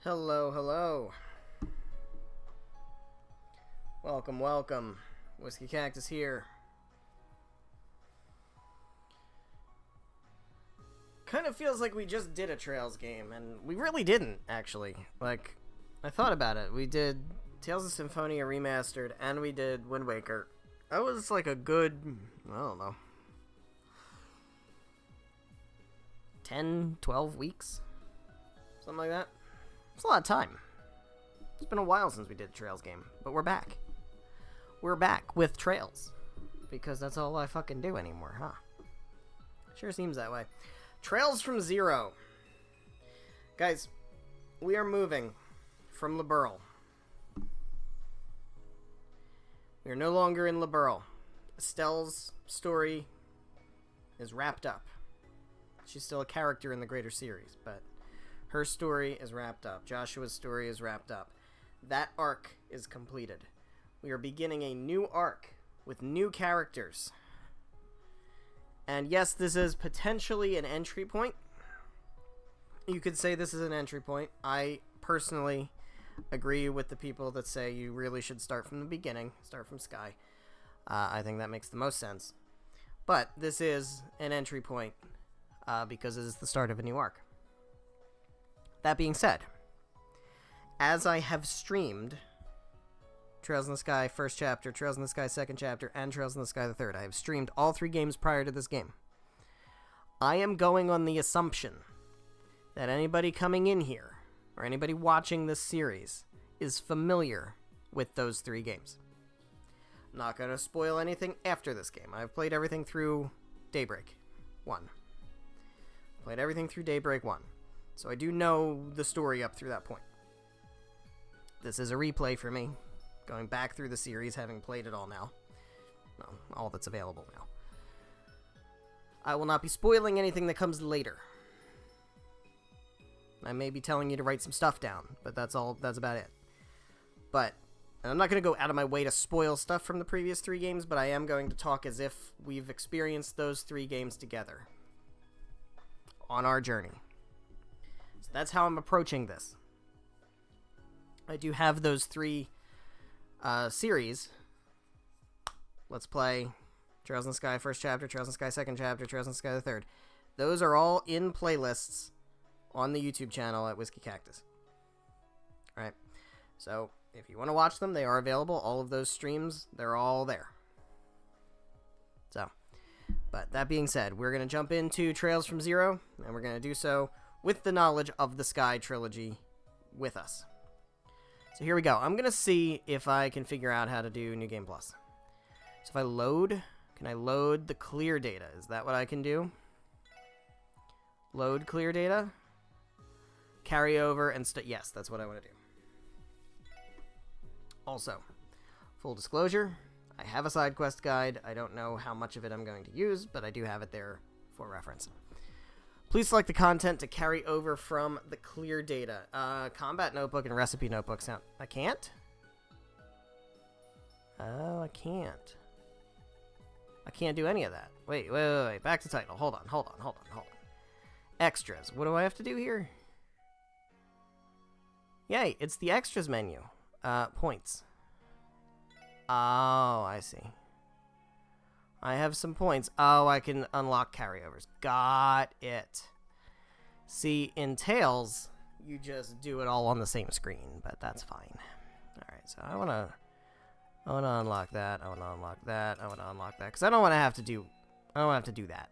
Hello, hello. Welcome, welcome. Whiskey Cactus here. Kind of feels like we just did a Trails game, and we really didn't, actually. Like, I thought about it. We did Tales of Symphonia Remastered, and we did Wind Waker. That was like a good, I don't know, 10, 12 weeks? Something like that. It's a lot of time. It's been a while since we did a Trails game, but we're back. We're back with Trails, because that's all I fucking do anymore, huh? Sure seems that way. Trails from Zero. Guys, we are moving from Liberl. We are no longer in Liberl. Estelle's story is wrapped up. She's still a character in the greater series, but her story is wrapped up. Joshua's story is wrapped up. That arc is completed. We are beginning a new arc with new characters. And yes, this is potentially an entry point. You could say this is an entry point. I personally agree with the people that say you really should start from the beginning, start from Sky. I think that makes the most sense. But this is an entry point because it is the start of a new arc. That being said, as I have streamed Trails in the Sky first chapter, Trails in the Sky second chapter, and Trails in the Sky the third, I have streamed all three games prior to this game. I am going on the assumption that anybody coming in here, or anybody watching this series, is familiar with those three games. I'm not going to spoil anything after this game. I've played everything through Daybreak 1. Played everything through Daybreak 1. So I do know the story up through that point. This is a replay for me, going back through the series, having played it all now. Well, all that's available now. I will not be spoiling anything that comes later. I may be telling you to write some stuff down, but that's about it. But I'm not going to go out of my way to spoil stuff from the previous three games, but I am going to talk as if we've experienced those three games together on our journey. So that's how I'm approaching this. I do have those three series. Let's play Trails in the Sky first chapter, Trails in the Sky second chapter, Trails in the Sky the third. Those are all in playlists on the YouTube channel at Whiskey Cactus. Alright, so if you want to watch them, they are available. All of those streams, they're all there. So, but that being said, we're going to jump into Trails from Zero, and we're going to do so with the knowledge of the Sky trilogy with us. So here we go. I'm going to see if I can figure out how to do New Game Plus. So if I load, can I load the clear data? Is that what I can do? Load clear data? Carry over and yes, that's what I want to do. Also, full disclosure, I have a side quest guide. I don't know how much of it I'm going to use, but I do have it there for reference. Please select the content to carry over from the clear data. Combat notebook and recipe notebook sound. I can't? Oh, I can't. I can't do any of that. Wait. Back to title. Hold on. Extras. What do I have to do here? Yay, it's the extras menu. Points. Oh, I see. I have some points. Oh, I can unlock carryovers. Got it. See, in Tales, you just do it all on the same screen, but that's fine. Alright, so I want to unlock that. I want to unlock that. I want to unlock that. Because I don't want to have to do that.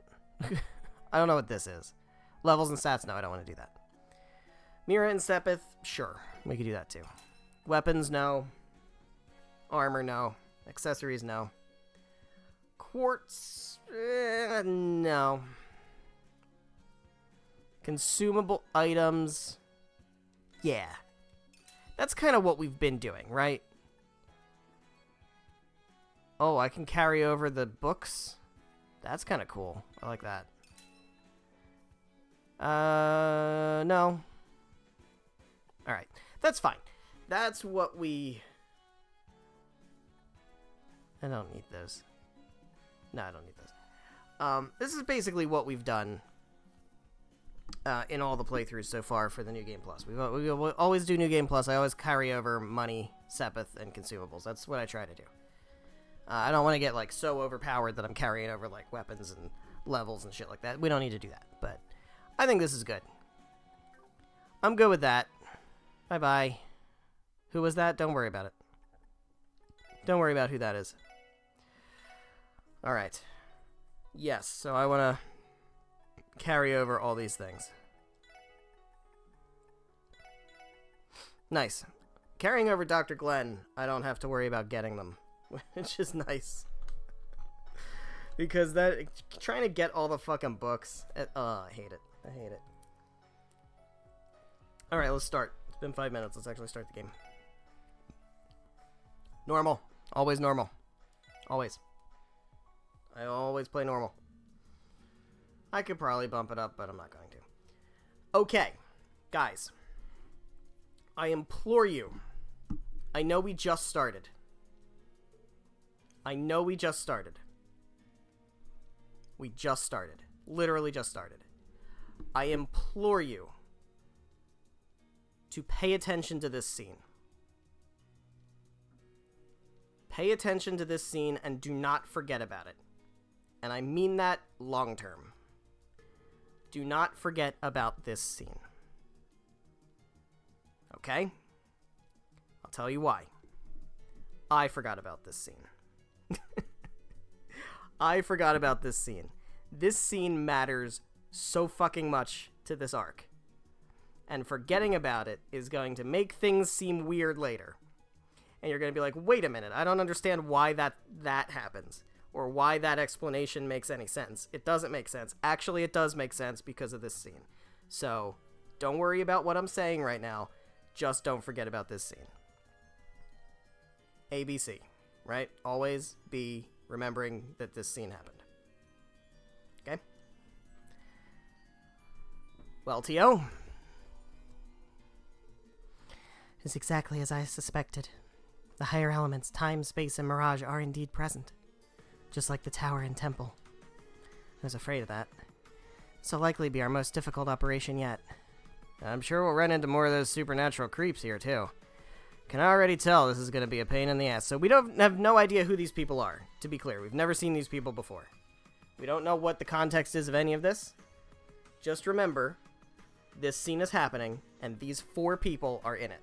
I don't know what this is. Levels and stats? No, I don't want to do that. Mira and Sepith? Sure. We could do that too. Weapons? No. Armor? No. Accessories? No. Quartz? No. Consumable items? Yeah. That's kind of what we've been doing, right? Oh, I can carry over the books? That's kind of cool. I like that. No. Alright. That's fine. That's what we... I don't need those. No, I don't need those. This is basically what we've done in all the playthroughs so far for the New Game Plus. We always do New Game Plus. I always carry over money, Sepith, and consumables. That's what I try to do. I don't want to get, like, so overpowered that I'm carrying over, like, weapons and levels and shit like that. We don't need to do that, but I think this is good. I'm good with that. Bye-bye. Who was that? Don't worry about it. Don't worry about who that is. Alright. Yes, so I want to carry over all these things. Nice. Carrying over Dr. Glenn, I don't have to worry about getting them, which is nice. Because that, trying to get all the fucking books, I hate it. I hate it. Alright, let's start. It's been 5 minutes. Let's actually start the game. Normal. Always normal. Always. I always play normal. I could probably bump it up, but I'm not going to. Okay. Guys. I implore you. I know we just started. I know we just started. We just started. Literally just started. I implore you to pay attention to this scene. Pay attention to this scene and do not forget about it. And I mean that long term. Do not forget about this scene. Okay? I'll tell you why. I forgot about this scene. I forgot about this scene. This scene matters so fucking much to this arc. And forgetting about it is going to make things seem weird later. And you're going to be like, wait a minute, I don't understand why that happens. Or why that explanation makes any sense. It doesn't make sense. Actually, it does make sense because of this scene. So, don't worry about what I'm saying right now. Just don't forget about this scene. ABC, right? Always be remembering that this scene happened. Okay? Well, T.O. It's exactly as I suspected. The higher elements, time, space, and mirage are indeed present. Just like the tower and temple. I was afraid of that. This will likely be our most difficult operation yet. I'm sure we'll run into more of those supernatural creeps here, too. Can already tell this is going to be a pain in the ass. So we don't have no idea who these people are, to be clear. We've never seen these people before. We don't know what the context is of any of this. Just remember, this scene is happening, and these 4 people are in it.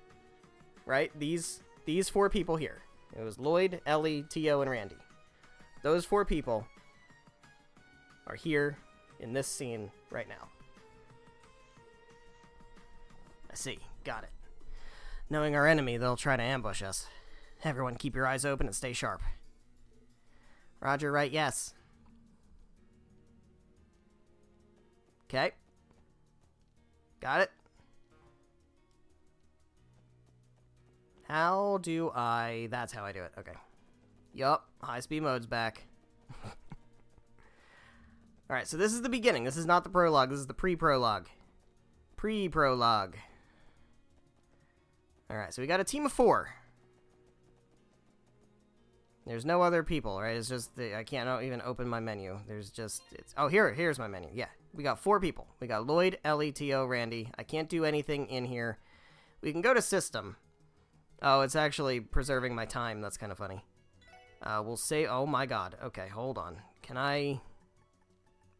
Right? These 4 people here. It was Lloyd, Ellie, T.O., and Randy. Those 4 people are here in this scene right now. I see. Got it. Knowing our enemy, they'll try to ambush us. Everyone keep your eyes open and stay sharp. Roger, right? Yes. Okay. Got it. How do I... That's how I do it. Okay. Yup. High-speed mode's back. Alright, so this is the beginning. This is not the prologue. This is the pre-prologue. Pre-prologue. Alright, so we got a team of 4. There's no other people, right? It's just... I can't even open my menu. There's just... Oh, here's my menu. Yeah. We got 4 people. We got Lloyd, Ellie, T.O., Randy. I can't do anything in here. We can go to system. Oh, it's actually preserving my time. That's kind of funny. We'll say... Oh my god. Okay, hold on. Can I...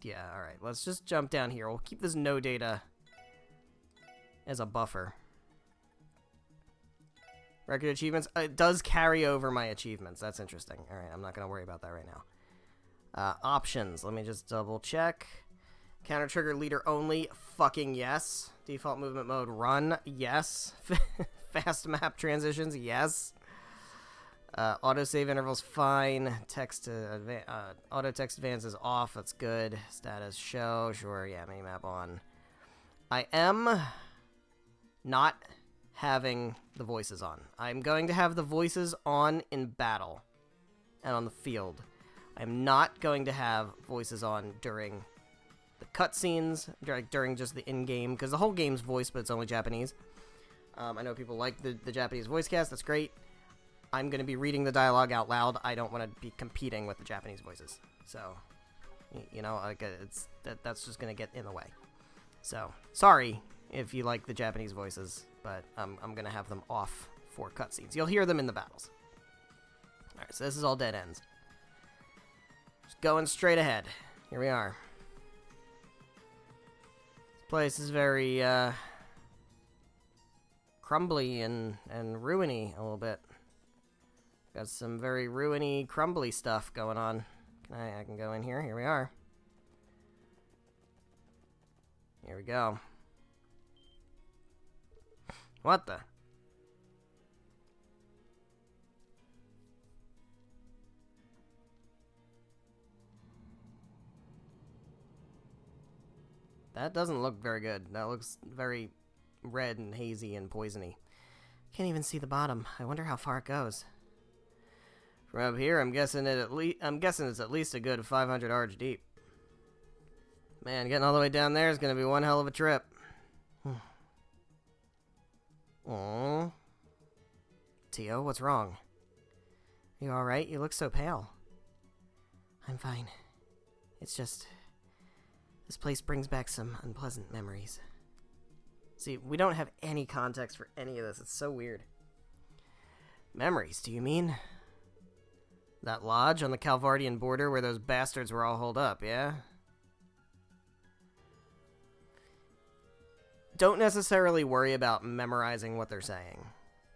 Yeah, alright. Let's just jump down here. We'll keep this no data as a buffer. Record achievements. It does carry over my achievements. That's interesting. Alright, I'm not going to worry about that right now. Options. Let me just double check. Counter trigger leader only. Fucking yes. Default movement mode. Run. Yes. Fast map transitions. Yes. Autosave intervals. Fine. Text to auto text advance is off. That's good. Status show. Sure. Yeah. Minimap on. I am not having the voices on. I'm going to have the voices on in battle and on the field. I'm not going to have voices on during the cutscenes, during just the in-game, because the whole game's voiced, but it's only Japanese. I know people like the Japanese voice cast. That's great. I'm going to be reading the dialogue out loud. I don't want to be competing with the Japanese voices. So, you know, like that's just going to get in the way. So, sorry if you like the Japanese voices, but I'm going to have them off for cutscenes. You'll hear them in the battles. Alright, so this is all dead ends. Just going straight ahead. Here we are. This place is very, crumbly and ruiny a little bit. Got some very ruiny, crumbly stuff going on. I can go in here. Here we are. Here we go. What the? That doesn't look very good. That looks very red and hazy and poisony. Can't even see the bottom. I wonder how far it goes. From up here, I'm guessing it's at least a good 500 arch deep. Man, getting all the way down there is going to be one hell of a trip. Aww. Tio, what's wrong? You alright? You look so pale. I'm fine. It's just... this place brings back some unpleasant memories. See, we don't have any context for any of this. It's so weird. Memories, do you mean? That lodge on the Calvardian border where those bastards were all holed up, yeah? Don't necessarily worry about memorizing what they're saying.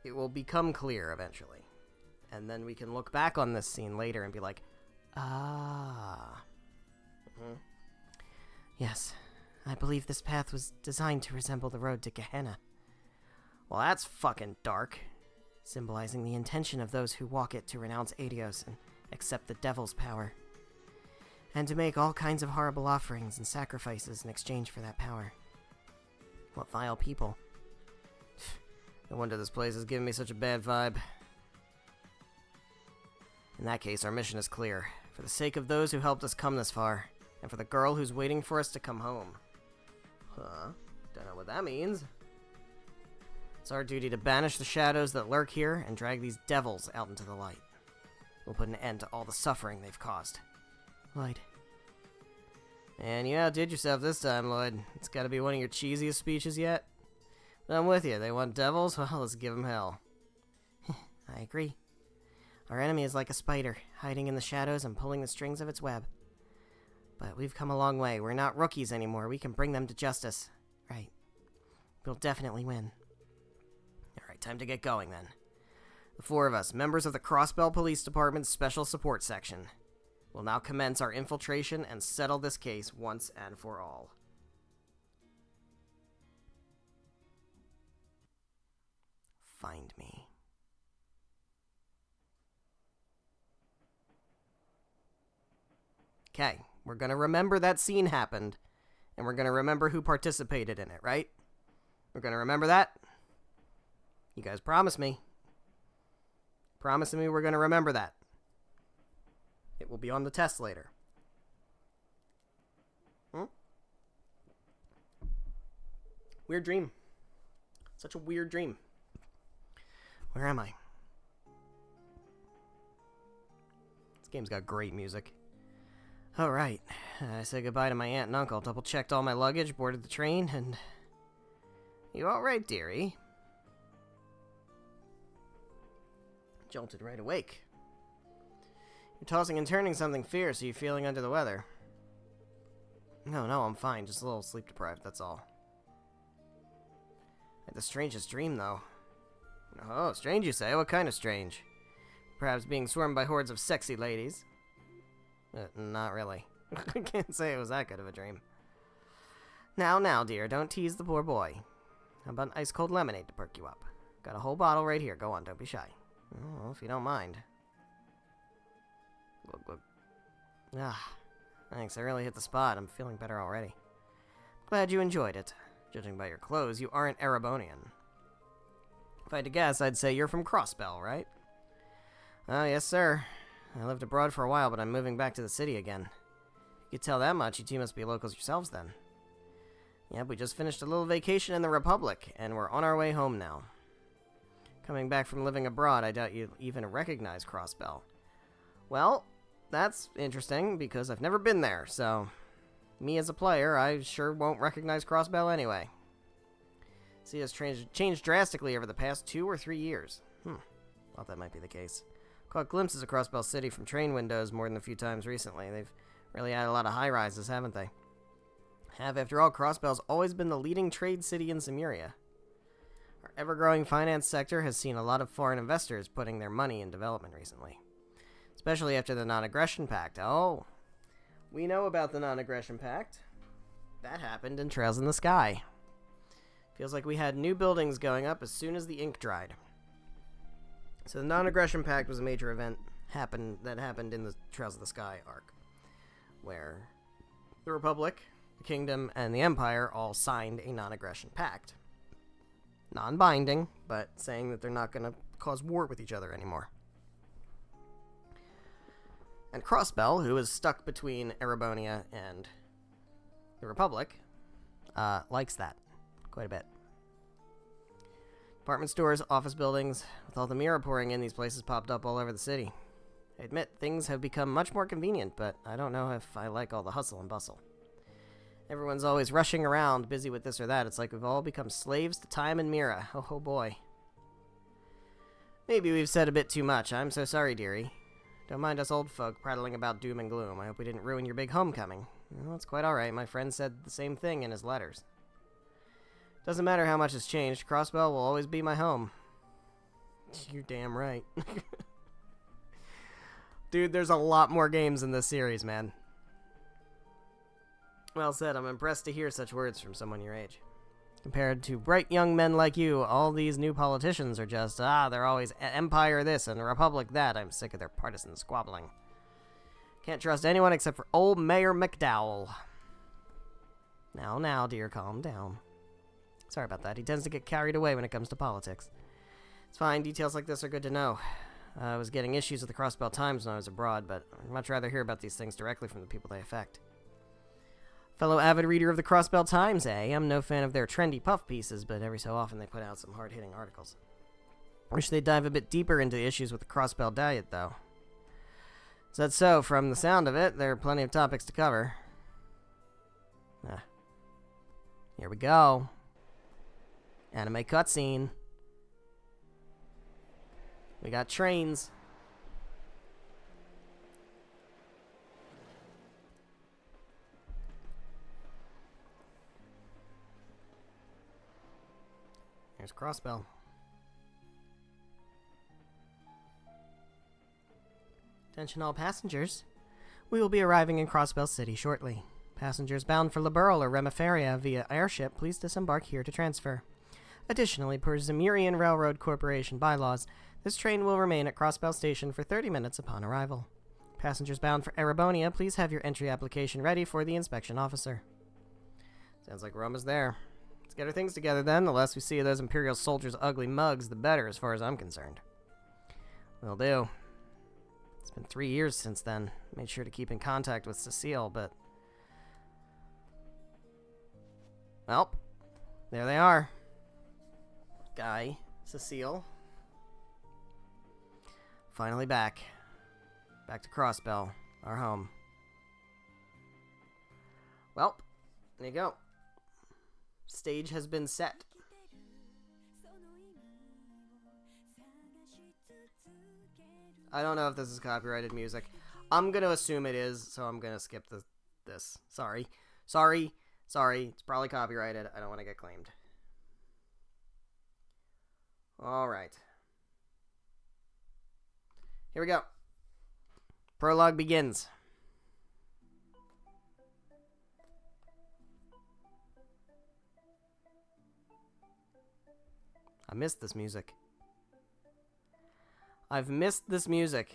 It will become clear eventually. And then we can look back on this scene later and be like, ah. Mm-hmm. Yes, I believe this path was designed to resemble the road to Gehenna. Well, that's fucking dark. Symbolizing the intention of those who walk it to renounce Adios and accept the devil's power. And to make all kinds of horrible offerings and sacrifices in exchange for that power. What vile people. No wonder this place is giving me such a bad vibe. In that case, our mission is clear. For the sake of those who helped us come this far, and for the girl who's waiting for us to come home. Huh? Don't know what that means. It's our duty to banish the shadows that lurk here and drag these devils out into the light. We'll put an end to all the suffering they've caused. Lloyd. And you outdid yourself this time, Lloyd. It's gotta be one of your cheesiest speeches yet. But I'm with you. They want devils? Well, let's give them hell. I agree. Our enemy is like a spider, hiding in the shadows and pulling the strings of its web. But we've come a long way. We're not rookies anymore. We can bring them to justice. Right. We'll definitely win. Alright, time to get going then. The four of us, members of the Crossbell Police Department's Special Support Section, will now commence our infiltration and settle this case once and for all. Find me. Okay, we're gonna remember that scene happened, and we're gonna remember who participated in it, right? We're gonna remember that? You guys promise me. Promising me we're gonna remember that. It will be on the test later. Weird dream. Such a weird dream. Where am I? This game's got great music. Oh, right. I said goodbye to my aunt and uncle, double-checked all my luggage, boarded the train, and... You alright, dearie? Jolted right awake. You're tossing and turning something fierce. Are you feeling under the weather? No, I'm fine. Just a little sleep-deprived, that's all. I had the strangest dream, though. Oh, strange you say? What kind of strange? Perhaps being swarmed by hordes of sexy ladies? Not really. I can't say it was that good of a dream. Now, dear, don't tease the poor boy. How about an ice-cold lemonade to perk you up? Got a whole bottle right here. Go on, don't be shy. Oh, if you don't mind. Look. Ah, thanks. I really hit the spot. I'm feeling better already. Glad you enjoyed it. Judging by your clothes, you aren't Erebonian. If I had to guess, I'd say you're from Crossbell, right? Oh, yes, sir. I lived abroad for a while, but I'm moving back to the city again. If you could tell that much, you two must be locals yourselves then. Yep, we just finished a little vacation in the Republic, and we're on our way home now. Coming back from living abroad, I doubt you even recognize Crossbell. Well, that's interesting, because I've never been there, so... Me as a player, I sure won't recognize Crossbell anyway. See, it's changed drastically over the past 2 or 3 years. Thought that might be the case. Caught glimpses of Crossbell City from train windows more than a few times recently. They've really had a lot of high-rises, haven't they? After all, Crossbell's always been the leading trade city in Cimmeria. Our ever-growing finance sector has seen a lot of foreign investors putting their money in development recently. Especially after the Non-Aggression Pact. Oh, we know about the Non-Aggression Pact. That happened in Trails in the Sky. Feels like we had new buildings going up as soon as the ink dried. So the Non-Aggression Pact was a major event that happened in the Trails of the Sky arc, where the Republic, the Kingdom, and the Empire all signed a Non-Aggression Pact. Non-binding, but saying that they're not going to cause war with each other anymore. And Crossbell, who is stuck between Erebonia and the Republic, likes that quite a bit. Apartment stores, office buildings, with all the Mira pouring in, these places popped up all over the city. I admit, things have become much more convenient, but I don't know if I like all the hustle and bustle. Everyone's always rushing around, busy with this or that. It's like we've all become slaves to time and Mira. Oh boy. Maybe we've said a bit too much. I'm so sorry, dearie. Don't mind us old folk prattling about doom and gloom. I hope we didn't ruin your big homecoming. Well, it's quite alright. My friend said the same thing in his letters. Doesn't matter how much has changed. Crossbell will always be my home. You're damn right. Dude, there's a lot more games in this series, man. Well said. I'm impressed to hear such words from someone your age. Compared to bright young men like you, all these new politicians are just, they're always Empire this and Republic that. I'm sick of their partisan squabbling. Can't trust anyone except for old Mayor McDowell. Now, dear, calm down. Sorry about that. He tends to get carried away when it comes to politics. It's fine. Details like this are good to know. I was getting issues with the Crossbell Times when I was abroad, but I'd much rather hear about these things directly from the people they affect. Fellow avid reader of the Crossbell Times, eh? I'm no fan of their trendy puff pieces, but every so often they put out some hard-hitting articles. Wish they'd dive a bit deeper into the issues with the Crossbell diet, though. Is that so? From the sound of it, there are plenty of topics to cover. Here we go. Anime cutscene. We got trains. Here's Crossbell. Attention all passengers. We will be arriving in Crossbell City shortly. Passengers bound for Liberl or Remiferia via airship, please disembark here to transfer. Additionally, per Zemirian Railroad Corporation bylaws, this train will remain at Crossbell Station for 30 minutes upon arrival. Passengers bound for Erebonia, please have your entry application ready for the inspection officer. Sounds like we're almost there. Let's get our things together then. The less we see of those Imperial soldiers' ugly mugs, the better as far as I'm concerned. Will do. It's been 3 years since then. Made sure to keep in contact with Cecile, but... well, there they are. Guy, Cecile. Finally back. Back to Crossbell, our home. Well, there you go. Stage has been set. I don't know if this is copyrighted music. I'm gonna assume it is, so I'm gonna skip this. Sorry. It's probably copyrighted. I don't want to get claimed. Alright. Here we go. Prologue begins. I missed this music. I've missed this music.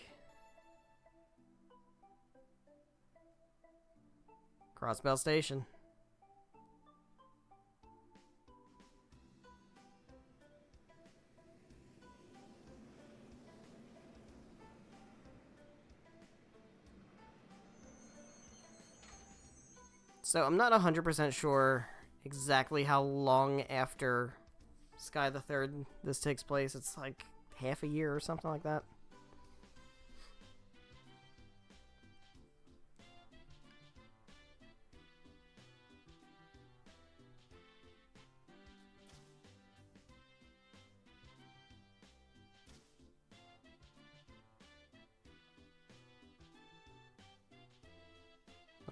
Crossbell Station. So I'm not 100% sure exactly how long after Sky the Third this takes place. It's like half a year or something like that.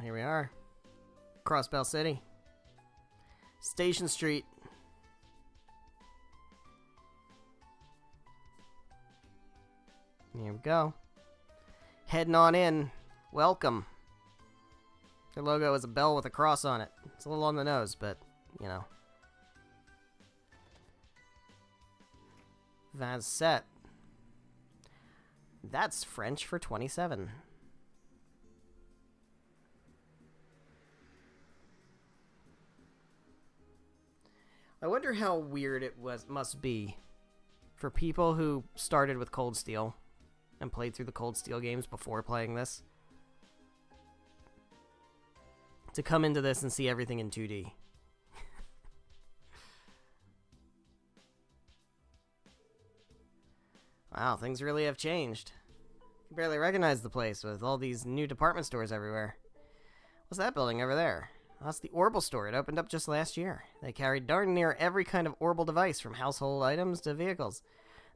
here we are. Crossbell City. Station Street. Here we go. Heading on in. Welcome. Their logo is a bell with a cross on it. It's a little on the nose, but, you know. That's set. That's French for 27. I wonder how weird it must be for people who started with Cold Steel and played through the Cold Steel games before playing this to come into this and see everything in 2D. Wow, things really have changed. You can barely recognize the place with all these new department stores everywhere. What's that building over there? That's the Orbital store. It opened up just last year. They carry darn near every kind of Orbital device, from household items to vehicles.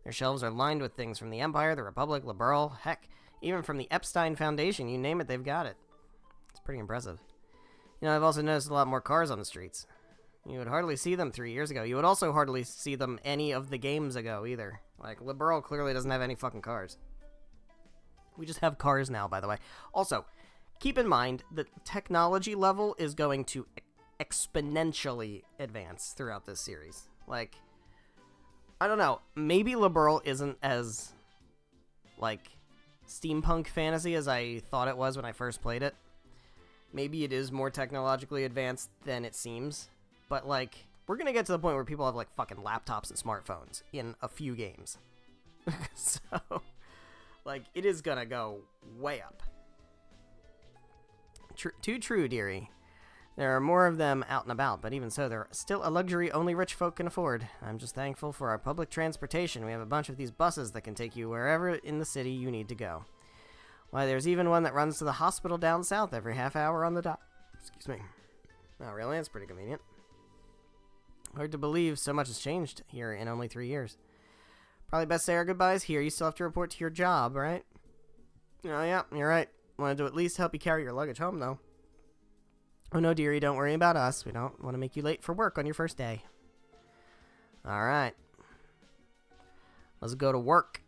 Their shelves are lined with things from the Empire, the Republic, Liberl, heck, even from the Epstein Foundation. You name it, they've got it. It's pretty impressive. You know, I've also noticed a lot more cars on the streets. You would hardly see them 3 years ago. You would also hardly see them any of the games ago, either. Like, Liberl clearly doesn't have any fucking cars. We just have cars now, by the way. Also, keep in mind that technology level is going to exponentially advance throughout this series. Like, I don't know. Maybe Liberl isn't as, like, steampunk fantasy as I thought it was when I first played it. Maybe it is more technologically advanced than it seems. But, like, we're going to get to the point where people have, like, fucking laptops and smartphones in a few games. So, like, it is going to go way up. Too true, dearie. There are more of them out and about, but even so, they're still a luxury only rich folk can afford. I'm just thankful for our public transportation. We have a bunch of these buses that can take you wherever in the city you need to go. Why, there's even one that runs to the hospital down south every half hour on the dot. Excuse me. Oh, really? That's pretty convenient. Hard to believe so much has changed here in only 3 years. Probably best say our goodbyes here. You still have to report to your job, right? Oh, yeah, you're right. Wanted to at least help you carry your luggage home, though. Oh, no, dearie, don't worry about us. We don't want to make you late for work on your first day. All right. Let's go to work.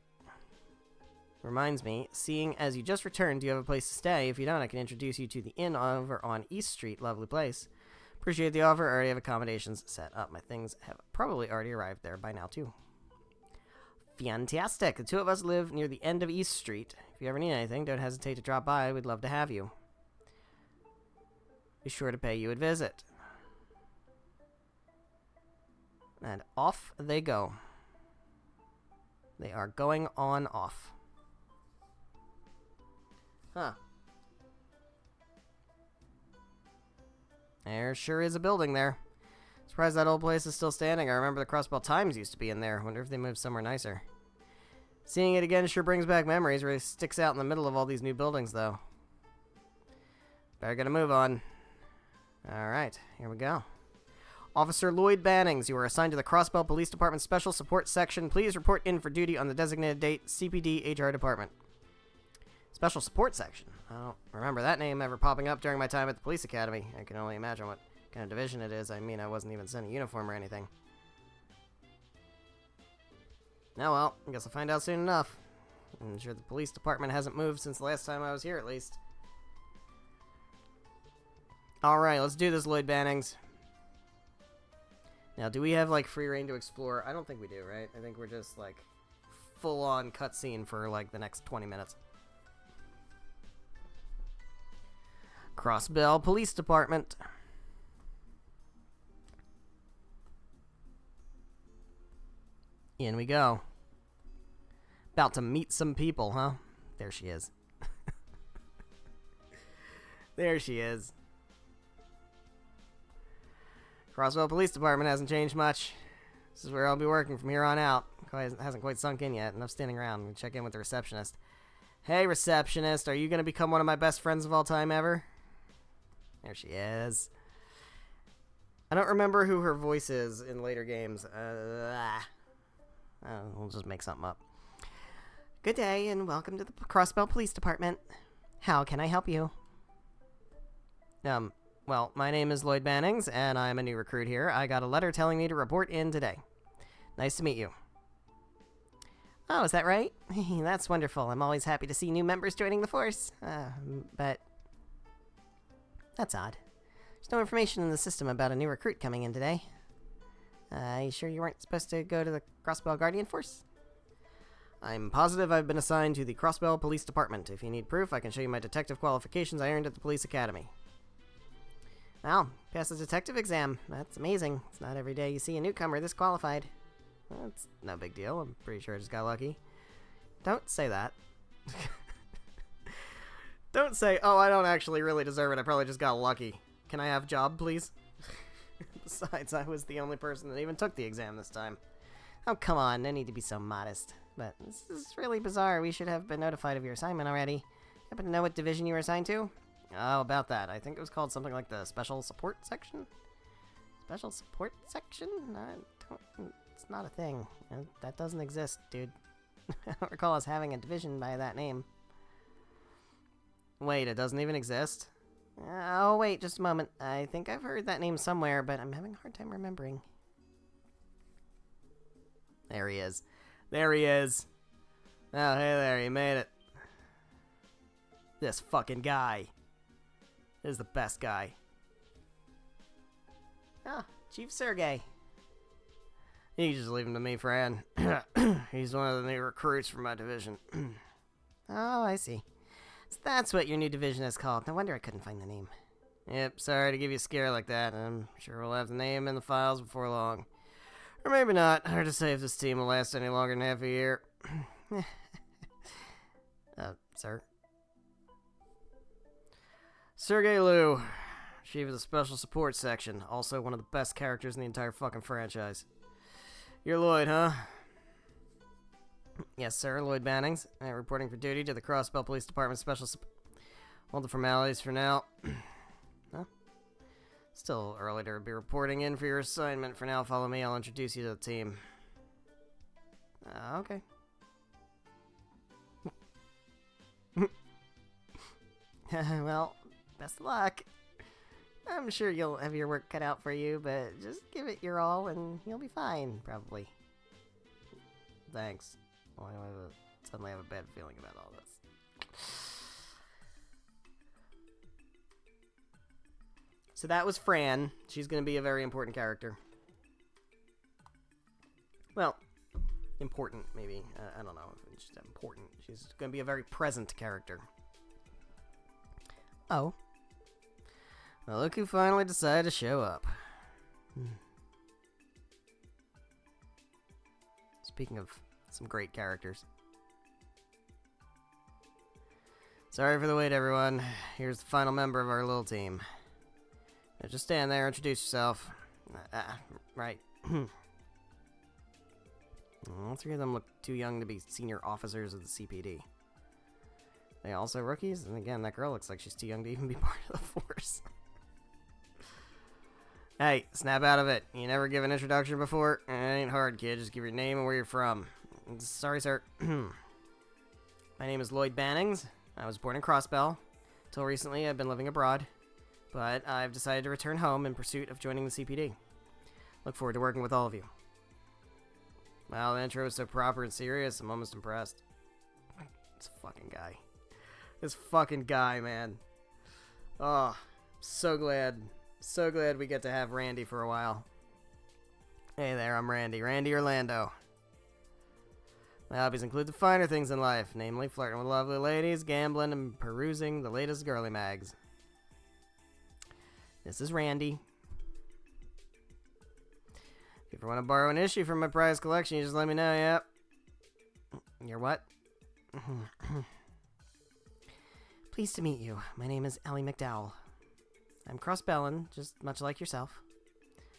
Reminds me, seeing as you just returned, do you have a place to stay? If you don't, I can introduce you to the inn over on East Street. Lovely place. Appreciate the offer. I already have accommodations set up. My things have probably already arrived there by now, too. Fantastic. The two of us live near the end of East Street. If you ever need anything, don't hesitate to drop by. We'd love to have you. Be sure to pay you a visit. And off they go. They are going on off. Huh. There sure is a building there. Surprised that old place is still standing. I remember the Crossbell Times used to be in there. Wonder if they moved somewhere nicer. Seeing it again sure brings back memories. Really sticks out in the middle of all these new buildings, though. Better get a move on. Alright, here we go. Officer Lloyd Bannings, you are assigned to the Crossbell Police Department Special Support Section. Please report in for duty on the designated date. CPD HR Department. Special Support Section. I don't remember that name ever popping up during my time at the police academy. I can only imagine what kind of division it is. I mean, I wasn't even sent a uniform or anything. Oh well, I guess I'll find out soon enough. I'm sure the police department hasn't moved since the last time I was here, at least. Alright, let's do this, Lloyd Bannings. Now, do we have, like, free reign to explore? I don't think we do, right? I think we're just, like, full-on cutscene for, like, the next 20 minutes. Crossbell Police Department. In we go. About to meet some people, huh? There she is. There she is. Crossbell Police Department hasn't changed much. This is where I'll be working from here on out. Hasn't quite sunk in yet. Enough standing around and check in with the receptionist. Hey, receptionist, are you going to become one of my best friends of all time ever? There she is. I don't remember who her voice is in later games. We'll just make something up. Good day and welcome to the Crossbell Police Department. How can I help you? Well, my name is Lloyd Bannings, and I'm a new recruit here. I got a letter telling me to report in today. Nice to meet you. Oh, is that right? That's wonderful. I'm always happy to see new members joining the force. But that's odd. There's no information in the system about a new recruit coming in today. You sure you weren't supposed to go to the Crossbell Guardian Force? I'm positive I've been assigned to the Crossbell Police Department. If you need proof, I can show you my detective qualifications I earned at the police academy. Wow, passed the detective exam. That's amazing. It's not every day you see a newcomer this qualified. Well, it's no big deal. I'm pretty sure I just got lucky. Don't say that. Don't say, oh, I don't actually really deserve it. I probably just got lucky. Can I have a job, please? Besides, I was the only person that even took the exam this time. Oh, come on. No need to be so modest. But this is really bizarre. We should have been notified of your assignment already. Happen to know what division you were assigned to? Oh, about that. I think it was called something like the Special Support Section? Special Support Section? It's not a thing. That doesn't exist, dude. I don't recall us having a division by that name. Wait, it doesn't even exist? Oh, wait, just a moment. I think I've heard that name somewhere, but I'm having a hard time remembering. There he is. There he is. Oh, hey there, you made it. This fucking guy is the best guy. Ah, Chief Sergey. You can just leave him to me, Fran. He's one of the new recruits from my division. Oh, I see. So that's what your new division is called. No wonder I couldn't find the name. Yep, sorry to give you a scare like that. I'm sure we'll have the name in the files before long. Or maybe not. Hard to say if this team will last any longer than half a year. Sir? Sergey Liu, Chief of the Special Support Section. Also one of the best characters in the entire fucking franchise. You're Lloyd, huh? Yes, sir. Lloyd Bannings. Reporting for duty to the Crossbell Police Department Special Hold the formalities for now. Huh? Still early to be reporting in for your assignment. For now, follow me. I'll introduce you to the team. Okay. Well, best of luck. I'm sure you'll have your work cut out for you, but just give it your all and you'll be fine, probably. Thanks. Why do I suddenly have a bad feeling about all this? So that was Fran. She's going to be a very important character. Well, important, maybe. I don't know if it's important. She's going to be a very present character. Oh. Well, look who finally decided to show up. Speaking of some great characters. Sorry for the wait, everyone. Here's the final member of our little team. Now just stand there, introduce yourself. Right. All three of them look too young to be senior officers of the CPD. They also rookies? And again, that girl looks like she's too young to even be part of the force. Hey, snap out of it. You never give an introduction before? It ain't hard, kid. Just give your name and where you're from. Sorry, sir. My name is Lloyd Bannings. I was born in Crossbell. Till recently, I've been living abroad. But I've decided to return home in pursuit of joining the CPD. Look forward to working with all of you. Wow, the intro is so proper and serious, I'm almost impressed. This fucking guy. This fucking guy, man. Oh, so glad. So glad we get to have Randy for a while. Hey there, I'm Randy. Randy Orlando. My hobbies include the finer things in life, namely flirting with lovely ladies, gambling, and perusing the latest girly mags. This is Randy. If you ever want to borrow an issue from my prize collection, you just let me know, yep. You're what? Pleased to meet you. My name is Ellie McDowell. I'm Crossbellin, just much like yourself.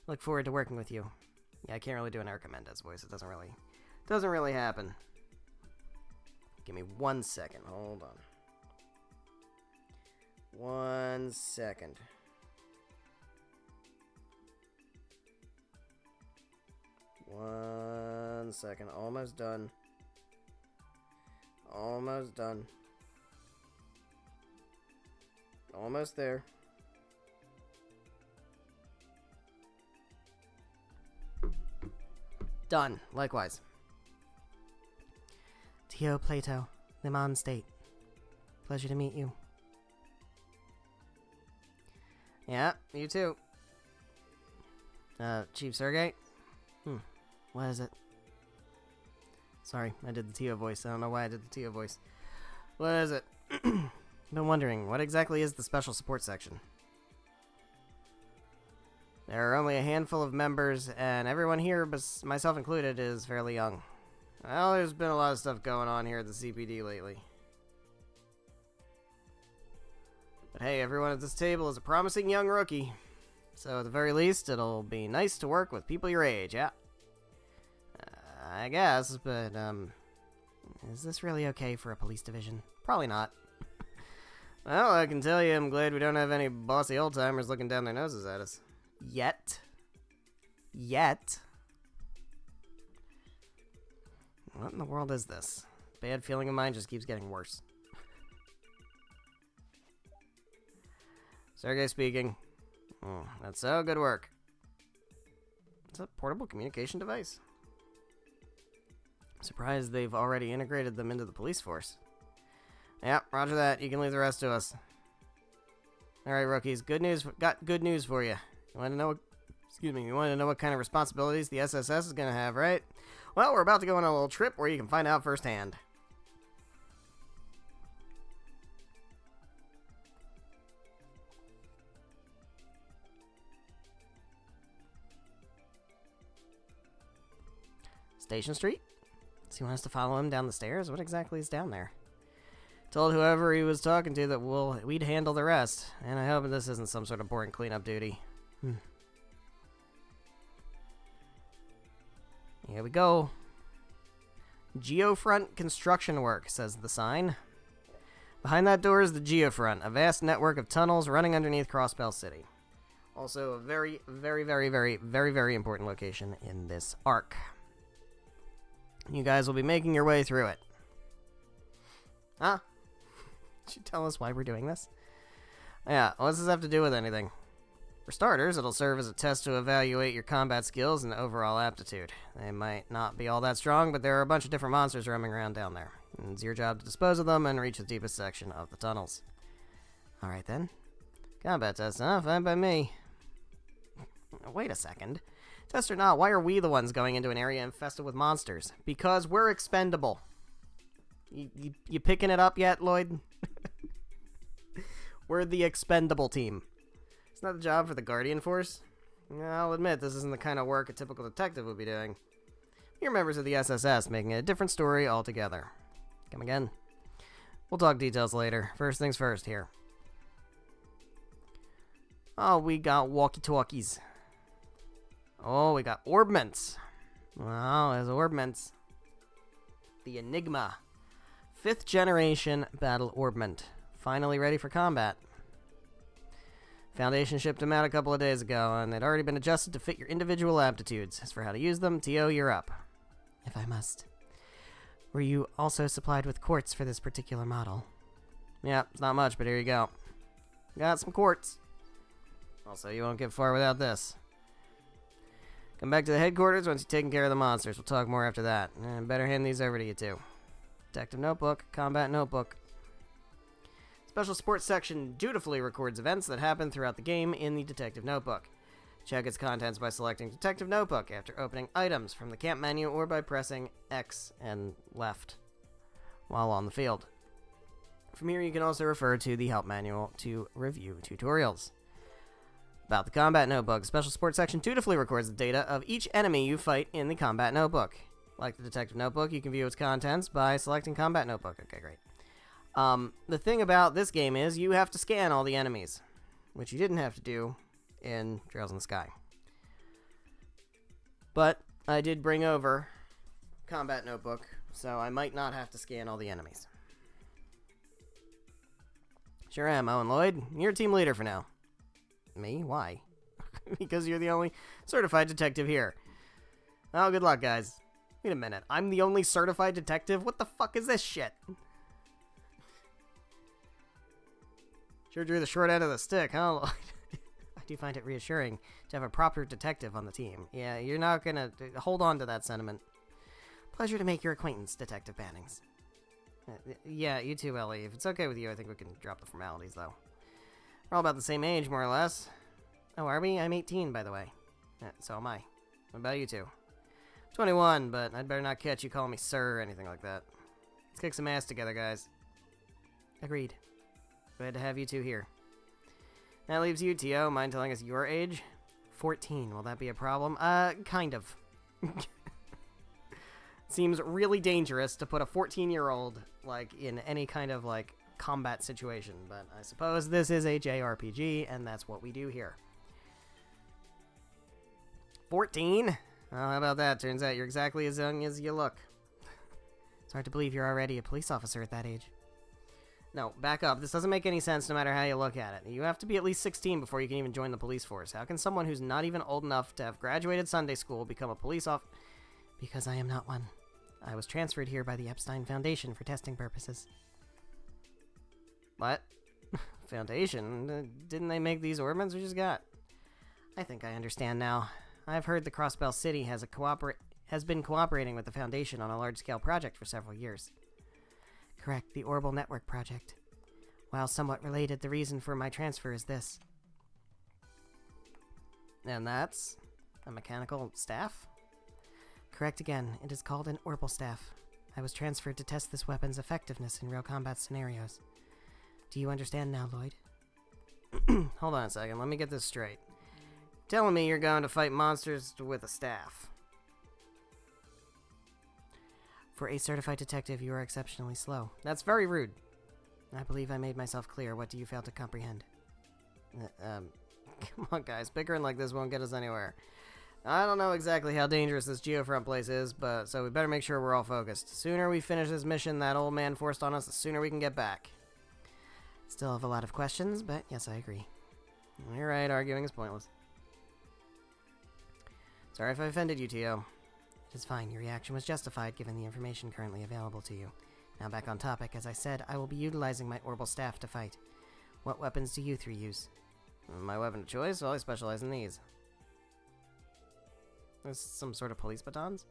Look forward to working with you. Yeah, I can't really do an Erica Mendez voice. It doesn't really happen. Give me 1 second. Hold on. 1 second. One second. Almost done. Almost done. Almost there. Done. Likewise. Tio Plato, Liman State. Pleasure to meet you. Yeah, you too. Chief Sergey? What is it? Sorry, I did the Tio voice. I don't know why I did the Tio voice. What is it? Been wondering, what exactly is the Special Support Section? There are only a handful of members, and everyone here, myself included, is fairly young. Well, there's been a lot of stuff going on here at the CPD lately. But hey, everyone at this table is a promising young rookie. So at the very least, it'll be nice to work with people your age, yeah? I guess, but, is this really okay for a police division? Probably not. Well, I can tell you I'm glad we don't have any bossy old-timers looking down their noses at us. Yet. What in the world is this? Bad feeling of mine just keeps getting worse. Sergey speaking. Oh, that's so good work. It's a portable communication device. I'm surprised they've already integrated them into the police force. Yeah, roger that. You can leave the rest to us. Alright, rookies. Got good news for you. You want to know what kind of responsibilities the SSS is going to have, right? Well, we're about to go on a little trip where you can find out firsthand. Station Street? Does he want us to follow him down the stairs? What exactly is down there? Told whoever he was talking to that we'd handle the rest. And I hope this isn't some sort of boring cleanup duty. Here we go. Geofront construction work, says the sign. Behind that door is the Geofront, a vast network of tunnels running underneath Crossbell City. Also a very, very, very, very, very, very important location in this arc. You guys will be making your way through it. Huh? Should you tell us why we're doing this? Yeah, what does this have to do with anything? For starters, it'll serve as a test to evaluate your combat skills and overall aptitude. They might not be all that strong, but there are a bunch of different monsters roaming around down there. And it's your job to dispose of them and reach the deepest section of the tunnels. Alright then. Combat test, huh? Fine by me. Wait a second. Test or not, why are we the ones going into an area infested with monsters? Because we're expendable. You picking it up yet, Lloyd? We're the expendable team. It's not the job for the Guardian Force. I'll admit, this isn't the kind of work a typical detective would be doing. You're members of the SSS, making it a different story altogether. Come again? We'll talk details later. First things first here. Oh, we got walkie-talkies. Oh, we got orbments. Wow, there's orbments. The Enigma. 5th generation battle orbment. Finally ready for combat. Foundation shipped them out a couple of days ago, and they'd already been adjusted to fit your individual aptitudes. As for how to use them, Tio, you're up. If I must. Were you also supplied with quartz for this particular model? Yeah, it's not much, but here you go. Got some quartz. Also, you won't get far without this. Come back to the headquarters once you've taken care of the monsters. We'll talk more after that. And better hand these over to you, too. Detective Notebook, Combat Notebook. Special Sports Section dutifully records events that happen throughout the game in the Detective Notebook. Check its contents by selecting Detective Notebook after opening items from the camp menu or by pressing X and left while on the field. From here you can also refer to the help manual to review tutorials. About the Combat Notebook, Special Sports Section dutifully records the data of each enemy you fight in the Combat Notebook. Like the Detective Notebook, you can view its contents by selecting Combat Notebook. Okay, great. The thing about this game is you have to scan all the enemies, which you didn't have to do in Trails in the Sky. But I did bring over Combat Notebook, so I might not have to scan all the enemies. Sure am, Owen Lloyd. You're team leader for now. Me? Why? Because you're the only certified detective here. Oh, good luck, guys. Wait a minute. I'm the only certified detective? What the fuck is this shit? Sure drew the short end of the stick, huh, Lloyd? I do find it reassuring to have a proper detective on the team. Yeah, you're not gonna... hold on to that sentiment. Pleasure to make your acquaintance, Detective Bannings. Yeah, you too, Ellie. If it's okay with you, I think we can drop the formalities, though. We're all about the same age, more or less. Oh, are we? I'm 18, by the way. So am I. What about you two? 21, but I'd better not catch you calling me sir or anything like that. Let's kick some ass together, guys. Agreed. Glad to have you two here. That leaves you, Tio. Mind telling us your age? 14. Will that be a problem? Kind of. Seems really dangerous to put a 14-year-old, like, in any kind of, like, combat situation. But I suppose this is a JRPG, and that's what we do here. 14? Well, how about that? Turns out you're exactly as young as you look. It's hard to believe you're already a police officer at that age. No, back up. This doesn't make any sense no matter how you look at it. You have to be at least 16 before you can even join the police force. How can someone who's not even old enough to have graduated Sunday school become a police officer? Because I am not one. I was transferred here by the Epstein Foundation for testing purposes. What? Foundation? Didn't they make these orbments we just got? I think I understand now. I've heard the Crossbell City has been cooperating with the Foundation on a large-scale project for several years. Correct, the Orbital Network project. While somewhat related, the reason for my transfer is this. And that's a mechanical staff? Correct again. It is called an Orbital staff. I was transferred to test this weapon's effectiveness in real combat scenarios. Do you understand now, Lloyd? Hold on a second. Let me get this straight. Telling me you're going to fight monsters with a staff. For a certified detective, you are exceptionally slow. That's very rude. I believe I made myself clear. What do you fail to comprehend? Come on, guys. Bickering like this won't get us anywhere. I don't know exactly how dangerous this Geofront place is, but so we better make sure we're all focused. The sooner we finish this mission that old man forced on us, the sooner we can get back. Still have a lot of questions, but yes, I agree. You're right, arguing is pointless. Sorry if I offended you, Tio. It is fine. Your reaction was justified given the information currently available to you. Now back on topic. As I said, I will be utilizing my Orbital staff to fight. What weapons do you three use? My weapon of choice? Well, I specialize in these. There's some sort of police batons?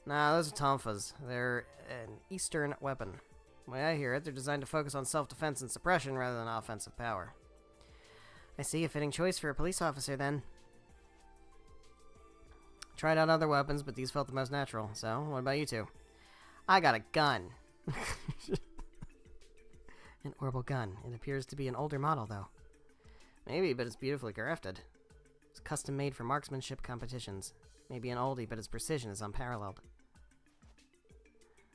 Nah, those are tonfas. They're an Eastern weapon. The way I hear it, they're designed to focus on self-defense and suppression rather than offensive power. I see a fitting choice for a police officer, then. Tried out other weapons, but these felt the most natural. So, what about you two? I got a gun. An Orbital gun. It appears to be an older model, though. Maybe, but it's beautifully crafted. It's custom made for marksmanship competitions. Maybe an oldie, but its precision is unparalleled.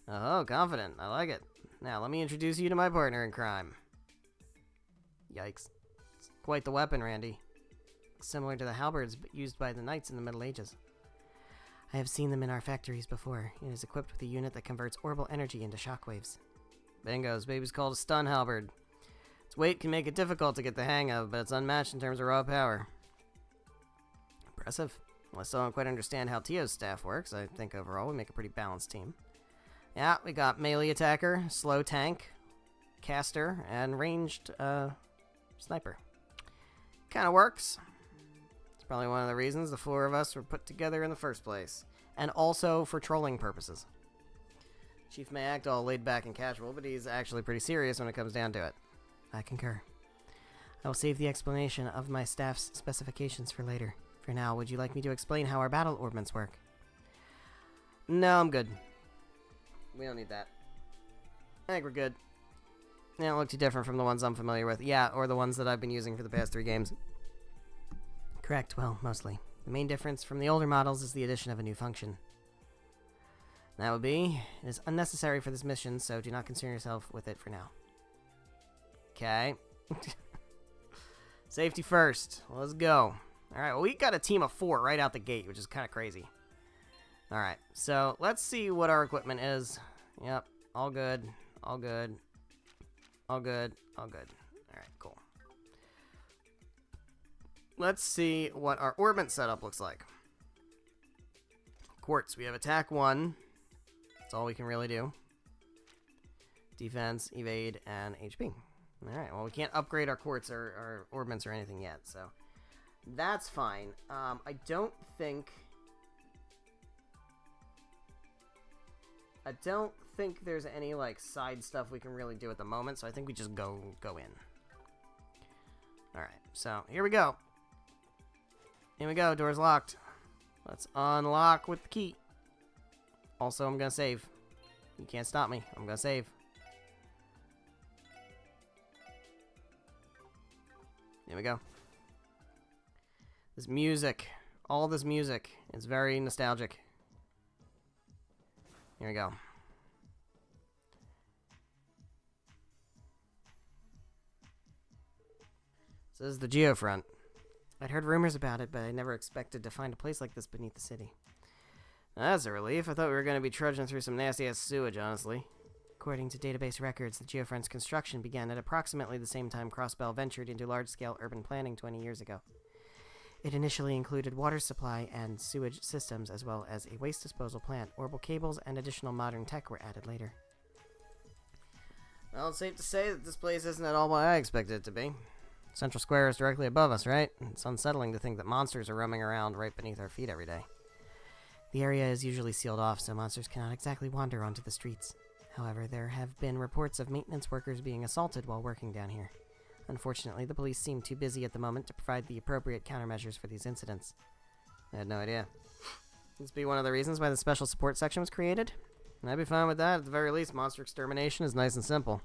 Oh, confident. I like it. Now, let me introduce you to my partner in crime. Yikes. It's quite the weapon, Randy. Similar to the halberds used by the knights in the Middle Ages. I have seen them in our factories before. It is equipped with a unit that converts orbital energy into shockwaves. Bingo, this baby's called a stun halberd. Its weight can make it difficult to get the hang of, but it's unmatched in terms of raw power. Impressive. Well, I still don't quite understand how Tio's staff works. I think overall we make a pretty balanced team. Yeah, we got melee attacker, slow tank, caster, and ranged sniper. Kinda works. It's probably one of the reasons the four of us were put together in the first place. And also for trolling purposes. Chief may act all laid back and casual, but he's actually pretty serious when it comes down to it. I concur. I will save the explanation of my staff's specifications for later. For now, would you like me to explain how our battle orbments work? No, I'm good. We don't need that. I think we're good. They don't look too different from the ones I'm familiar with. Yeah, or the ones that I've been using for the past 3 games. Correct, well, mostly. The main difference from the older models is the addition of a new function. That would be, it is unnecessary for this mission, so do not concern yourself with it for now. Okay. Safety first. Let's go. Alright, well, we got a team of 4 right out the gate, which is kind of crazy. Alright, so let's see what our equipment is. Yep, all good, all good, all good, all good. Alright, cool. Let's see what our orbment setup looks like. Quartz, we have attack 1. That's all we can really do. Defense, evade, and HP. Alright, well, we can't upgrade our quartz or orbments or anything yet, so That's fine. I don't think there's any, like, side stuff we can really do at the moment, so I think we just go in. Alright, so here we go. Here we go, door's locked. Let's unlock with the key. Also, I'm gonna save. You can't stop me. I'm gonna save. Here we go. This music. All this music is very nostalgic. Here we go. So this is the Geofront. I'd heard rumors about it, but I never expected to find a place like this beneath the city. Now, that's a relief. I thought we were going to be trudging through some nasty-ass sewage, honestly. According to database records, the Geofront's construction began at approximately the same time Crossbell ventured into large-scale urban planning 20 years ago. It initially included water supply and sewage systems, as well as a waste disposal plant. Orbital cables and additional modern tech were added later. Well, it's safe to say that this place isn't at all what I expected it to be. Central Square is directly above us, right? It's unsettling to think that monsters are roaming around right beneath our feet every day. The area is usually sealed off, so monsters cannot exactly wander onto the streets. However, there have been reports of maintenance workers being assaulted while working down here. Unfortunately, the police seem too busy at the moment to provide the appropriate countermeasures for these incidents. I had no idea. This be one of the reasons why the special support section was created. And I'd be fine with that. At the very least, monster extermination is nice and simple.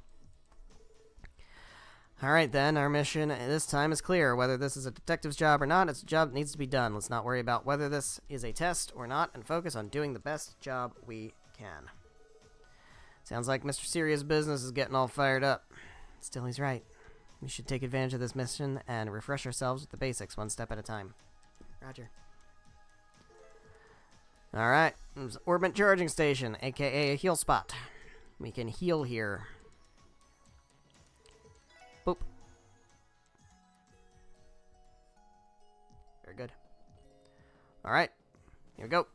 Alright then, our mission this time is clear. Whether this is a detective's job or not, it's a job that needs to be done. Let's not worry about whether this is a test or not, and focus on doing the best job we can. Sounds like Mr. Serious Business is getting all fired up. Still, he's right. We should take advantage of this mission and refresh ourselves with the basics one step at a time. Roger. Alright, there's Orbit Charging Station, aka a heal spot. We can heal here. Boop. Very good. Alright, here we go.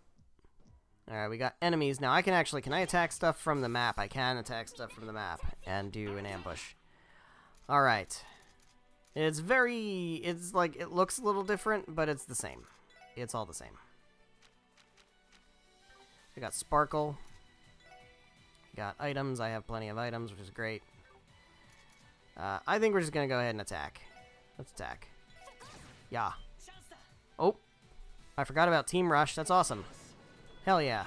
Alright, we got enemies. Now, can I attack stuff from the map? I can attack stuff from the map and do an ambush. Alright. It's like, it looks a little different, but it's the same. It's all the same. We got Sparkle. We got items. I have plenty of items, which is great. I think we're just gonna go ahead and attack. Let's attack. Yeah. Oh! I forgot about Team Rush. That's awesome. Hell yeah.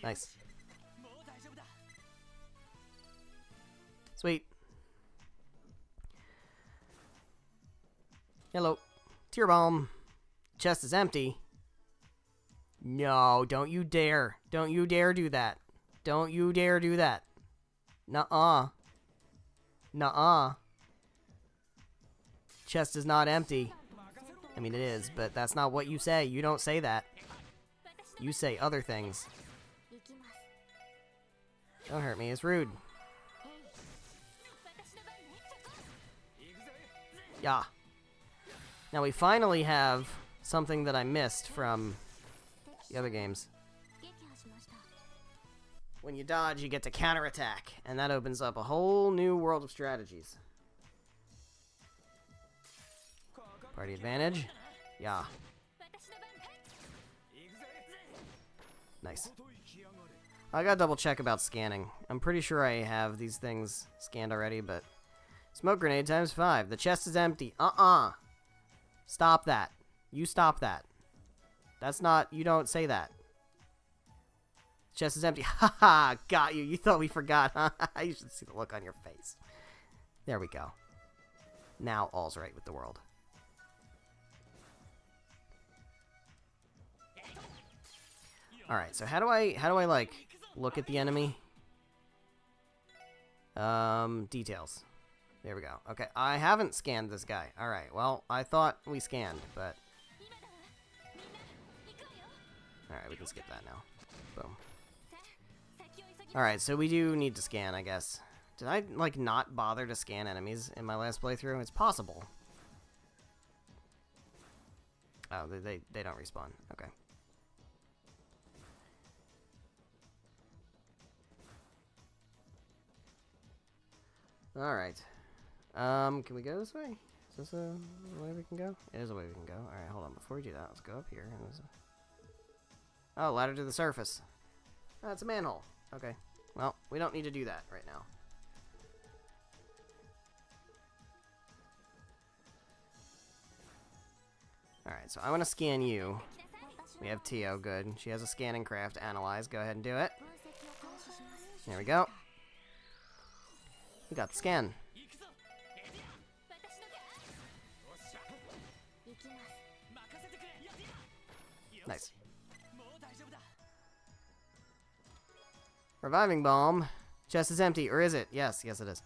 Nice. Sweet. Hello. Tear bomb. Chest is empty. No, don't you dare. Don't you dare do that. Don't you dare do that. Nuh-uh. Nuh-uh. Chest is not empty. I mean, it is, but that's not what you say. You don't say that. You say other things. Don't hurt me. It's rude. Yeah. Now we finally have something that I missed from the other games. When you dodge, you get to counterattack, and that opens up a whole new world of strategies. Party advantage. Yeah. Nice. I gotta double check about scanning. I'm pretty sure I have these things scanned already, but... Smoke grenade times 5. The chest is empty. Stop that. You stop that. That's not... You don't say that. Chest is empty. Haha, got you. You thought we forgot, huh? You should see the look on your face. There we go. Now all's right with the world. Alright, so how do I like look at the enemy? Details. There we go. Okay, I haven't scanned this guy. Alright, well, I thought we scanned, but... Alright, we can skip that now. Boom. Alright, so we do need to scan, I guess. Did I, like, not bother to scan enemies in my last playthrough? It's possible. Oh, they don't respawn. Okay. Alright. Can we go this way? Is this a way we can go? It is a way we can go. Alright, hold on. Before we do that, let's go up here. Oh, ladder to the surface. Oh, it's a manhole. Okay. Well, we don't need to do that right now. Alright, so I want to scan you. We have Tio, good. She has a scanning craft. Analyze. Go ahead and do it. There we go. We got the scan. Nice. Reviving bomb. Chest is empty, or is it? Yes, yes it is.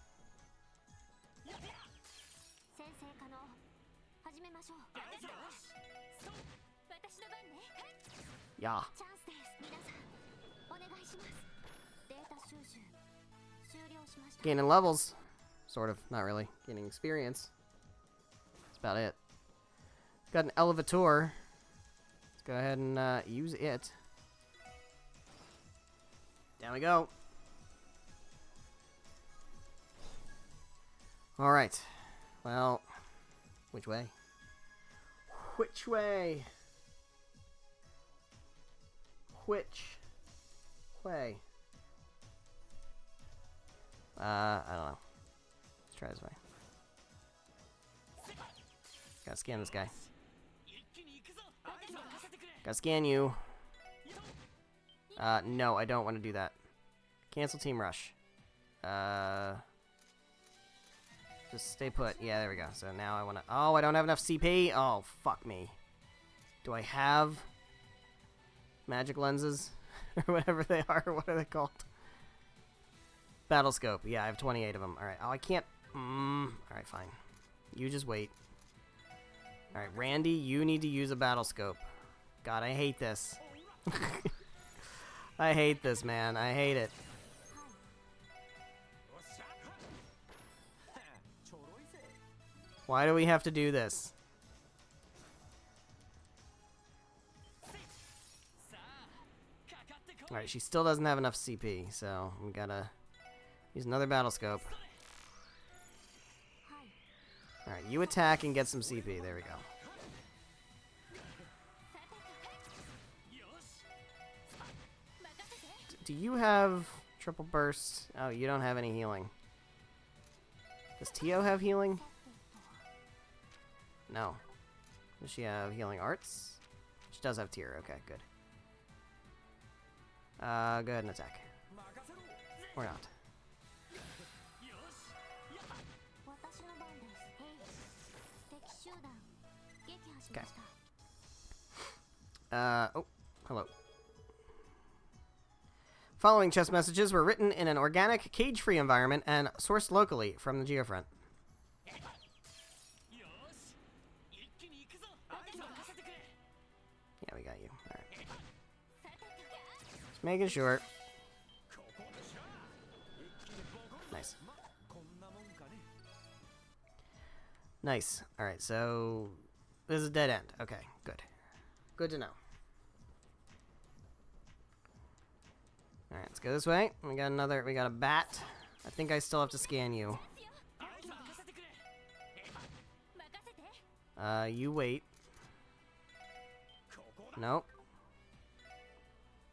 Yeah. Gaining levels. Sort of, not really. Gaining experience. That's about it. Got an elevator. Let's go ahead and use it. Down we go. Alright. Well, which way? Which way? Which way? I don't know. Let's try this way. Gotta scan this guy. Gotta scan you. No, I don't want to do that. Cancel team rush. Just stay put. Yeah, there we go. So now I want to... Oh, I don't have enough CP? Oh, fuck me. Do I have magic lenses? Or whatever they are. What are they called? Battle scope. Yeah, I have 28 of them. Alright. Oh, I can't... Alright, fine. You just wait. Alright, Randy, you need to use a battle scope. God, I hate this. I hate this, man. I hate it. Why do we have to do this? Alright, she still doesn't have enough CP, so we gotta use another battle scope. Alright, you attack and get some CP. There we go. Do you have triple burst? Oh, you don't have any healing. Does Tio have healing? No. Does she have healing arts? She does have tier. Okay, good. Go ahead and attack. Or not. Okay. Oh, hello. Following chess messages were written in an organic, cage-free environment and sourced locally from the Geofront. Yeah, we got you. Alright. Just making sure. Nice. Nice. Alright, so... This is a dead end. Okay, good. Good to know. Alright, let's go this way. We got a bat. I think I still have to scan you. You wait. Nope.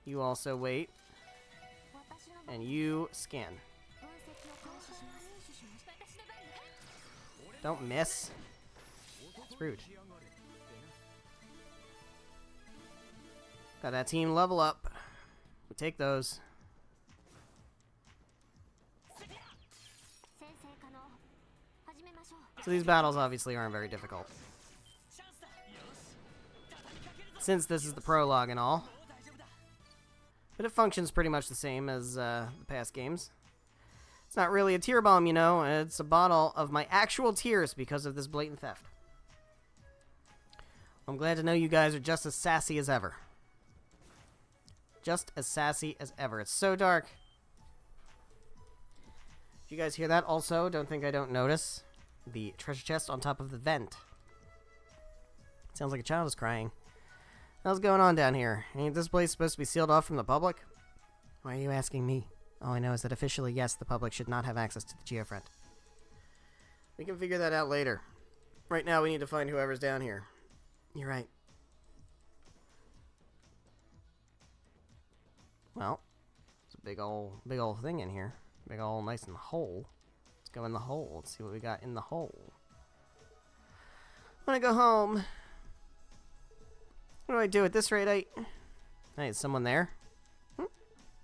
You also wait. And you scan. Don't miss. It's rude. Got that team level up. We take those. So these battles obviously aren't very difficult, since this is the prologue and all. But it functions pretty much the same as the past games. It's not really a tear bomb, you know. It's a bottle of my actual tears because of this blatant theft. I'm glad to know you guys are just as sassy as ever. Just as sassy as ever. It's so dark. Did you guys hear that also? Don't think I don't notice. The treasure chest on top of the vent. Sounds like a child is crying. What's going on down here? Ain't this place supposed to be sealed off from the public? Why are you asking me? All I know is that officially, yes, the public should not have access to the Geofront. We can figure that out later. Right now, we need to find whoever's down here. You're right. Well, it's a big old thing in here. Big old nice and hole. Let's go in the hole. Let's see what we got in the hole. I want to go home. What do I do at this rate? Hey, is someone there?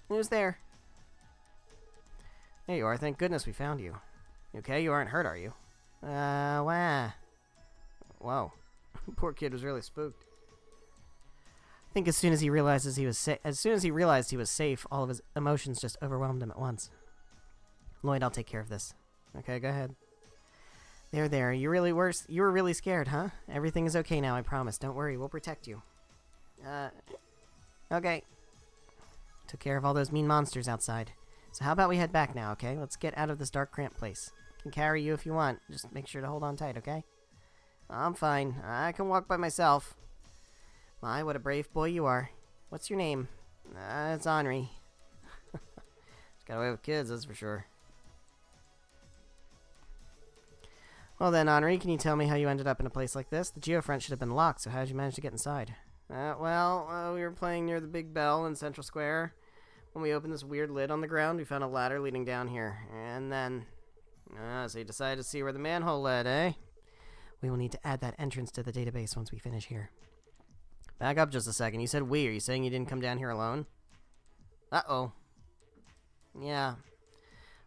Who's there? There you are. Thank goodness we found you. You okay? You aren't hurt, are you? Wow. Whoa. Poor kid was really spooked. I think as soon as he realized he was safe, all of his emotions just overwhelmed him at once. Lloyd, I'll take care of this. Okay, go ahead. There. You were really scared, huh? Everything is okay now, I promise. Don't worry, we'll protect you. Okay. Took care of all those mean monsters outside. So how about we head back now, okay? Let's get out of this dark, cramped place. Can carry you if you want. Just make sure to hold on tight, okay? I'm fine. I can walk by myself. My, what a brave boy you are. What's your name? It's Henri. Just got away with kids, that's for sure. Well then, Henri, can you tell me how you ended up in a place like this? The geofront should have been locked, so how did you manage to get inside? We were playing near the Big Bell in Central Square. When we opened this weird lid on the ground, we found a ladder leading down here. And then... so you decided to see where the manhole led, eh? We will need to add that entrance to the database once we finish here. Back up just a second. You said we. Are you saying you didn't come down here alone? Uh-oh. Yeah.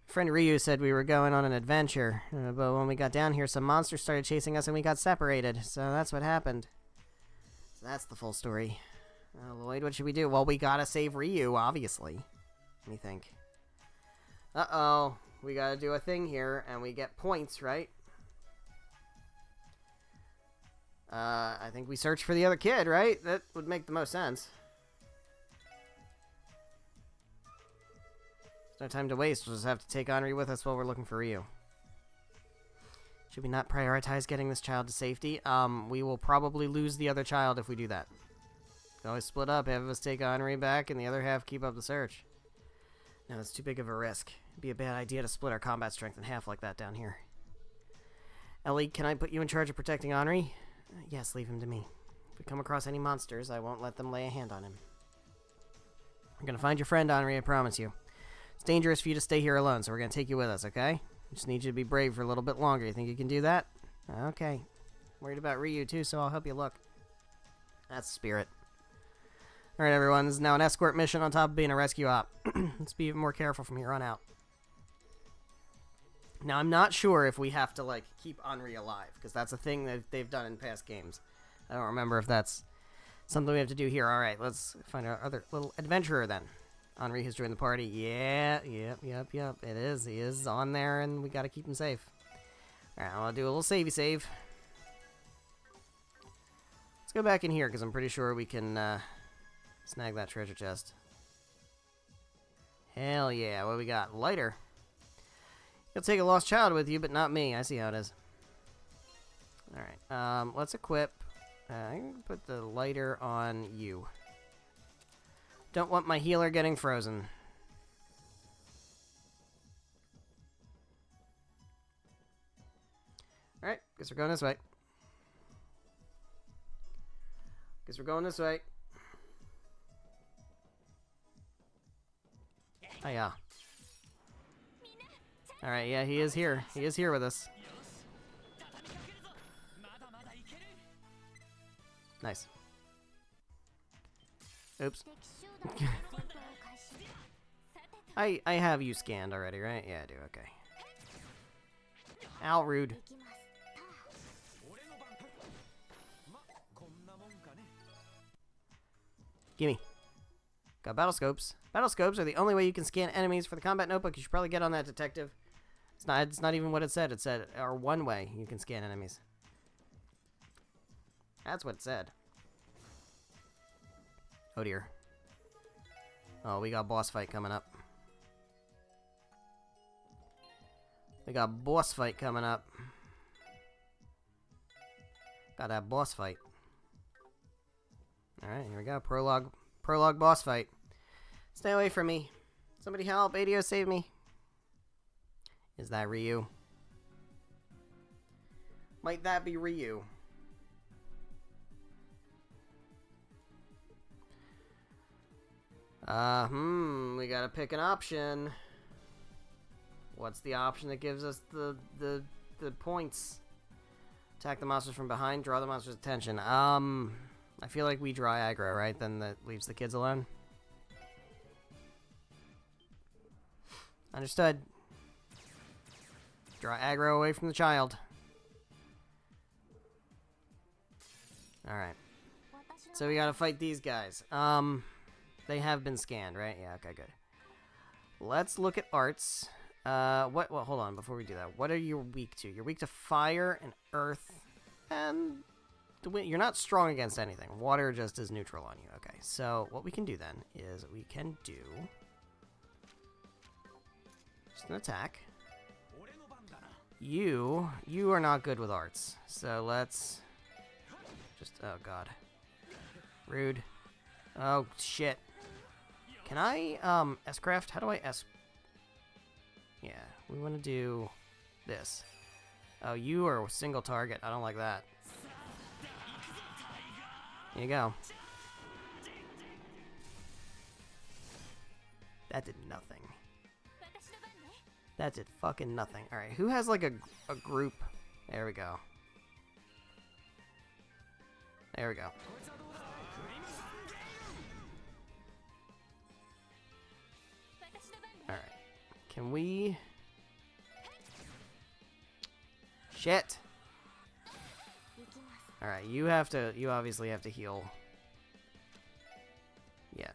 Friend Ryu said we were going on an adventure. But when we got down here, some monsters started chasing us and we got separated. So that's what happened. So that's the full story. Lloyd, what should we do? Well, we gotta save Ryu, obviously. What do you think? Uh-oh. We gotta do a thing here, and we get points, right? I think we search for the other kid, right? That would make the most sense. There's no time to waste. We'll just have to take Henri with us while we're looking for Ryu. Should we not prioritize getting this child to safety? We will probably lose the other child if we do that. We can always split up. Half of us take Henri back, and the other half keep up the search. No, that's too big of a risk. It'd be a bad idea to split our combat strength in half like that down here. Ellie, can I put you in charge of protecting Henri? Yes, leave him to me. If we come across any monsters, I won't let them lay a hand on him. We're gonna find your friend, Henri, I promise you. It's dangerous for you to stay here alone, so we're gonna take you with us, okay? We just need you to be brave for a little bit longer. You think you can do that? Okay. Worried about Ryu, too, so I'll help you look. That's the spirit. Alright, everyone, this is now an escort mission on top of being a rescue op. Let's be even more careful from here on out. Now, I'm not sure if we have to, like, keep Henri alive, because that's a thing that they've done in past games. I don't remember if that's something we have to do here. Alright, let's find our other little adventurer, then. Henri has joined the party. Yeah, yep. It is. He is on there, and we gotta keep him safe. Alright, I'll do a little savey save. Let's go back in here, because I'm pretty sure we can, snag that treasure chest. Hell yeah, what do we got? Lighter. You'll take a lost child with you, but not me. I see how it is. Alright, let's equip. I'm going to put the lighter on you. Don't want my healer getting frozen. Alright, guess we're going this way. Oh, yeah. Alright, yeah, he is here. He is here with us. Nice. Oops. I have you scanned already, right? Yeah, I do, okay. Ow, rude. Gimme. Got battle scopes. Battle scopes are the only way you can scan enemies for the combat notebook. You should probably get on that, detective. It's not even what it said. It said, or one way you can scan enemies. That's what it said. Oh dear. Oh, we got boss fight coming up. Got that boss fight. Alright, here we go. Prologue boss fight. Stay away from me. Somebody help. ADO, save me. Is that Ryu? Might that be Ryu? We gotta pick an option. What's the option that gives us the points? Attack the monsters from behind, draw the monster's attention. I feel like we draw aggro, right? Then that leaves the kids alone. Understood. Draw aggro away from the child. Alright. So we gotta fight these guys. They have been scanned, right? Yeah, okay, good. Let's look at arts. Well, hold on, before we do that. What are you weak to? You're weak to fire and earth, and the wind. You're not strong against anything. Water just is neutral on you. Okay, so what we can do then is we can do just an attack. You are not good with arts, so let's just, oh god. Rude. Oh, shit. Can I, S-craft? How do I S... Yeah, we want to do this. Oh, you are a single target. I don't like that. There you go. That did nothing. That did fucking nothing. Alright, who has, like, a group? There we go. There we go. Alright. Can we... Shit! Alright, you obviously have to heal. Yeah.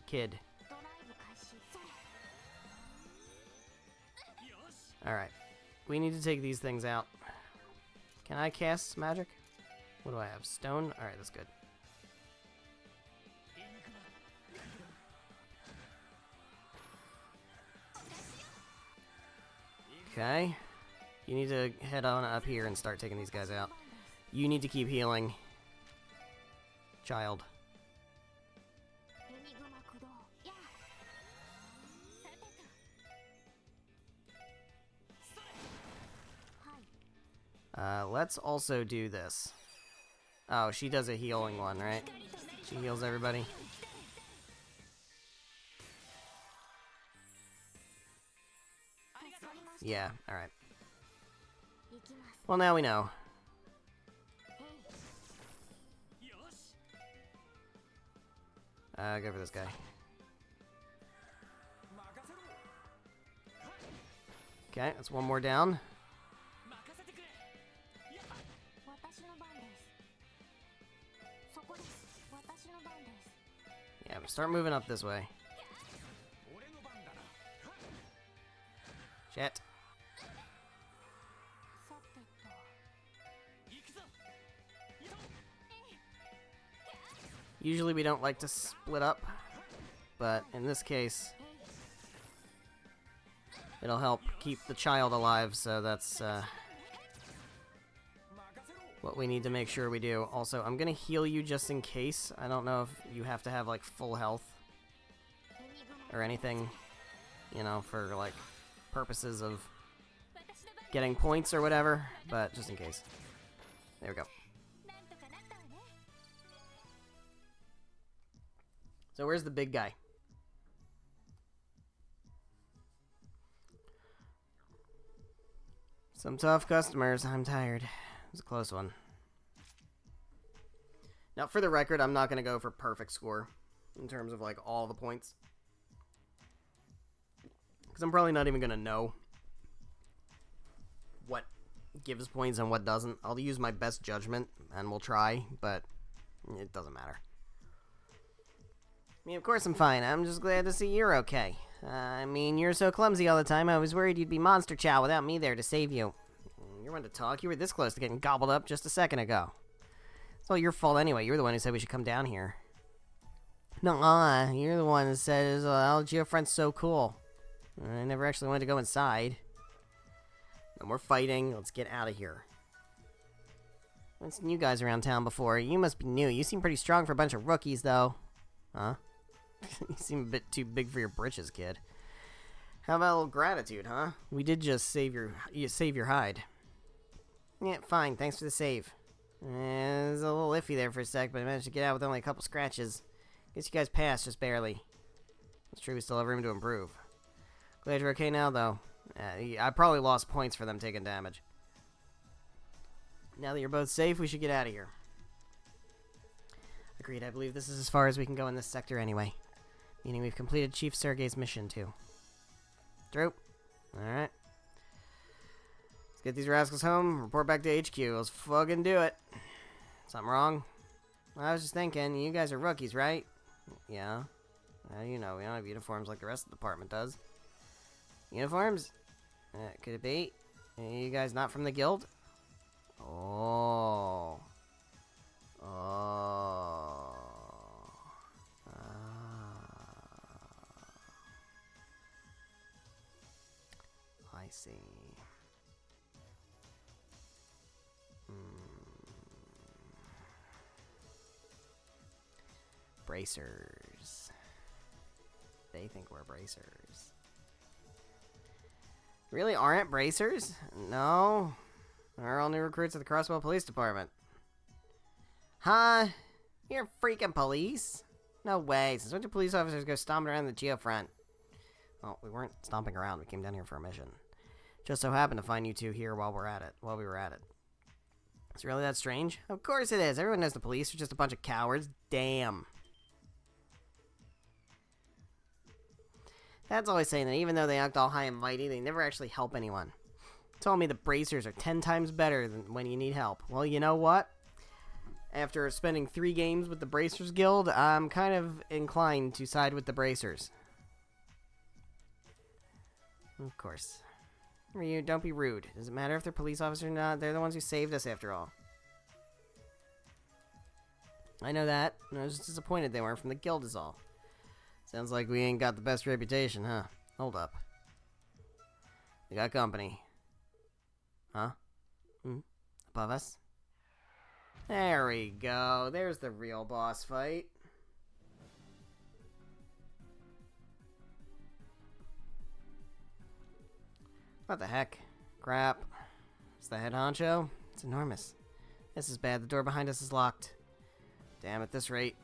Kid. Alright. We need to take these things out. Can I cast magic? What do I have? Stone? Alright, that's good. Okay. You need to head on up here and start taking these guys out. You need to keep healing. Child. Let's also do this. Oh, she does a healing one, right? She heals everybody. Yeah, alright. Well, now we know. Go for this guy. Okay, that's one more down. Yeah, but start moving up this way. Shit. Usually we don't like to split up, but in this case, it'll help keep the child alive, so that's what we need to make sure we do. Also, I'm gonna heal you just in case. I don't know if you have to have, like, full health or anything, you know, for, like, purposes of getting points or whatever, but just in case. There we go. So where's the big guy? Some tough customers. I'm tired. It was a close one. Now, for the record, I'm not going to go for perfect score in terms of, like, all the points. Because I'm probably not even going to know what gives points and what doesn't. I'll use my best judgment, and we'll try, but it doesn't matter. I mean, of course I'm fine. I'm just glad to see you're okay. I mean, you're so clumsy all the time. I was worried you'd be Monster Chow without me there to save you. You're one to talk. You were this close to getting gobbled up just a second ago. It's all your fault anyway. You're the one who said we should come down here. Nuh-uh. You're the one that said, oh, Geofront's so cool. I never actually wanted to go inside. No more fighting. Let's get out of here. I've seen you guys around town before. You must be new. You seem pretty strong for a bunch of rookies, though. Huh? You seem a bit too big for your britches, kid. How about a little gratitude, huh? We did just save your hide. Yeah, fine. Thanks for the save. It was a little iffy there for a sec, but I managed to get out with only a couple scratches. Guess you guys passed, just barely. It's true we still have room to improve. Glad you're okay now, though. I probably lost points for them taking damage. Now that you're both safe, we should get out of here. Agreed, I believe this is as far as we can go in this sector anyway. Meaning we've completed Chief Sergei's mission, too. Droop. Alright. Let's get these rascals home, report back to HQ. Let's fucking do it. Something wrong? I was just thinking, you guys are rookies, right? Yeah. You know, we don't have uniforms like the rest of the department does. Uniforms? Could it be? You guys not from the guild? Oh. Oh. I see. Bracers. They think we're bracers. Really aren't bracers? No. They're all new recruits at the Crosswell Police Department. Huh? You're freaking police? No way. Since when do police officers go stomping around the geofront? Well, we weren't stomping around. We came down here for a mission. Just so happened to find you two here while we were at it. It's really that strange? Of course it is. Everyone knows the police are just a bunch of cowards. Damn. Dad's always saying that even though they act all high and mighty, they never actually help anyone. Told me the bracers are 10 times better than when you need help. Well, you know what? After spending 3 games with the Bracers Guild, I'm kind of inclined to side with the bracers. Of course. Ryu, don't be rude. Does it matter if they're police officers or not? They're the ones who saved us after all. I know that. I was just disappointed they weren't from the guild is all. Sounds like we ain't got the best reputation, huh? Hold up. We got company. Huh? Above us? There we go. There's the real boss fight. What the heck? Crap. Is the head honcho? It's enormous. This is bad. The door behind us is locked. Damn, at this rate.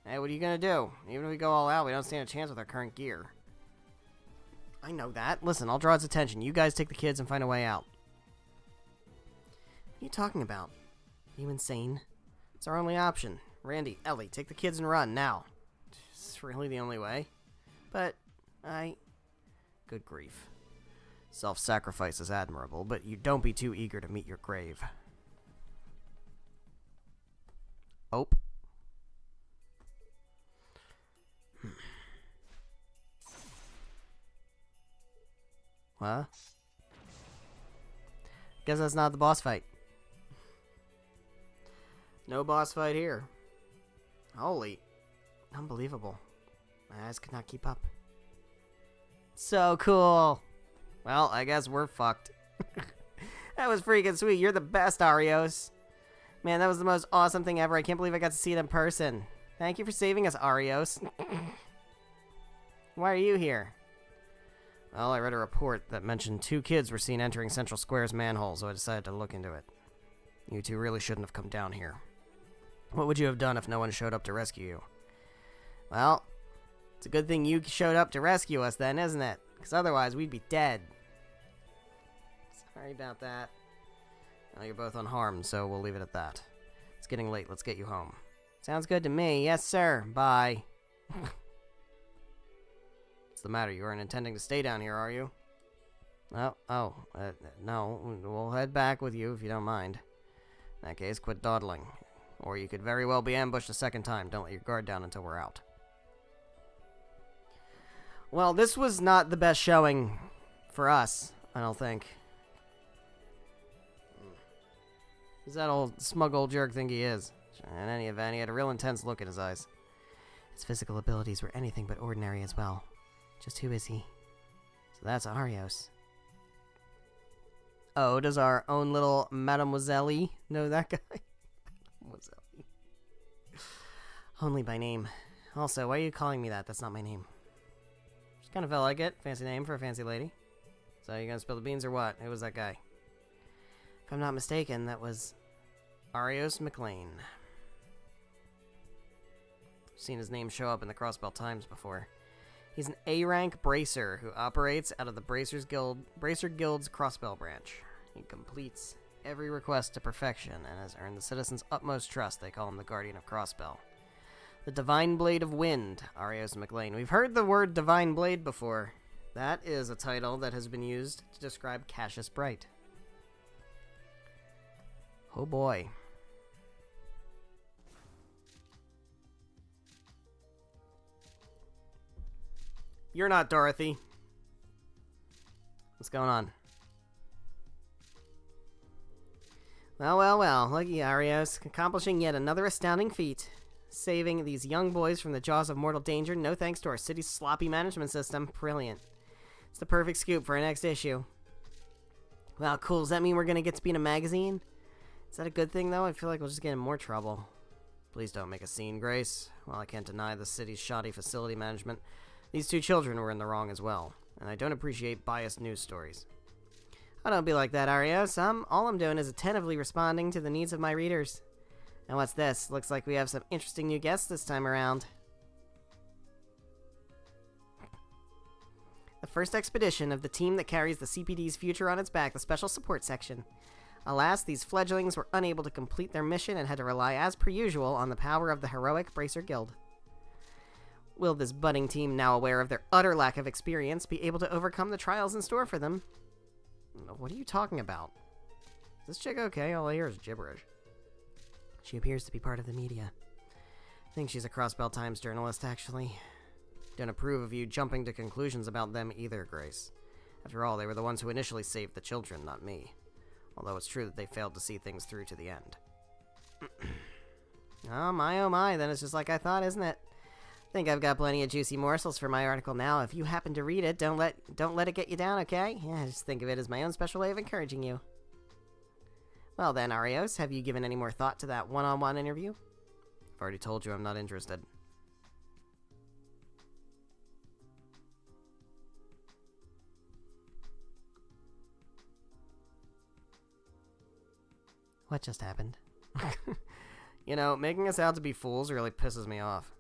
Hey, what are you gonna do? Even if we go all out, we don't stand a chance with our current gear. I know that. Listen, I'll draw its attention. You guys take the kids and find a way out. What are you talking about? Are you insane? It's our only option. Randy, Ellie, take the kids and run, now. It's really the only way. But, good grief. Self-sacrifice is admirable, but you don't be too eager to meet your grave. Oh. What? Guess that's not the boss fight. No boss fight here. Holy. Unbelievable. My eyes could not keep up. So cool. Well, I guess we're fucked. That was freaking sweet. You're the best, Arios. Man, that was the most awesome thing ever. I can't believe I got to see it in person. Thank you for saving us, Arios. Why are you here? Well, I read a report that mentioned 2 kids were seen entering Central Square's manhole, so I decided to look into it. You two really shouldn't have come down here. What would you have done if no one showed up to rescue you? Well, it's a good thing you showed up to rescue us then, isn't it? Because otherwise, we'd be dead. Sorry about that. Well, you're both unharmed, so we'll leave it at that. It's getting late. Let's get you home. Sounds good to me. Yes, sir. Bye. What's the matter? You aren't intending to stay down here, are you? No. We'll head back with you if you don't mind. In that case, quit dawdling. Or you could very well be ambushed a second time. Don't let your guard down until we're out. Well, this was not the best showing for us, I don't think. He's that old smug old jerk think he is. In any event, he had a real intense look in his eyes. His physical abilities were anything but ordinary as well. Just who is he? So that's Arios. Oh, does our own little Mademoiselle know that guy? Mademoiselle. Only by name. Also, why are you calling me that? That's not my name. Just kind of felt like it. Fancy name for a fancy lady. So you gonna spill the beans or what? Who was that guy? If I'm not mistaken, that was Arios McLean. I've seen his name show up in the Crossbell Times before. He's an A-rank bracer who operates out of the Bracer Guild's Crossbell branch. He completes every request to perfection and has earned the citizens' utmost trust. They call him the Guardian of Crossbell. The Divine Blade of Wind, Arios McLean. We've heard the word Divine Blade before. That is a title that has been used to describe Cassius Bright. Oh boy. You're not Dorothy. What's going on? Well. Lucky Arios, accomplishing yet another astounding feat. Saving these young boys from the jaws of mortal danger, no thanks to our city's sloppy management system. Brilliant. It's the perfect scoop for our next issue. Wow, cool. Does that mean we're going to get to be in a magazine? Is that a good thing, though? I feel like we'll just get in more trouble. Please don't make a scene, Grace. While I can't deny the city's shoddy facility management, these two children were in the wrong as well, and I don't appreciate biased news stories. Oh, don't be like that, Arios. All I'm doing is attentively responding to the needs of my readers. And what's this? Looks like we have some interesting new guests this time around. The first expedition of the team that carries the CPD's future on its back, the Special Support Section. Alas, these fledglings were unable to complete their mission and had to rely, as per usual, on the power of the heroic Bracer Guild. Will this budding team, now aware of their utter lack of experience, be able to overcome the trials in store for them? What are you talking about? Is this chick okay? All I hear is gibberish. She appears to be part of the media. I think she's a Crossbell Times journalist, actually. Don't approve of you jumping to conclusions about them either, Grace. After all, they were the ones who initially saved the children, not me. Although it's true that they failed to see things through to the end. Oh my, then it's just like I thought, isn't it? Think I've got plenty of juicy morsels for my article now. If you happen to read it, don't let it get you down, okay? Yeah, just think of it as my own special way of encouraging you. Well then, Arios, have you given any more thought to that one-on-one interview? I've already told you I'm not interested. What just happened? You know, making us out to be fools really pisses me off.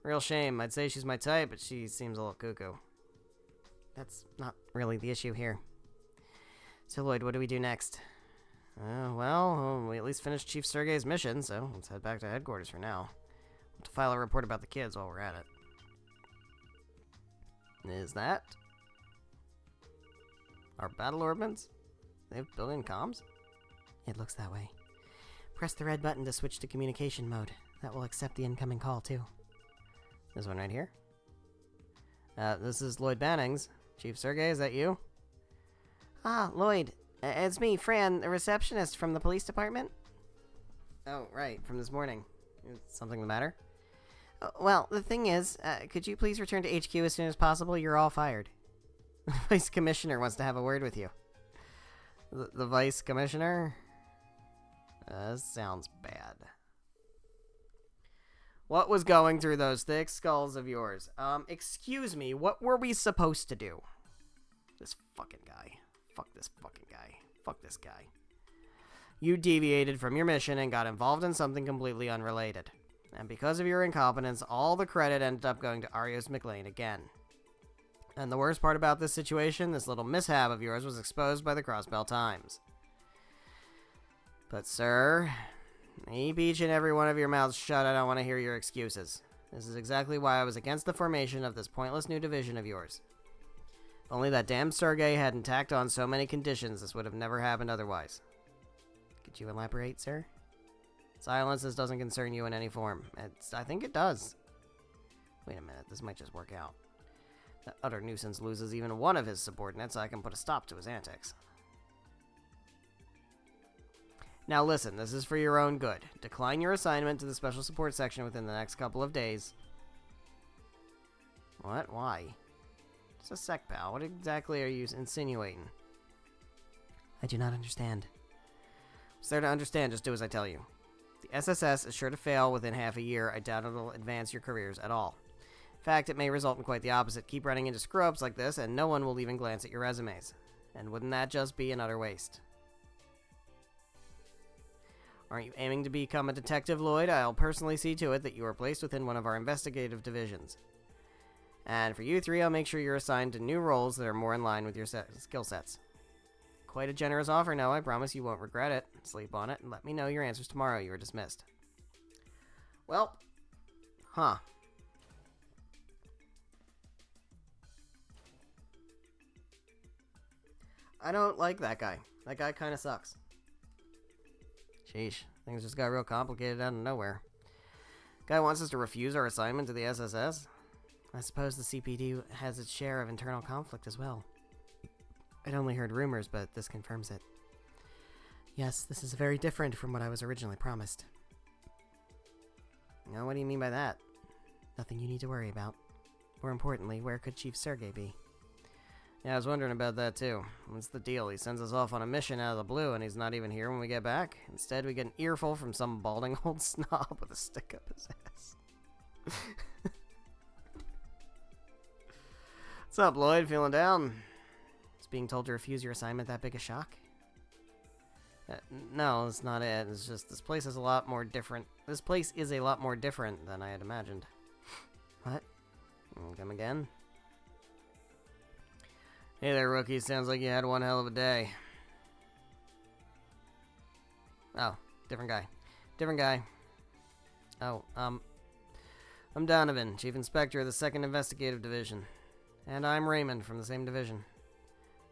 Real shame. I'd say she's my type, but she seems a little cuckoo. That's not really the issue here. So, Lloyd, what do we do next? We at least finished Chief Sergei's mission, so let's head back to headquarters for now. We'll have to file a report about the kids while we're at it. Is that our battle orbits? They have built-in comms? It looks that way. Press the red button to switch to communication mode. That will accept the incoming call, too. This one right here? This is Lloyd Bannings. Chief Sergei, is that you? Ah, Lloyd. It's me, Fran, the receptionist from the police department. Oh, right, from this morning. Is something the matter? Well, the thing is, could you please return to HQ as soon as possible? You're all fired. The Vice Commissioner wants to have a word with you. The Vice Commissioner? Sounds bad. What was going through those thick skulls of yours? Excuse me, what were we supposed to do? This fucking guy. Fuck this fucking guy. Fuck this guy. You deviated from your mission and got involved in something completely unrelated. And because of your incompetence, all the credit ended up going to Arios McLean again. And the worst part about this situation, this little mishap of yours was exposed by the Crossbell Times. But, sir, keep each and every one of your mouths shut. I don't want to hear your excuses. This is exactly why I was against the formation of this pointless new division of yours. If only that damn Sergei hadn't tacked on so many conditions, this would have never happened otherwise. Could you elaborate, sir? Silence, this doesn't concern you in any form. I think it does. Wait a minute, this might just work out. That utter nuisance loses even one of his subordinates, I can put a stop to his antics. Now listen, this is for your own good. Decline your assignment to the Special Support Section within the next couple of days. What? Why? It's a sec, pal. What exactly are you insinuating? I do not understand. What's there to understand? Just do as I tell you. The SSS is sure to fail within half a year. I doubt it'll advance your careers at all. In fact, it may result in quite the opposite. Keep running into screw-ups like this, and no one will even glance at your resumes. And wouldn't that just be an utter waste? Aren't you aiming to become a detective, Lloyd? I'll personally see to it that you are placed within one of our investigative divisions. And for you three, I'll make sure you're assigned to new roles that are more in line with your skill sets. Quite a generous offer, no, I promise you won't regret it. Sleep on it and let me know your answers tomorrow. You are dismissed. Well, huh. I don't like that guy. That guy kind of sucks. Sheesh, things just got real complicated out of nowhere. Guy wants us to refuse our assignment to the SSS? I suppose the CPD has its share of internal conflict as well. I'd only heard rumors, but this confirms it. Yes, this is very different from what I was originally promised. Now, what do you mean by that? Nothing you need to worry about. More importantly, where could Chief Sergei be? Yeah, I was wondering about that too. What's the deal? He sends us off on a mission out of the blue and he's not even here when we get back? Instead, we get an earful from some balding old snob with a stick up his ass. What's up, Lloyd? Feeling down? Is being told to refuse your assignment that big a shock? No, that's not it. It's just this place is a lot more different. This place is a lot more different than I had imagined. What? Come again? Hey there, rookie. Sounds like you had one hell of a day. Oh, different guy. Different guy. Oh, I'm Donovan, Chief Inspector of the 2nd Investigative Division. And I'm Raymond from the same division.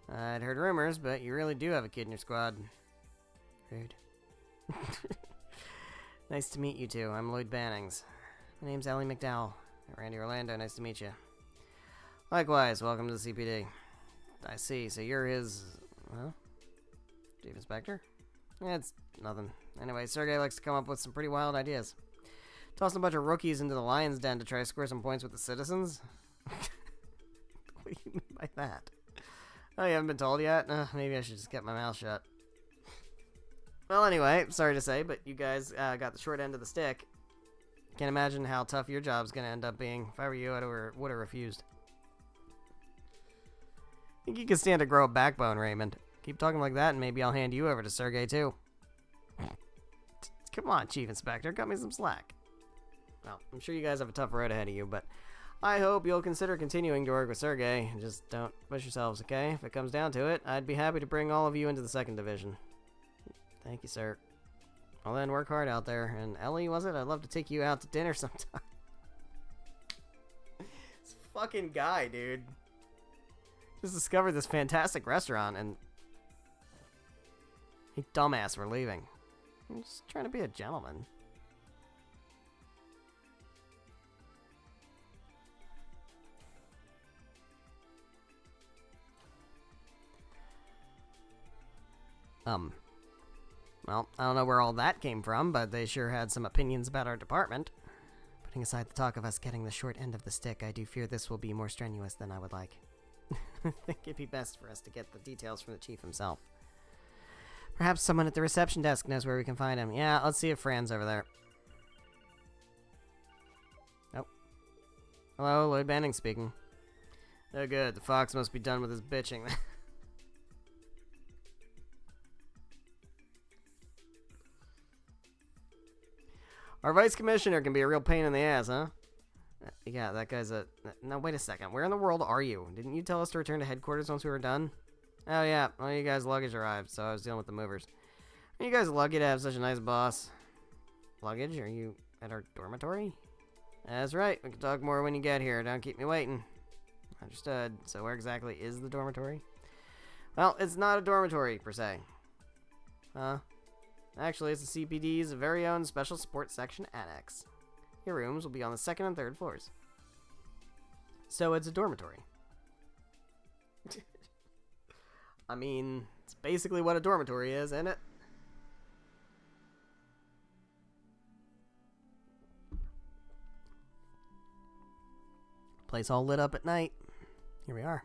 I'd heard rumors, but you really do have a kid in your squad. Rude. Nice to meet you two. I'm Lloyd Bannings. My name's Ellie McDowell. Randy Orlando, nice to meet you. Likewise, welcome to the CPD. I see, so you're his, well, Chief Inspector? Yeah, it's nothing. Anyway, Sergei likes to come up with some pretty wild ideas. Tossing a bunch of rookies into the lion's den to try to score some points with the citizens? What do you mean by that? Oh, you haven't been told yet? Maybe I should just get my mouth shut. Well, anyway, sorry to say, but you guys got the short end of the stick. Can't imagine how tough your job's gonna end up being. If I were you, I would have refused. Think you can stand to grow a backbone, Raymond. Keep talking like that and maybe I'll hand you over to Sergei too. Come on, Chief Inspector, cut me some slack. Well, I'm sure you guys have a tough road ahead of you, but I hope you'll consider continuing to work with Sergei. Just don't push yourselves, okay? If it comes down to it, I'd be happy to bring all of you into the 2nd Division. Thank you, sir. Well then, work hard out there. And Ellie, was it? I'd love to take you out to dinner sometime. This fucking guy, dude. Just discovered this fantastic restaurant and... Hey, dumbass, we're leaving. I'm just trying to be a gentleman. Well, I don't know where all that came from, but they sure had some opinions about our department. Putting aside the talk of us getting the short end of the stick, I do fear this will be more strenuous than I would like. I think it'd be best for us to get the details from the chief himself. Perhaps someone at the reception desk knows where we can find him. Yeah, let's see if Fran's over there. Oh. Hello, Lloyd Banning speaking. Oh good, the fox must be done with his bitching. Our vice commissioner can be a real pain in the ass, huh? Yeah, that guy's a... Now, wait a second. Where in the world are you? Didn't you tell us to return to headquarters once we were done? Oh, yeah. Well, you guys' luggage arrived, so I was dealing with the movers. Are you guys lucky to have such a nice boss? Luggage? Are you at our dormitory? That's right. We can talk more when you get here. Don't keep me waiting. Understood. So where exactly is the dormitory? Well, it's not a dormitory, per se. Huh? Actually, it's the CPD's very own Special Sports Section Annex. Your rooms will be on the 2nd and 3rd floors. So it's a dormitory. I mean, it's basically what a dormitory is, isn't it? Place all lit up at night. Here we are.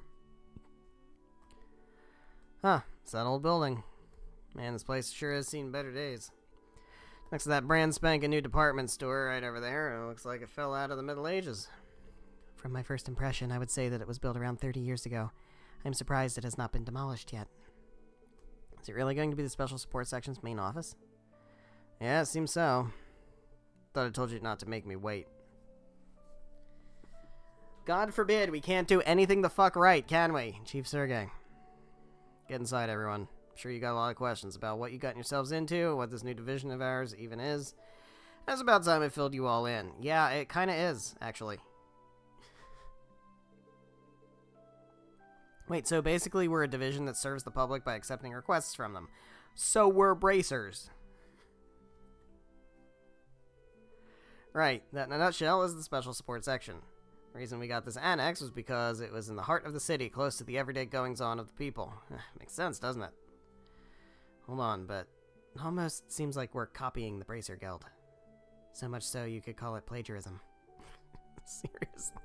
Huh, it's that old building. Man, this place sure has seen better days. Next to that brand spanking new department store right over there, it looks like it fell out of the Middle Ages. From my first impression, I would say that it was built around 30 years ago. I'm surprised it has not been demolished yet. Is it really going to be the Special Support Section's main office? Yeah, it seems so. Thought I told you not to make me wait. God forbid we can't do anything the fuck right, can we? Chief Sergei. Get inside, everyone. I'm sure you got a lot of questions about what you got yourselves into, what this new division of ours even is. It's about time I filled you all in. Yeah, it kinda is, actually. Wait, so basically we're a division that serves the public by accepting requests from them. So we're bracers. Right, that in a nutshell is the special support section. The reason we got this annex was because it was in the heart of the city, close to the everyday goings-on of the people. Makes sense, doesn't it? Hold on, but it almost seems like we're copying the Bracer Guild. So much so you could call it plagiarism. Seriously.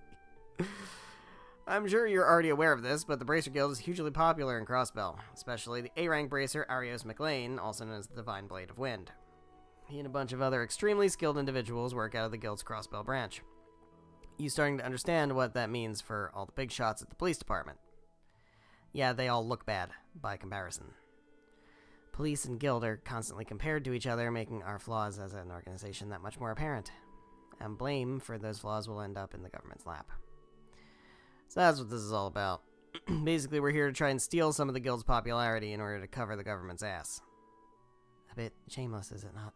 I'm sure you're already aware of this, but the Bracer Guild is hugely popular in Crossbell, especially the A-rank Bracer Arios McLean, also known as the Divine Blade of Wind. He and a bunch of other extremely skilled individuals work out of the Guild's Crossbell branch. You starting to understand what that means for all the big shots at the police department. Yeah, they all look bad, by comparison. Police and Guild are constantly compared to each other, making our flaws as an organization that much more apparent. And blame for those flaws will end up in the government's lap. So that's what this is all about. Basically, we're here to try and steal some of the Guild's popularity in order to cover the government's ass. A bit shameless, is it not?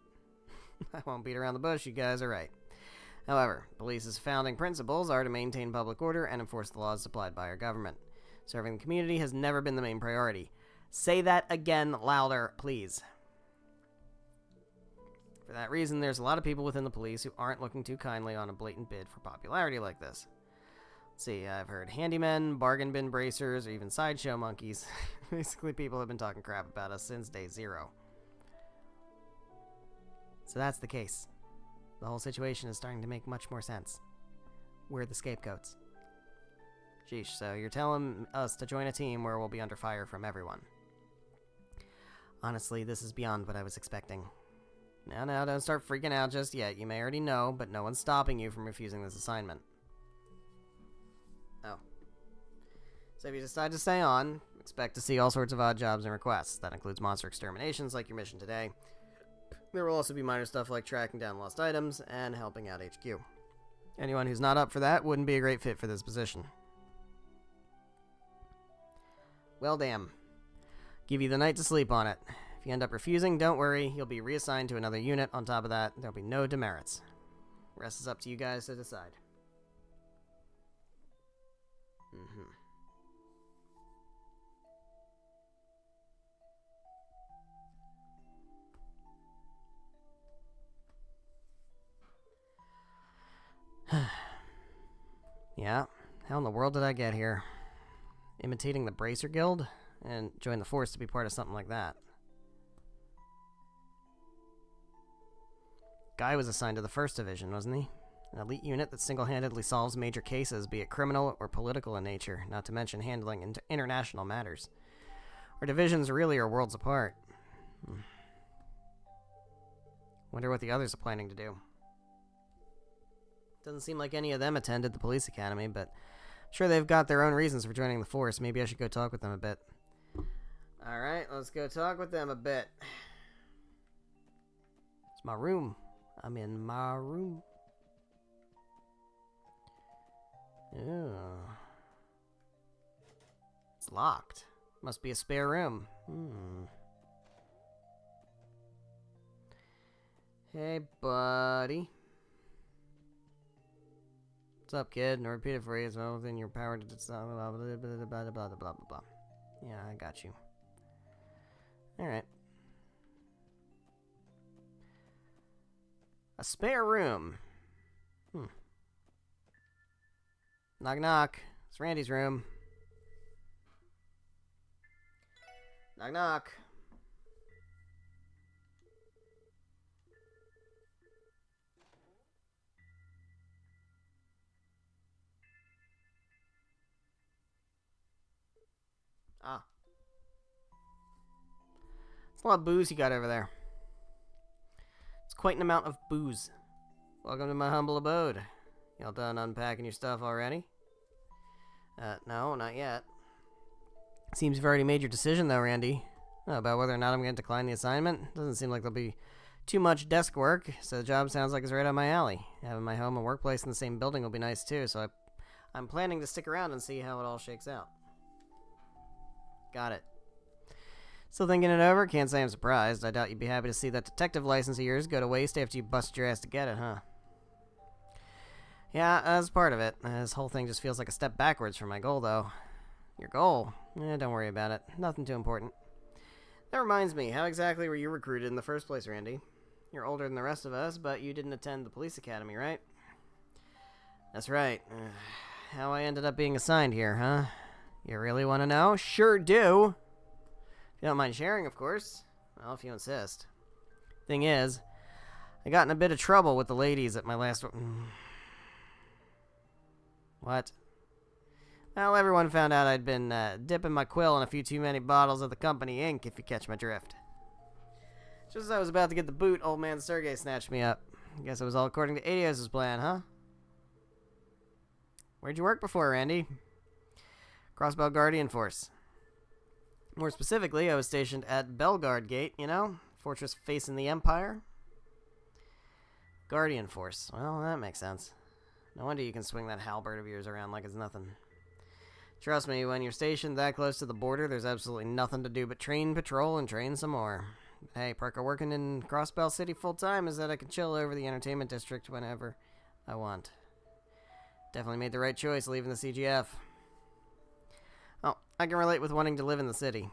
I won't beat around the bush, you guys are right. However, police's founding principles are to maintain public order and enforce the laws supplied by our government. Serving the community has never been the main priority. Say that again louder, please. For that reason, there's a lot of people within the police who aren't looking too kindly on a blatant bid for popularity like this. Let's see, I've heard handymen, bargain bin bracers, or even sideshow monkeys. Basically, people have been talking crap about us since day zero. So that's the case. The whole situation is starting to make much more sense. We're the scapegoats. Sheesh, so you're telling us to join a team where we'll be under fire from everyone. Honestly, this is beyond what I was expecting. Now, don't start freaking out just yet. You may already know, but no one's stopping you from refusing this assignment. Oh. So if you decide to stay on, expect to see all sorts of odd jobs and requests. That includes monster exterminations like your mission today. There will also be minor stuff like tracking down lost items and helping out HQ. Anyone who's not up for that wouldn't be a great fit for this position. Well, damn. Give you the night to sleep on it. If you end up refusing, don't worry, you'll be reassigned to another unit. On top of that, there'll be no demerits. Rest is up to you guys to decide. Yeah, how in the world did I get here? Imitating the Bracer Guild? And join the Force to be part of something like that. Guy was assigned to the 1st Division, wasn't he? An elite unit that single-handedly solves major cases, be it criminal or political in nature, not to mention handling international matters. Our divisions really are worlds apart. Wonder what the others are planning to do. Doesn't seem like any of them attended the police academy, but I'm sure they've got their own reasons for joining the Force. Maybe I should go talk with them a bit. Alright, let's go talk with them a bit. It's my room. I'm in my room. Ew. It's locked. Must be a spare room. Hey, buddy. What's up, kid? And repeat it for you as well within your power to decide. Blah, blah, blah, blah, blah, blah, blah, blah, blah. Yeah, I got you. Alright. A spare room. Knock, knock. It's Randy's room. Knock, knock. Ah. It's a lot of booze you got over there. It's quite an amount of booze. Welcome to my humble abode. Y'all done unpacking your stuff already? No, not yet. Seems you've already made your decision, though, Randy. About whether or not I'm going to decline the assignment. Doesn't seem like there'll be too much desk work, so the job sounds like it's right up my alley. Having my home and workplace in the same building will be nice too, so I'm planning to stick around and see how it all shakes out. Got it. Still thinking it over? Can't say I'm surprised. I doubt you'd be happy to see that detective license of yours go to waste after you busted your ass to get it, huh? Yeah, that's part of it. This whole thing just feels like a step backwards from my goal, though. Your goal? Don't worry about it. Nothing too important. That reminds me, how exactly were you recruited in the first place, Randy? You're older than the rest of us, but you didn't attend the police academy, right? That's right. How I ended up being assigned here, huh? You really want to know? Sure do! If you don't mind sharing, of course. Well, if you insist. Thing is, I got in a bit of trouble with the ladies at my last... What? Well, everyone found out I'd been dipping my quill in a few too many bottles of the company ink, if you catch my drift. Just as I was about to get the boot, old man Sergey snatched me up. Guess it was all according to Adios' plan, huh? Where'd you work before, Randy? Crossbell Guardian Force. More specifically, I was stationed at Bellegarde Gate, you know? Fortress facing the Empire. Guardian Force. Well, that makes sense. No wonder you can swing that halberd of yours around like it's nothing. Trust me, when you're stationed that close to the border, there's absolutely nothing to do but train, patrol, and train some more. Hey, perk of working in Crossbell City full-time is that I can chill over the entertainment district whenever I want. Definitely made the right choice leaving the CGF. Oh, I can relate with wanting to live in the city.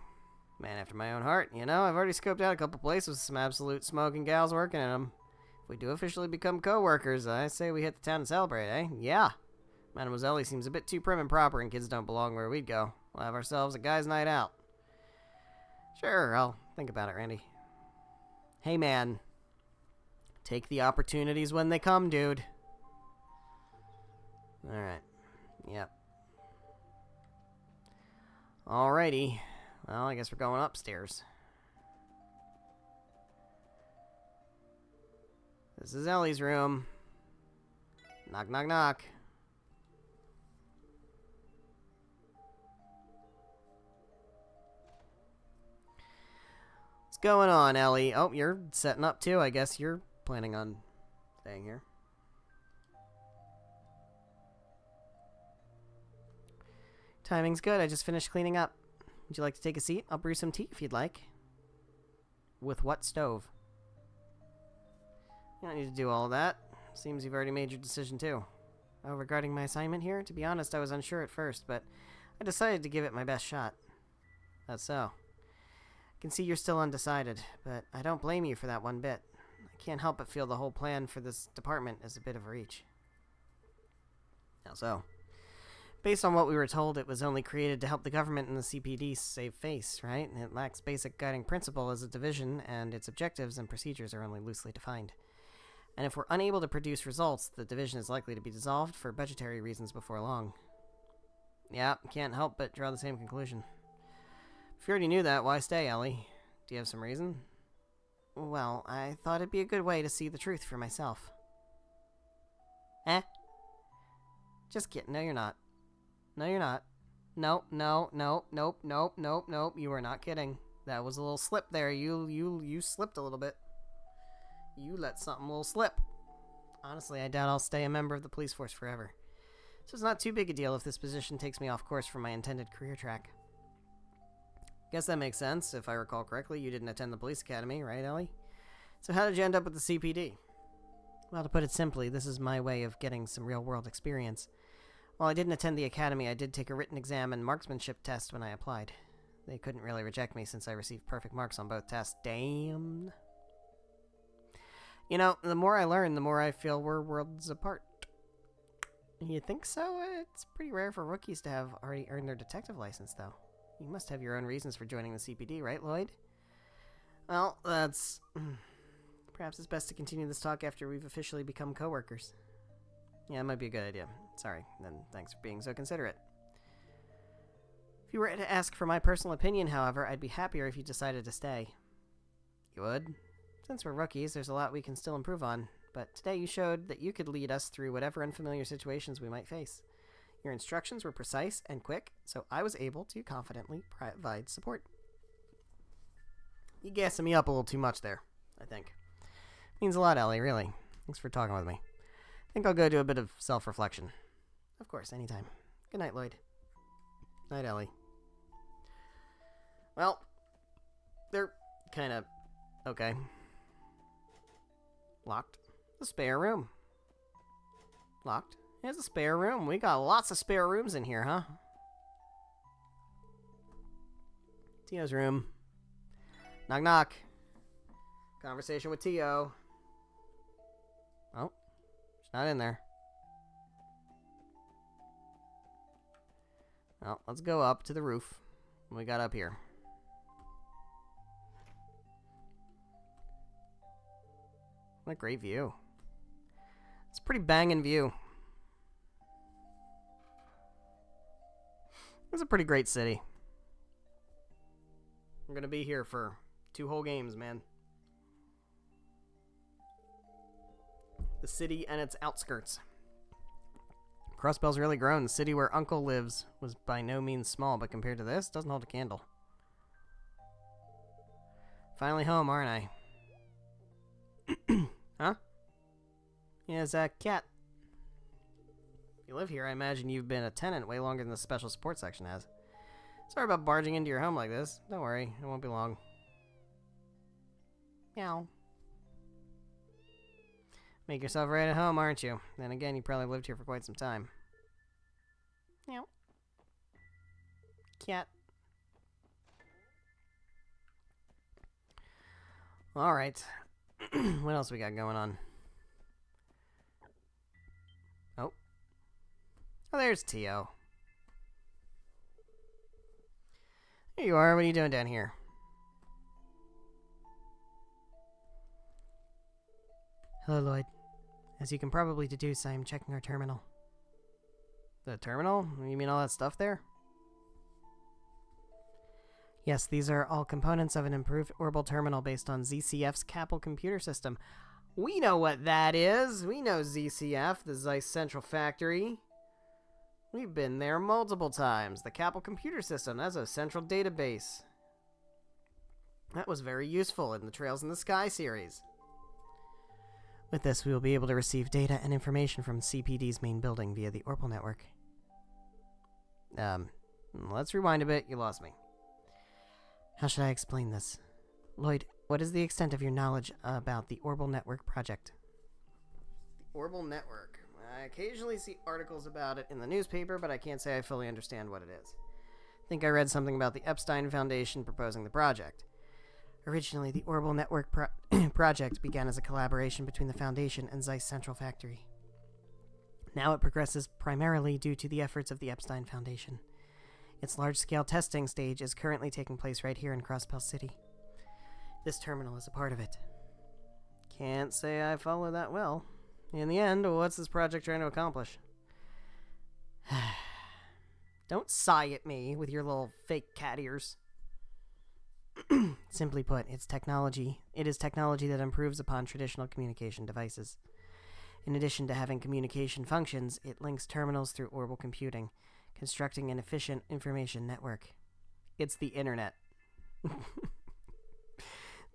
Man after my own heart, you know, I've already scoped out a couple places with some absolute smoking gals working in them. If we do officially become co-workers, I say we hit the town and celebrate, eh? Yeah. Mademoiselle seems a bit too prim and proper and kids don't belong where we'd go. We'll have ourselves a guy's night out. Sure, I'll think about it, Randy. Hey, man. Take the opportunities when they come, dude. Alright. Yep. Alrighty. Well, I guess we're going upstairs. This is Ellie's room. Knock, knock, knock. What's going on, Ellie? Oh, you're setting up too. I guess you're planning on staying here. Timing's good. I just finished cleaning up. Would you like to take a seat? I'll brew some tea if you'd like. With what stove? You don't need to do all of that. Seems you've already made your decision too. Oh, regarding my assignment here? To be honest, I was unsure at first, but I decided to give it my best shot. That's so. I can see you're still undecided, but I don't blame you for that one bit. I can't help but feel the whole plan for this department is a bit of a reach. How so? Based on what we were told, it was only created to help the government and the CPD save face, right? It lacks basic guiding principle as a division, and its objectives and procedures are only loosely defined. And if we're unable to produce results, the division is likely to be dissolved for budgetary reasons before long. Yeah, can't help but draw the same conclusion. If you already knew that, why stay, Ellie? Do you have some reason? Well, I thought it'd be a good way to see the truth for myself. Eh? Just kidding. No, you're not. No, you're not. Nope, no, nope, nope, nope, nope, nope. You are not kidding. That was a little slip there. You slipped a little bit. You let something a little slip. Honestly, I doubt I'll stay a member of the police force forever. So it's not too big a deal if this position takes me off course from my intended career track. Guess that makes sense. If I recall correctly, you didn't attend the police academy, right, Ellie? So how did you end up with the CPD? Well, to put it simply, this is my way of getting some real-world experience. While I didn't attend the academy, I did take a written exam and marksmanship test when I applied. They couldn't really reject me since I received perfect marks on both tests. Damn. You know, the more I learn, the more I feel we're worlds apart. You think so? It's pretty rare for rookies to have already earned their detective license, though. You must have your own reasons for joining the CPD, right, Lloyd? Well, that's... Perhaps it's best to continue this talk after we've officially become co-workers. Yeah, it might be a good idea. Sorry, then thanks for being so considerate. If you were to ask for my personal opinion, however, I'd be happier if you decided to stay. You would? Since we're rookies, there's a lot we can still improve on, but today you showed that you could lead us through whatever unfamiliar situations we might face. Your instructions were precise and quick, so I was able to confidently provide support. You gassing me up a little too much there, I think. Means a lot, Ellie, really. Thanks for talking with me. I think I'll go do a bit of self-reflection. Of course, anytime. Good night, Lloyd. Night, Ellie. Well, they're kind of okay. Locked. The spare room. Locked. Here's a spare room. We got lots of spare rooms in here, huh? Tio's room. Knock, knock. Conversation with Tio. Oh, she's not in there. Well, let's go up to the roof. What we got up here? What a great view. It's a pretty banging view. It's a pretty great city. I'm gonna be here for 2 whole games, man. The city and its outskirts. Crossbell's really grown. The city where Uncle lives was by no means small, but compared to this, doesn't hold a candle. Finally home, aren't I? Huh? Yeah, it's a cat. If you live here, I imagine you've been a tenant way longer than the special support section has. Sorry about barging into your home like this. Don't worry, it won't be long. Meow. Make yourself right at home, aren't you? Then again, you probably lived here for quite some time. Meow. Cat. Alright. What else we got going on? Oh. Oh, there's Tio. Here you are. What are you doing down here? Hello, Lloyd. As you can probably deduce, I am checking our terminal. The terminal? You mean all that stuff there? Yes, these are all components of an improved orbital terminal based on ZCF's Capel computer system. We know what that is. We know ZCF, the Zeiss Central Factory. We've been there multiple times. The Capel computer system, that's a central database. That was very useful in the Trails in the Sky series. With this, we will be able to receive data and information from CPD's main building via the Orbital network. Let's rewind a bit. You lost me. How should I explain this? Lloyd, what is the extent of your knowledge about the Orbital Network project? The Orbital Network. I occasionally see articles about it in the newspaper, but I can't say I fully understand what it is. I think I read something about the Epstein Foundation proposing the project. Originally, the Orbital Network project began as a collaboration between the Foundation and Zeiss Central Factory. Now it progresses primarily due to the efforts of the Epstein Foundation. Its large-scale testing stage is currently taking place right here in Crossbell City. This terminal is a part of it. Can't say I follow that well. In the end, what's this project trying to accomplish? Don't sigh at me with your little fake cat ears. Simply put, it is technology that improves upon traditional communication devices. In addition to having communication functions, it links terminals through orbital computing, constructing an efficient information network. It's the internet.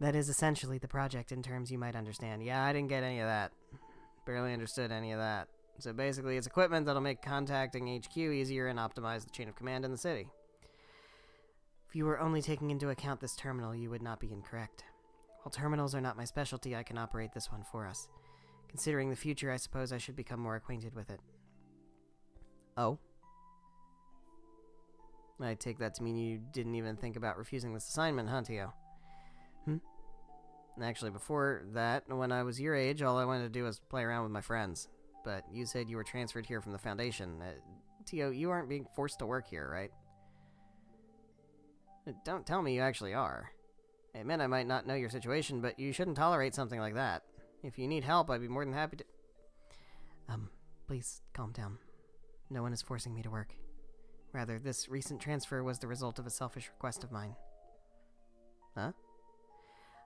That is essentially the project in terms you might understand. Yeah, I didn't get any of that. Barely understood any of that. So basically, it's equipment that'll make contacting HQ easier and optimize the chain of command in the city. If you were only taking into account this terminal, you would not be incorrect. While terminals are not my specialty, I can operate this one for us. Considering the future, I suppose I should become more acquainted with it. Oh? I take that to mean you didn't even think about refusing this assignment, huh, Tio? Actually, before that, when I was your age, all I wanted to do was play around with my friends. But you said you were transferred here from the Foundation. Tio, you aren't being forced to work here, right? Don't tell me you actually are. I admit I might not know your situation, but you shouldn't tolerate something like that. If you need help, I'd be more than happy to... Please, calm down. No one is forcing me to work. Rather, this recent transfer was the result of a selfish request of mine. Huh?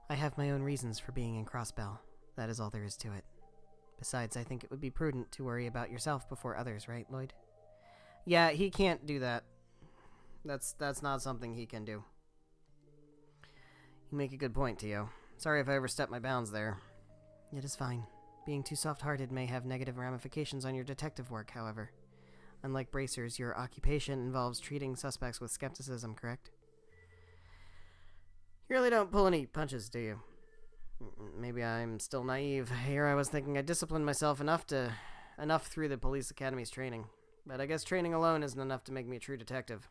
I have my own reasons for being in Crossbell. That is all there is to it. Besides, I think it would be prudent to worry about yourself before others, right, Lloyd? Yeah, he can't do that. That's not something he can do. You make a good point, Tio. Sorry if I overstepped my bounds there. It is fine. Being too soft-hearted may have negative ramifications on your detective work, however. Unlike bracers, your occupation involves treating suspects with skepticism, correct? You really don't pull any punches, do you? Maybe I'm still naive. Here I was thinking I disciplined myself enough through the police academy's training. But I guess training alone isn't enough to make me a true detective.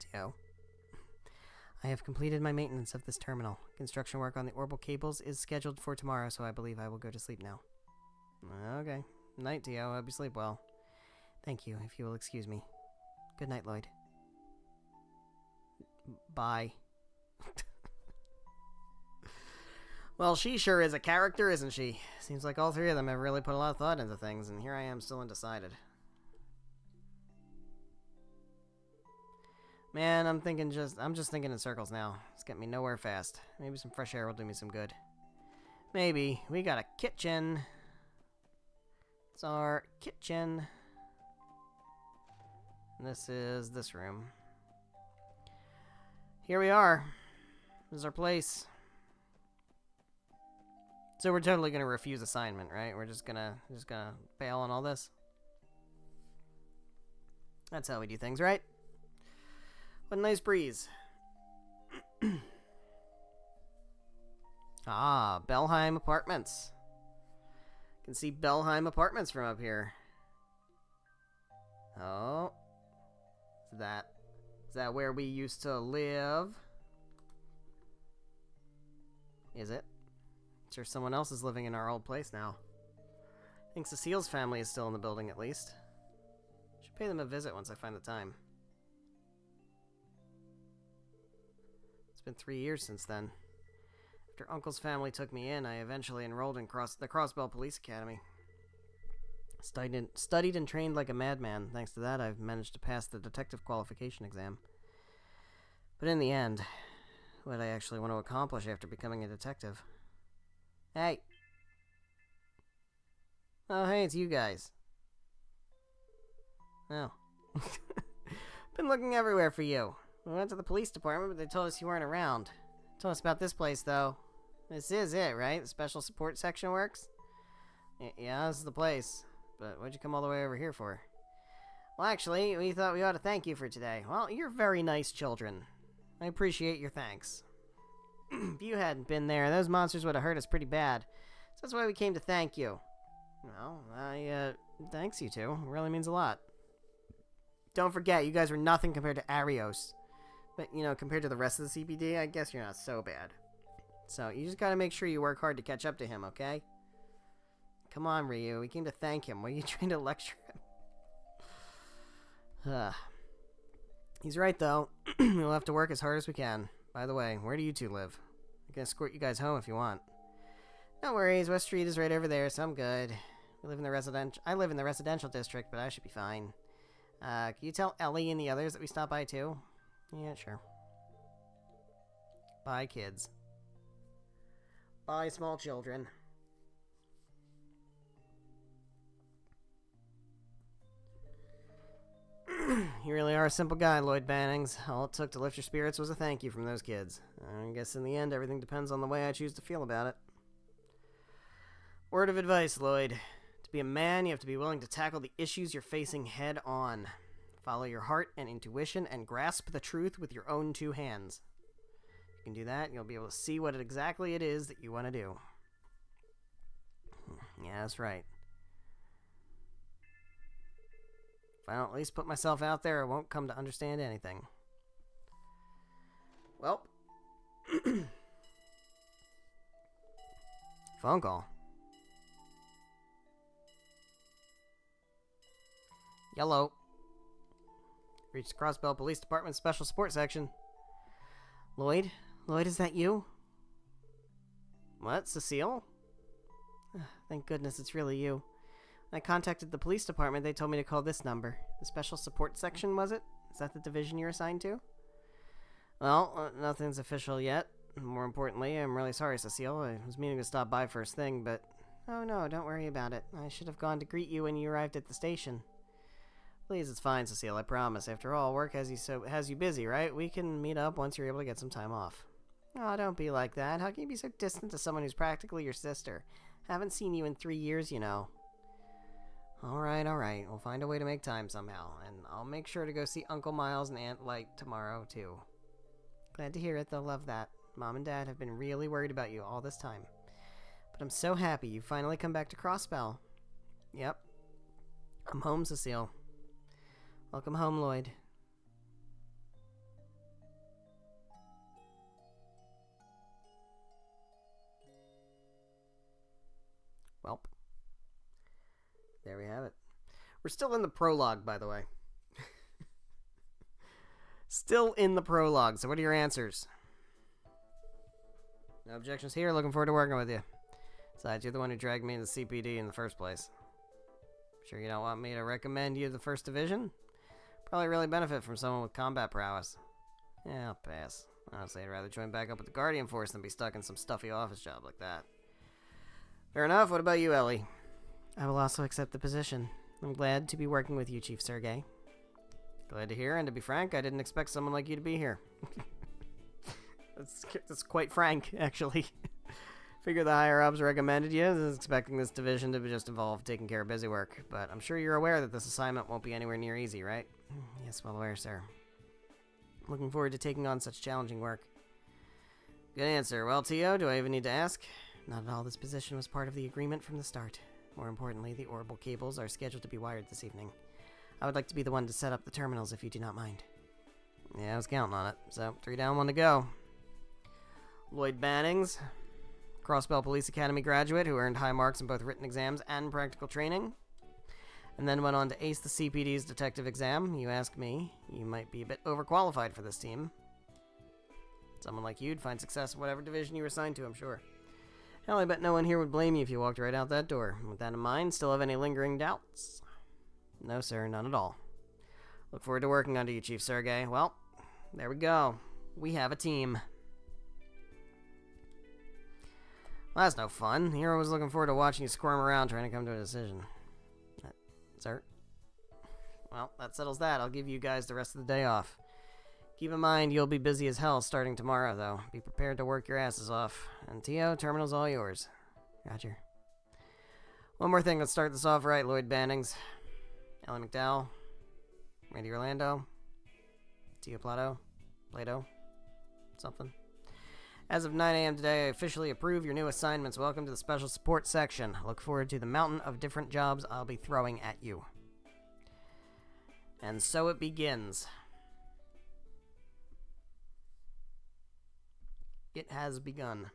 Tio. I have completed my maintenance of this terminal. Construction work on the orbital cables is scheduled for tomorrow, so I believe I will go to sleep now. Okay. Night, Tio. Hope you sleep well. Thank you, if you will excuse me. Good night, Lloyd. Bye. Well, she sure is a character, isn't she? Seems like all three of them have really put a lot of thought into things, and here I am still undecided. Man, I'm just thinking in circles now. It's getting me nowhere fast. Maybe some fresh air will do me some good. Maybe. We got a kitchen. It's our kitchen. And this is this room. Here we are. This is our place. So we're totally gonna refuse assignment, right? We're just gonna bail on all this. That's how we do things, right? What a nice breeze. Ah, Belheim Apartments. Can see Belheim Apartments from up here. Oh. Is that where we used to live? Is it? Sure someone else is living in our old place now. I think Cecile's family is still in the building at least. Should pay them a visit once I find the time. It's been 3 years since then. After Uncle's family took me in, I eventually enrolled in the Crossbell Police Academy. Studied and trained like a madman. Thanks to that, I've managed to pass the detective qualification exam. But in the end, what did I actually want to accomplish after becoming a detective? Hey! Oh, hey, it's you guys. Oh. Been looking everywhere for you. We went to the police department, but they told us you weren't around. Told us about this place, though. This is it, right? The special support section works? Yeah, this is the place. But what'd you come all the way over here for? Well, actually, we thought we ought to thank you for today. Well, you're very nice children. I appreciate your thanks. If you hadn't been there, those monsters would have hurt us pretty bad. So that's why we came to thank you. Well, thanks you two. It really means a lot. Don't forget, you guys were nothing compared to Arios. But, compared to the rest of the CPD, I guess you're not so bad. So, you just gotta make sure you work hard to catch up to him, okay? Come on, Ryu. We came to thank him. What are you trying to lecture him? He's right, though. We'll have to work as hard as we can. By the way, where do you two live? I can escort you guys home if you want. No worries. West Street is right over there, so I'm good. I live in the residential district, but I should be fine. Can you tell Ellie and the others that we stopped by, too? Yeah, sure. Bye, kids. Bye, small children. You really are a simple guy, Lloyd Bannings. All it took to lift your spirits was a thank you from those kids. I guess in the end, everything depends on the way I choose to feel about it. Word of advice, Lloyd. To be a man, you have to be willing to tackle the issues you're facing head on. Follow your heart and intuition and grasp the truth with your own two hands. If you can do that, you'll be able to see what exactly it is that you want to do. Yeah, that's right. If I don't at least put myself out there, I won't come to understand anything. Well. Phone call. Yellow. Reached the Crossbell Police Department Special Support Section. Lloyd? Lloyd, is that you? What, Cecile? Thank goodness it's really you. When I contacted the police department, they told me to call this number. The Special Support Section, was it? Is that the division you're assigned to? Well, nothing's official yet. More importantly, I'm really sorry, Cecile. I was meaning to stop by first thing, but... Oh no, don't worry about it. I should have gone to greet you when you arrived at the station. Please, it's fine, Cecile, I promise. After all, work has you busy, right? We can meet up once you're able to get some time off. Oh, don't be like that. How can you be so distant to someone who's practically your sister? Haven't seen you in 3 years, you know. Alright, alright. We'll find a way to make time somehow. And I'll make sure to go see Uncle Miles and Aunt Light tomorrow, too. Glad to hear it. They'll love that. Mom and Dad have been really worried about you all this time. But I'm so happy you finally come back to Crossbell. Yep. I'm home, Cecile. Welcome home, Lloyd. Welp. There we have it. We're still in the prologue, by the way. Still in the prologue, so what are your answers? No objections here, looking forward to working with you. Besides, you're the one who dragged me into CPD in the first place. Sure you don't want me to recommend you the 1st Division? Probably really benefit from someone with combat prowess. Yeah, I'll pass. Honestly, I'd rather join back up with the Guardian Force than be stuck in some stuffy office job like that. Fair enough, what about you, Ellie? I will also accept the position. I'm glad to be working with you, Chief Sergei. Glad to hear, and to be frank, I didn't expect someone like you to be here. That's quite frank, actually. Figure the higher-ups recommended you. I was expecting this division to just involve taking care of busy work, but I'm sure you're aware that this assignment won't be anywhere near easy, right? Yes, well aware, sir. Looking forward to taking on such challenging work. Good answer. Well, Tio, do I even need to ask? Not at all. This position was part of the agreement from the start. More importantly, the orbital cables are scheduled to be wired this evening. I would like to be the one to set up the terminals if you do not mind. Yeah, I was counting on it. So, 3 down, 1 to go. Lloyd Bannings, Crossbell Police Academy graduate who earned high marks in both written exams and practical training, and then went on to ace the CPD's detective exam. You ask me, you might be a bit overqualified for this team. Someone like you'd find success in whatever division you were assigned to, I'm sure. Hell, I bet no one here would blame you if you walked right out that door. With that in mind, still have any lingering doubts? No, sir, none at all. Look forward to working under you, Chief Sergei. Well, there we go. We have a team. Well, that's no fun. Hero was looking forward to watching you squirm around trying to come to a decision. Sir? Well, that settles that. I'll give you guys the rest of the day off. Keep in mind, you'll be busy as hell starting tomorrow, though. Be prepared to work your asses off. And Tio, terminal's all yours. Roger. One more thing, let's start this off right, Lloyd Bannings. Ellie McDowell. Randy Orlando. Tio Plato. Something. As of 9 a.m. today, I officially approve your new assignments. Welcome to the Special Support Section. Look forward to the mountain of different jobs I'll be throwing at you. And so it begins. It has begun.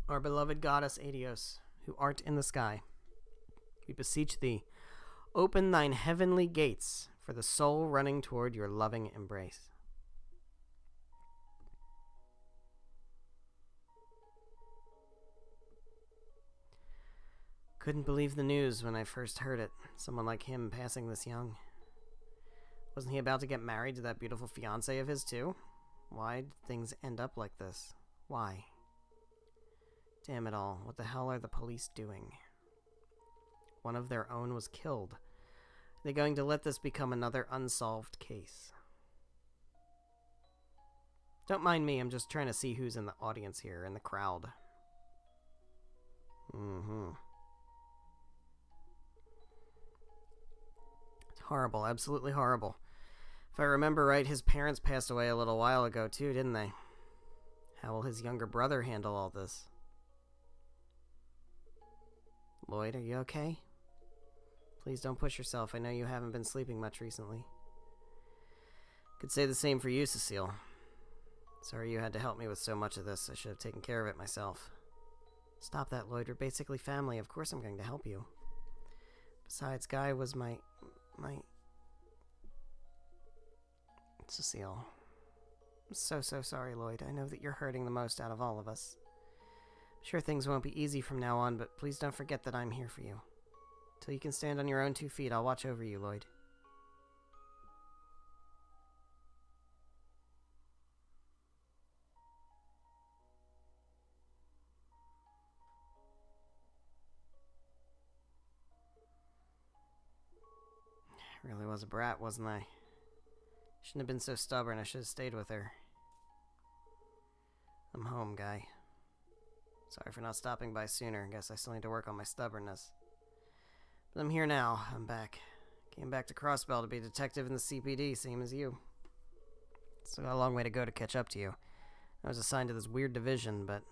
Our beloved goddess Adios, who art in the sky, we beseech thee, open thine heavenly gates for the soul running toward your loving embrace. Couldn't believe the news when I first heard it. Someone like him passing this young. Wasn't he about to get married to that beautiful fiancée of his, too? Why did things end up like this? Why? Damn it all. What the hell are the police doing? One of their own was killed. Are they going to let this become another unsolved case? Don't mind me, I'm just trying to see who's in the audience here, in the crowd. It's horrible, absolutely horrible. If I remember right, his parents passed away a little while ago too, didn't they? How will his younger brother handle all this? Lloyd, are you okay? Please don't push yourself. I know you haven't been sleeping much recently. Could say the same for you, Cecile. Sorry you had to help me with so much of this. I should have taken care of it myself. Stop that, Lloyd. We're basically family. Of course I'm going to help you. Besides, Guy was my... Cecile. I'm so sorry, Lloyd. I know that you're hurting the most out of all of us. I'm sure things won't be easy from now on, but please don't forget that I'm here for you. Till you can stand on your own 2 feet, I'll watch over you, Lloyd. Really was a brat, wasn't I? Shouldn't have been so stubborn. I should have stayed with her. I'm home, Guy. Sorry for not stopping by sooner. Guess I still need to work on my stubbornness. But I'm here now. I'm back. Came back to Crossbell to be a detective in the CPD, same as you. Still got a long way to go to catch up to you. I was assigned to this weird division, but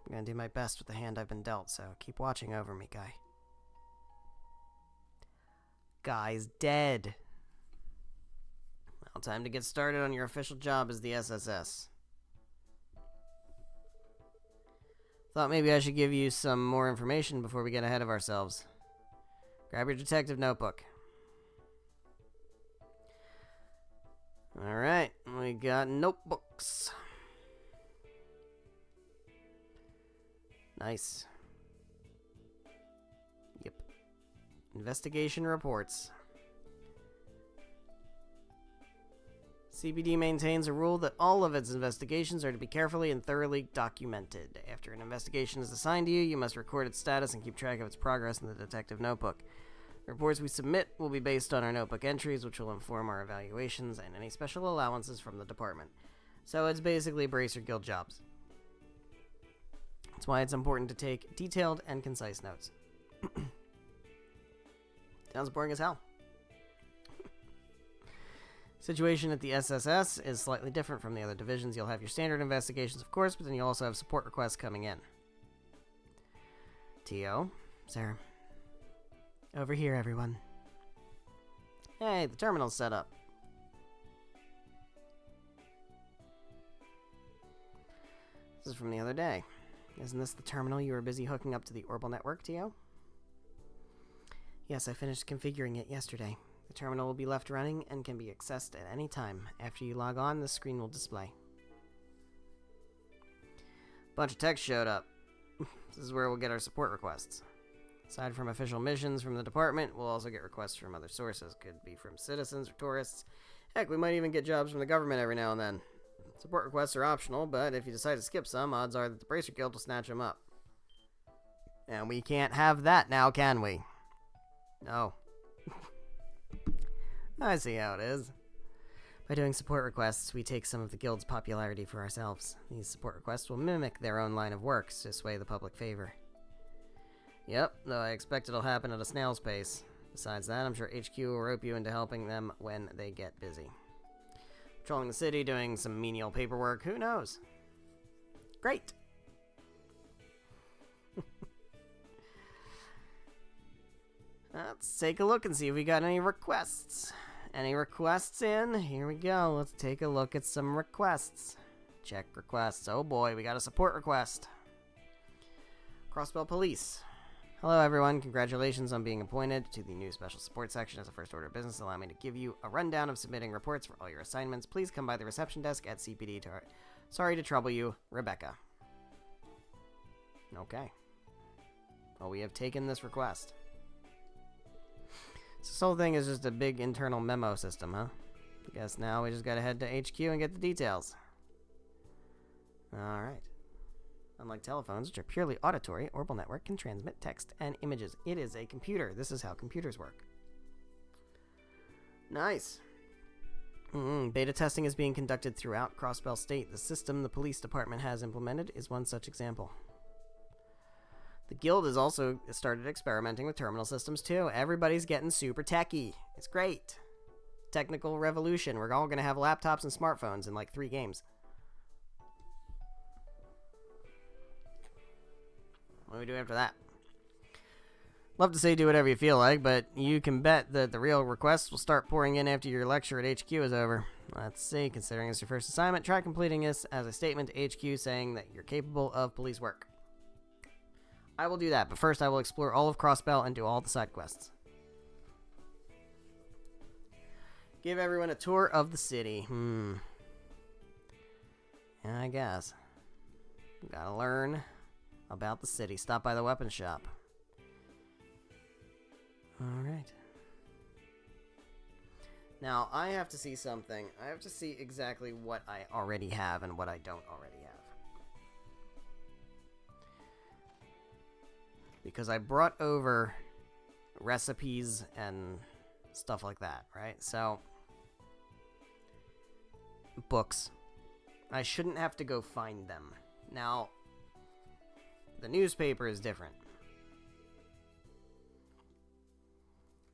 I'm gonna do my best with the hand I've been dealt, so keep watching over me, Guy. Guy's dead. Well, time to get started on your official job as the SSS. Thought maybe I should give you some more information before we get ahead of ourselves. Grab your detective notebook. Alright, we got notebooks. Nice. Yep. Investigation reports. CPD maintains a rule that all of its investigations are to be carefully and thoroughly documented. After an investigation is assigned to you, you must record its status and keep track of its progress in the detective notebook. The reports we submit will be based on our notebook entries, which will inform our evaluations and any special allowances from the department. So it's basically Bracer Guild jobs. That's why it's important to take detailed and concise notes. Sounds boring as hell. Situation at the SSS is slightly different from the other divisions. You'll have your standard investigations, of course, but then you'll also have support requests coming in. T.O., Sarah. Over here, everyone. Hey, the terminal's set up. This is from the other day. Isn't this the terminal you were busy hooking up to the Orbital network, T.O.? Yes, I finished configuring it yesterday. The terminal will be left running and can be accessed at any time. After you log on, the screen will display. Bunch of text showed up. This is where we'll get our support requests. Aside from official missions from the department, we'll also get requests from other sources. Could be from citizens or tourists. Heck, we might even get jobs from the government every now and then. Support requests are optional, but if you decide to skip some, odds are that the Bracer Guild will snatch them up. And we can't have that now, can we? No. I see how it is. By doing support requests, we take some of the guild's popularity for ourselves. These support requests will mimic their own line of works to sway the public favor. Yep, though I expect it'll happen at a snail's pace. Besides that, I'm sure HQ will rope you into helping them when they get busy. Patrolling the city, doing some menial paperwork, who knows? Great! Let's take a look and see if we got any requests. Any requests in? Here we go. Let's take a look at some requests. Check requests. Oh boy, we got a support request. Crossbell Police. Hello everyone, congratulations on being appointed to the new Special Support Section as a first order of business. Allow me to give you a rundown of submitting reports for all your assignments. Please come by the reception desk at CPD. Sorry to trouble you, Rebecca. Okay. Well, we have taken this request. This whole thing is just a big internal memo system, huh? I guess now we just gotta head to HQ and get the details. Alright. Unlike telephones, which are purely auditory, Orbital Network can transmit text and images. It is a computer. This is how computers work. Nice. Beta testing is being conducted throughout Crossbell State. The system the police department has implemented is one such example. The guild has also started experimenting with terminal systems too. Everybody's getting super techy. It's great. Technical revolution. We're all going to have laptops and smartphones in like 3 games. What do we do after that? Love to say do whatever you feel like, but you can bet that the real requests will start pouring in after your lecture at HQ is over. Let's see, considering it's your first assignment, try completing this as a statement to HQ saying that you're capable of police work. I will do that, but first I will explore all of Crossbell and do all the side quests. Give everyone a tour of the city. Yeah, I guess. Gotta learn about the city. Stop by the weapons shop. Alright. Now, I have to see something. I have to see exactly what I already have and what I don't already have. Because I brought over recipes and stuff like that, right? So, books. I shouldn't have to go find them. Now, the newspaper is different.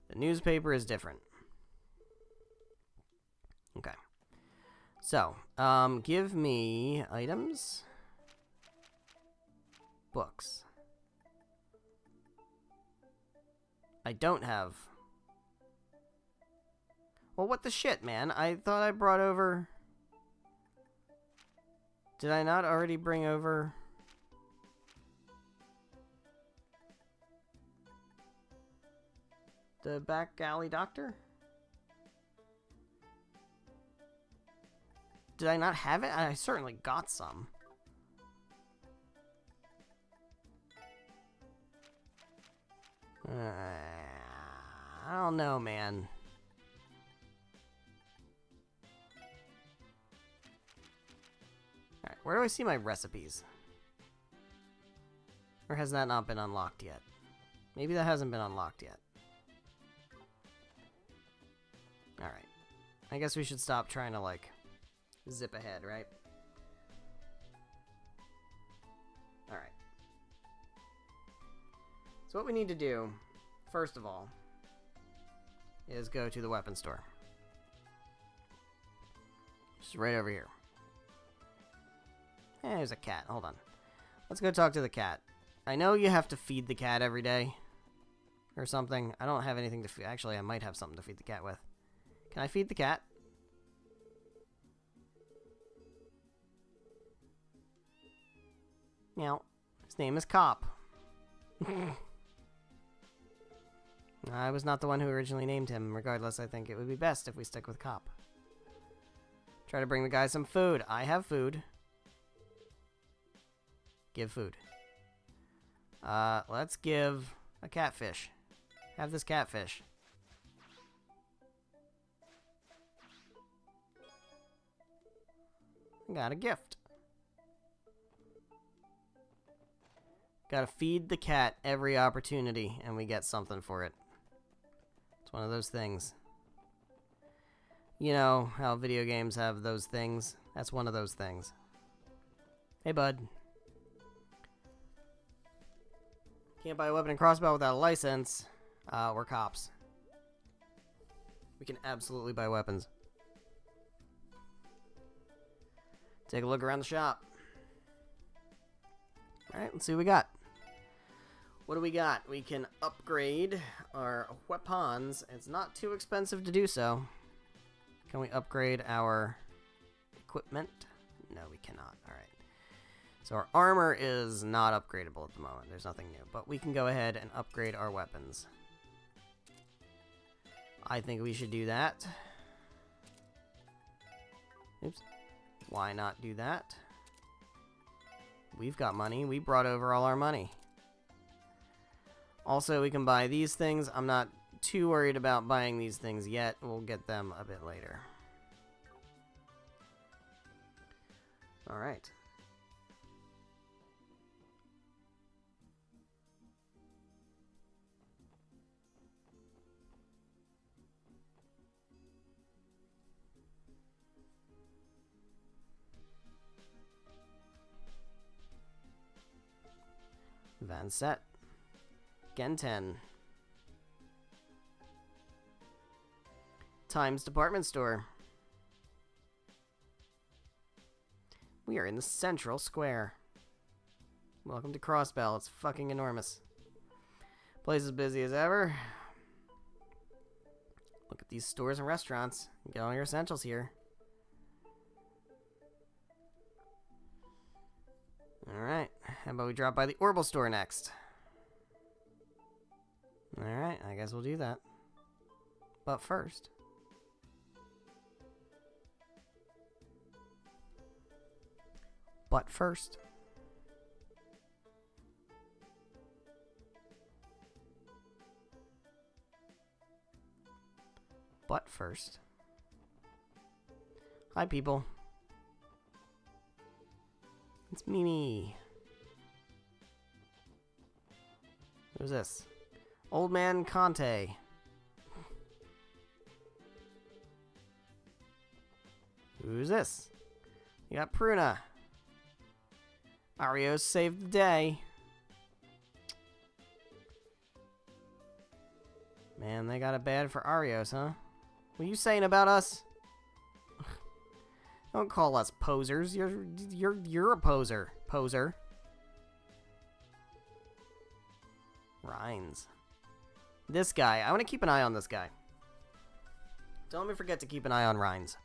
The newspaper is different. Okay. So, give me items. Books. I don't have... Well, what the shit, man? I thought I brought over... Did I not already bring over... the back alley doctor? Did I not have it? I certainly got some. I don't know, man. Alright, where do I see my recipes? Or has that not been unlocked yet? Maybe that hasn't been unlocked yet. Alright. I guess we should stop trying to, like, zip ahead, right? Alright. So what we need to do, first of all, is go to the weapon store. Just right over here. There's a cat. Hold on. Let's go talk to the cat. I know you have to feed the cat every day. Or something. I don't have anything to feed. Actually, I might have something to feed the cat with. Can I feed the cat? Meow. His name is Cop. I was not the one who originally named him. Regardless, I think it would be best if we stick with Cop. Try to bring the guy some food. I have food. Give food. Let's give a catfish. Have this catfish. Got a gift. Gotta feed the cat every opportunity, and we get something for it. It's one of those things. You know how video games have those things? That's one of those things. Hey, bud. Can't buy a weapon and crossbow without a license. We're cops. We can absolutely buy weapons. Take a look around the shop. Alright, let's see what we got. What do we got? We can upgrade our weapons. It's not too expensive to do so. Can we upgrade our equipment? No, we cannot. Alright. So our armor is not upgradable at the moment. There's nothing new. But we can go ahead and upgrade our weapons. I think we should do that. Oops. Why not do that? We've got money. We brought over all our money. Also, we can buy these things. I'm not too worried about buying these things yet. We'll get them a bit later. Alright. Vanset. Genten. Times Department Store. We are in the central square. Welcome to Crossbell. It's fucking enormous. Place is busy as ever. Look at these stores and restaurants. Get all your essentials here. Alright, how about we drop by the Orbital store next? Alright, I guess we'll do that. But first... But first... Hi, people. It's Mimi. Who's this? Old Man Conte. Who's this? You got Pruna. Arios saved the day. Man, they got it bad for Arios, huh? What are you saying about us? Don't call us posers. You're a poser. Poser. Rhines. This guy. I want to keep an eye on this guy. Don't let me forget to keep an eye on Rhines.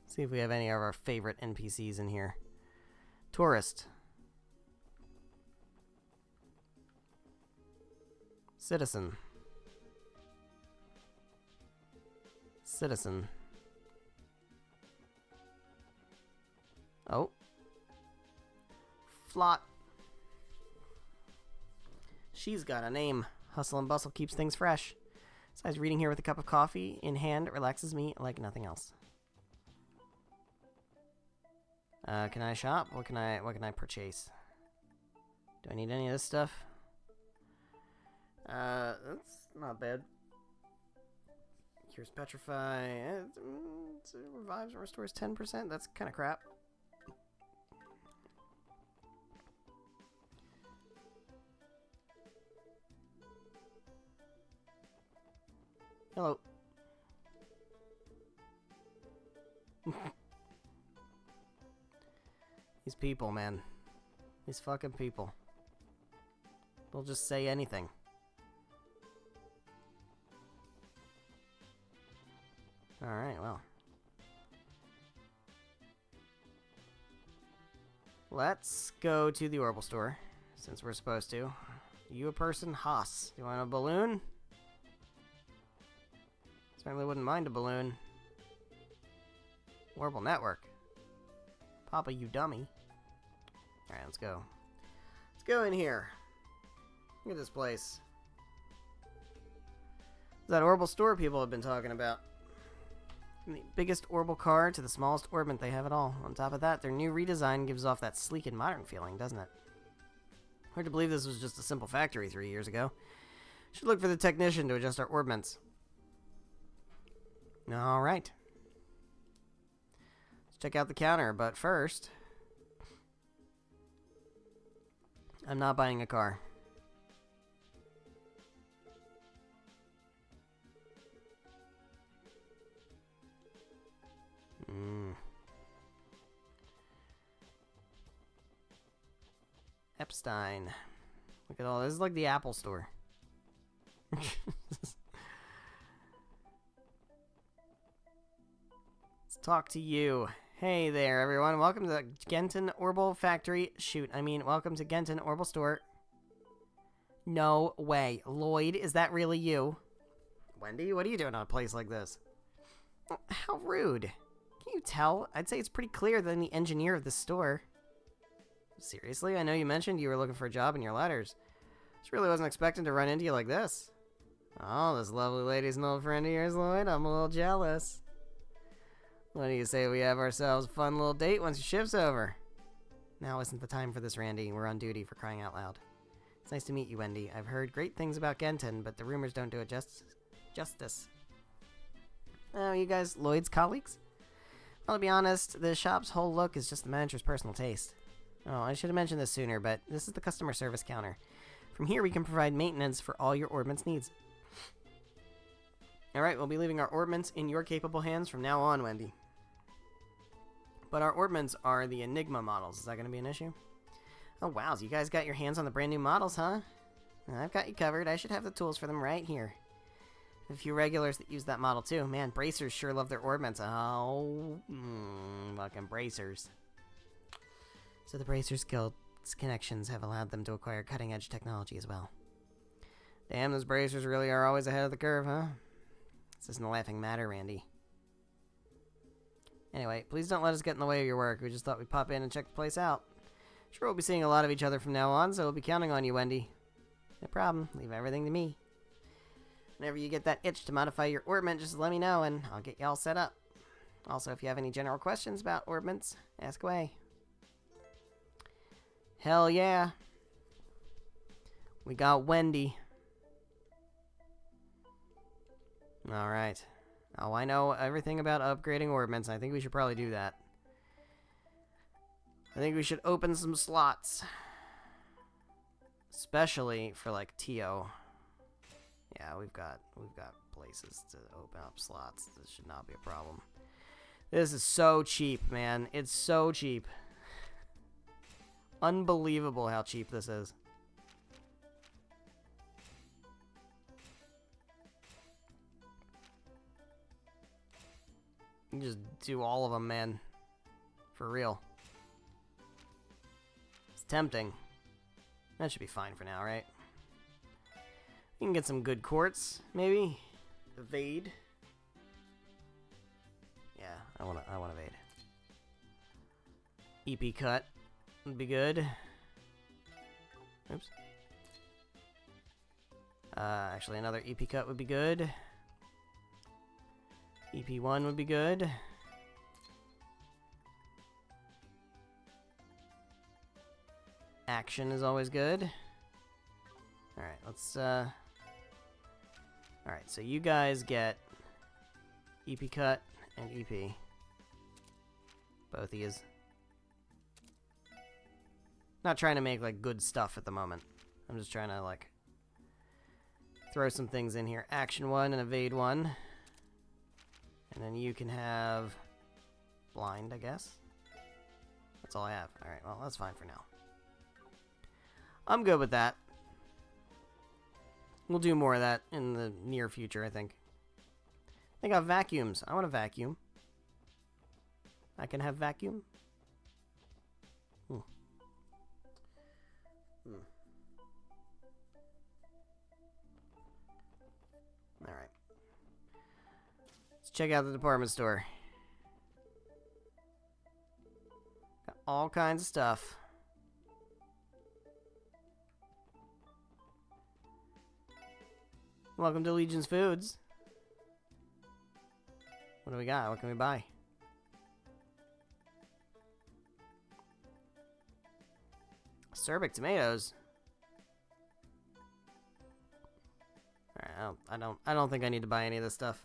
See if we have any of our favorite NPCs in here. Tourist. Citizen. Citizen. Oh. Flot. She's got a name. Hustle and bustle keeps things fresh. Besides, reading here with a cup of coffee in hand relaxes me like nothing else. Can I shop? What can I purchase? Do I need any of this stuff? That's not bad. Cures petrify. It revives and restores 10%. That's kind of crap. Hello. These people, man. These fucking people. They'll just say anything. Alright, well. Let's go to the Orbital store, since we're supposed to. You a person? Haas. You want a balloon? Certainly wouldn't mind a balloon. Orbital network. Papa, you dummy. Alright, let's go. Let's go in here. Look at this place. That Orbital store people have been talking about. From the biggest Orbital car to the smallest orbment, they have it all. On top of that, their new redesign gives off that sleek and modern feeling, doesn't it? Hard to believe this was just a simple factory 3 years ago. Should look for the technician to adjust our orbments. Alright. Let's check out the counter, but first... I'm not buying a car. Epstein. Look at all this. Is like the Apple store. Let's talk to you. Hey there, everyone. Welcome to the Genton Orbital Factory. Welcome to Genton Orbital Store. No way. Lloyd, is that really you? Wendy, what are you doing on a place like this? How rude. Can you tell? I'd say it's pretty clear that I'm the engineer of the store. Seriously? I know you mentioned you were looking for a job in your letters. Just really wasn't expecting to run into you like this. Oh, this lovely lady's an old friend of yours, Lloyd. I'm a little jealous. What do you say we have ourselves a fun little date once your shift's over? Now isn't the time for this, Randy. We're on duty, for crying out loud. It's nice to meet you, Wendy. I've heard great things about Genton, but the rumors don't do it justice. Oh, you guys Lloyd's colleagues? Well, to be honest, the shop's whole look is just the manager's personal taste. Oh, I should have mentioned this sooner, but this is the customer service counter. From here, we can provide maintenance for all your orbments needs. Alright, we'll be leaving our orbments in your capable hands from now on, Wendy. But our orbments are the Enigma models. Is that going to be an issue? Oh, wow, so you guys got your hands on the brand new models, huh? I've got you covered. I should have the tools for them right here. A few regulars that use that model, too. Man, bracers sure love their orbments. Oh, fucking bracers. So the Bracers Guild's connections have allowed them to acquire cutting-edge technology as well. Damn, those bracers really are always ahead of the curve, huh? This isn't a laughing matter, Randy. Anyway, please don't let us get in the way of your work. We just thought we'd pop in and check the place out. Sure, we'll be seeing a lot of each other from now on, so we'll be counting on you, Wendy. No problem. Leave everything to me. Whenever you get that itch to modify your orbment, just let me know, and I'll get you all set up. Also, if you have any general questions about orbments, ask away. Hell yeah. We got Wendy. Alright. Oh, I know everything about upgrading orbits. I think we should probably do that. I think we should open some slots. Especially for, like, TO. Yeah, we've got places to open up slots. This should not be a problem. This is so cheap, man. It's so cheap. Unbelievable how cheap this is. You just do all of them, man. For real. It's tempting. That should be fine for now, right? We can get some good quartz, maybe. Evade. Yeah, I want evade. EP cut would be good. Oops. Actually, another EP cut would be good. EP1 would be good. Action is always good. Alright, let's, Alright, so you guys get EP cut and EP. Both of yous. Not trying to make, like, good stuff at the moment. I'm just trying to, like, throw some things in here. Action 1 and evade 1. And then you can have blind, I guess. That's all I have. Alright, well, that's fine for now. I'm good with that. We'll do more of that in the near future, I think. They got vacuums. I want a vacuum. I can have vacuum. Alright. Let's check out the department store. Got all kinds of stuff. Welcome to Legion's Foods. What do we got? What can we buy? Cerbic tomatoes. Alright, I don't think I need to buy any of this stuff.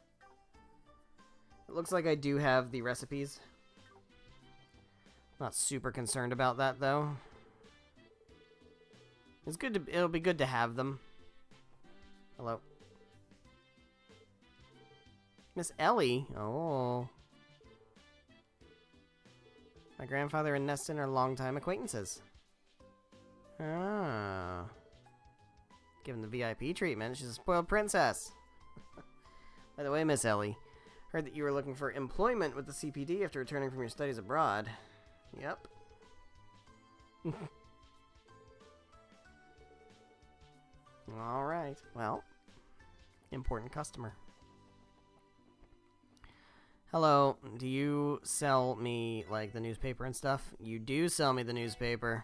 It looks like I do have the recipes. Not super concerned about that though. It'll be good to have them. Hello. Miss Ellie? Oh. My grandfather and Neston are longtime acquaintances. Ah. Given the VIP treatment, she's a spoiled princess. By the way, Miss Ellie, heard that you were looking for employment with the CPD after returning from your studies abroad. Yep. Alright, well. Important customer. Hello, do you sell me, like, the newspaper and stuff? You do sell me the newspaper.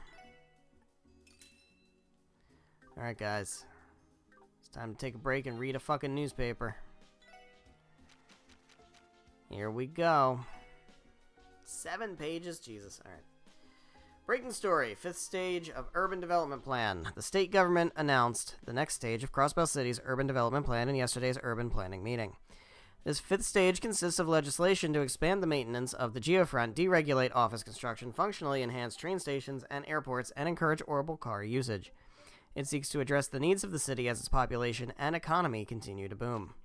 Alright, guys. It's time to take a break and read a fucking newspaper. Here we go. 7 pages? Jesus, alright. Breaking story. 5th stage of urban development plan. The state government announced the next stage of Crossbell City's urban development plan in yesterday's urban planning meeting. This 5th stage consists of legislation to expand the maintenance of the geofront, deregulate office construction, functionally enhance train stations and airports, and encourage orbital car usage. It seeks to address the needs of the city as its population and economy continue to boom.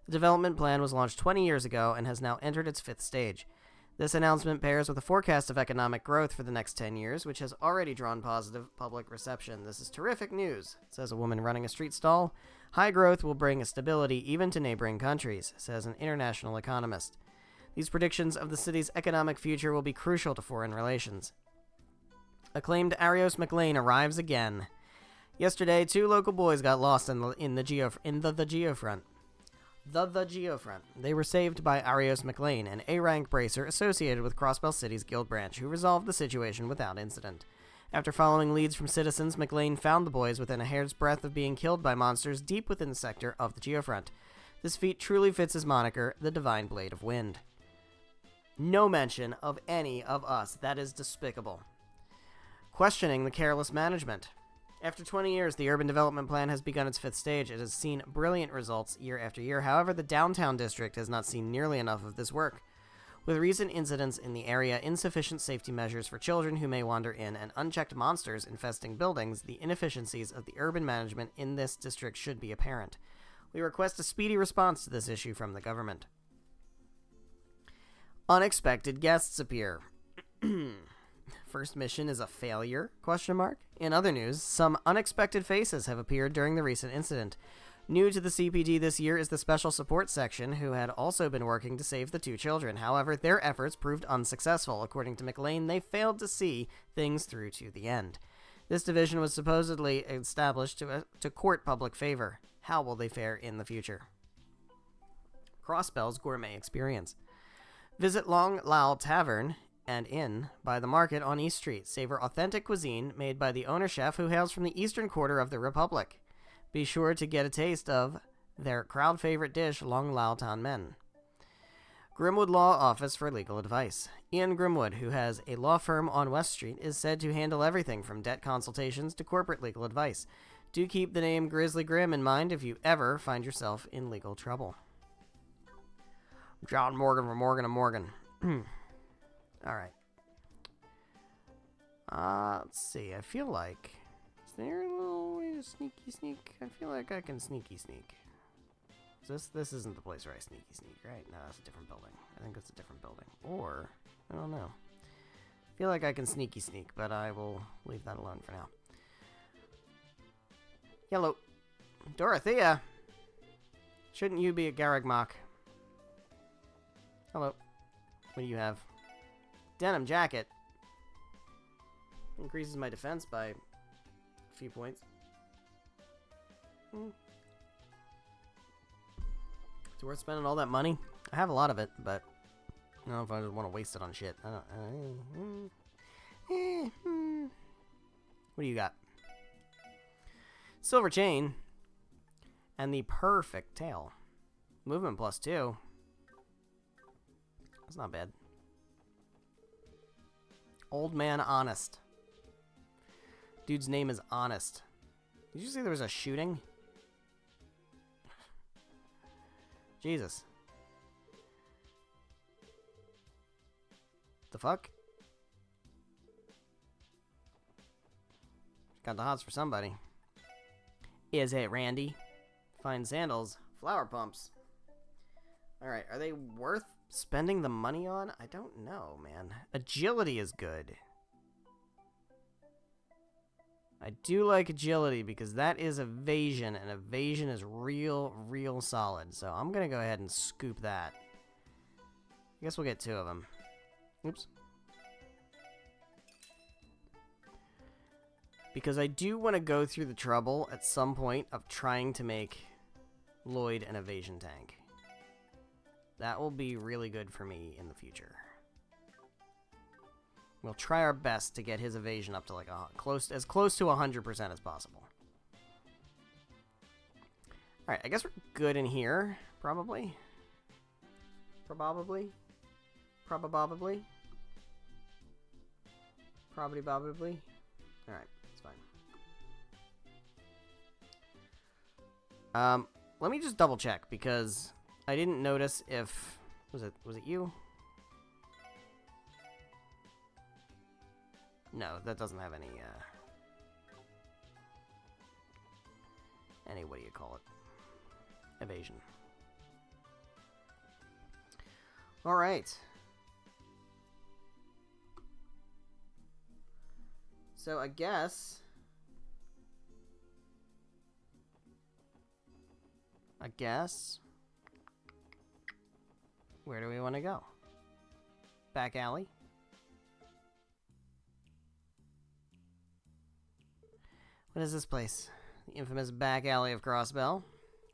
The development plan was launched 20 years ago and has now entered its 5th stage. This announcement pairs with a forecast of economic growth for the next 10 years, which has already drawn positive public reception. This is terrific news, says a woman running a street stall. High growth will bring a stability even to neighboring countries, says an international economist. These predictions of the city's economic future will be crucial to foreign relations. Acclaimed Arios McLean arrives again. Yesterday, 2 local boys got lost in the geofront. The geofront. They were saved by Arios McLean, an A-rank bracer associated with Crossbell City's guild branch, who resolved the situation without incident. After following leads from citizens, McLean found the boys within a hair's breadth of being killed by monsters deep within the sector of the geofront. This feat truly fits his moniker, the Divine Blade of Wind. No mention of any of us. That is despicable. Questioning the careless management. After 20 years, the urban development plan has begun its fifth stage. It has seen brilliant results year after year. However, the downtown district has not seen nearly enough of this work. With recent incidents in the area, insufficient safety measures for children who may wander in, and unchecked monsters infesting buildings, the inefficiencies of the urban management in this district should be apparent. We request a speedy response to this issue from the government. Unexpected guests appear. First mission is a failure? ? In other news, some unexpected faces have appeared during the recent incident. New to the CPD this year is the Special Support Section, who had also been working to save the two children. However, their efforts proved unsuccessful. According to McLean, they failed to see things through to the end. This division was supposedly established to court public favor. How will they fare in the future? Crossbell's Gourmet Experience. Visit Long Lao Tavern and Inn by the market on East Street. Savor authentic cuisine made by the owner chef who hails from the eastern quarter of the Republic. Be sure to get a taste of their crowd favorite dish, Long Lao Tan Men. Grimwood Law Office for legal advice. Ian Grimwood, who has a law firm on West Street, is said to handle everything from debt consultations to corporate legal advice. Do keep the name Grizzly Grim in mind if you ever find yourself in legal trouble. John Morgan from Morgan & Morgan. Alright. Let's see. I feel like... Is there a little way to sneaky sneak? I feel like I can sneaky sneak. This isn't the place where I sneaky sneak, right? No, that's a different building. I think it's a different building. Or, I don't know. I feel like I can sneaky sneak, but I will leave that alone for now. Hello. Dorothea! Shouldn't you be at Garagmach? Hello. What do you have? Denim jacket. Increases my defense by a few points. It's worth spending all that money. I have a lot of it, but I don't know if I just want to waste it on shit. I don't. What do you got? Silver chain and the perfect tail. Movement +2. That's not bad. Old man Honest. Dude's name is Honest. Did you see there was a shooting? Jesus. The fuck? Got the hots for somebody. Is it Randy? Fine sandals. Flower pumps. Alright, are they worth spending the money on? I don't know, man. Agility is good. I do like agility because that is evasion, and evasion is real solid. So I'm going to go ahead and scoop that. I guess we'll get 2 of them. Oops. Because I do want to go through the trouble at some point of trying to make Lloyd an evasion tank. That will be really good for me in the future. We'll try our best to get his evasion up to like as close to 100% as possible. Alright, I guess we're good in here, probably. Probably. Alright, it's fine. Let me just double check because I didn't notice if was it you? No, that doesn't have any what do you call it? Evasion. All right. So I guess where do we want to go? Back alley? What is this place? The infamous back alley of Crossbell.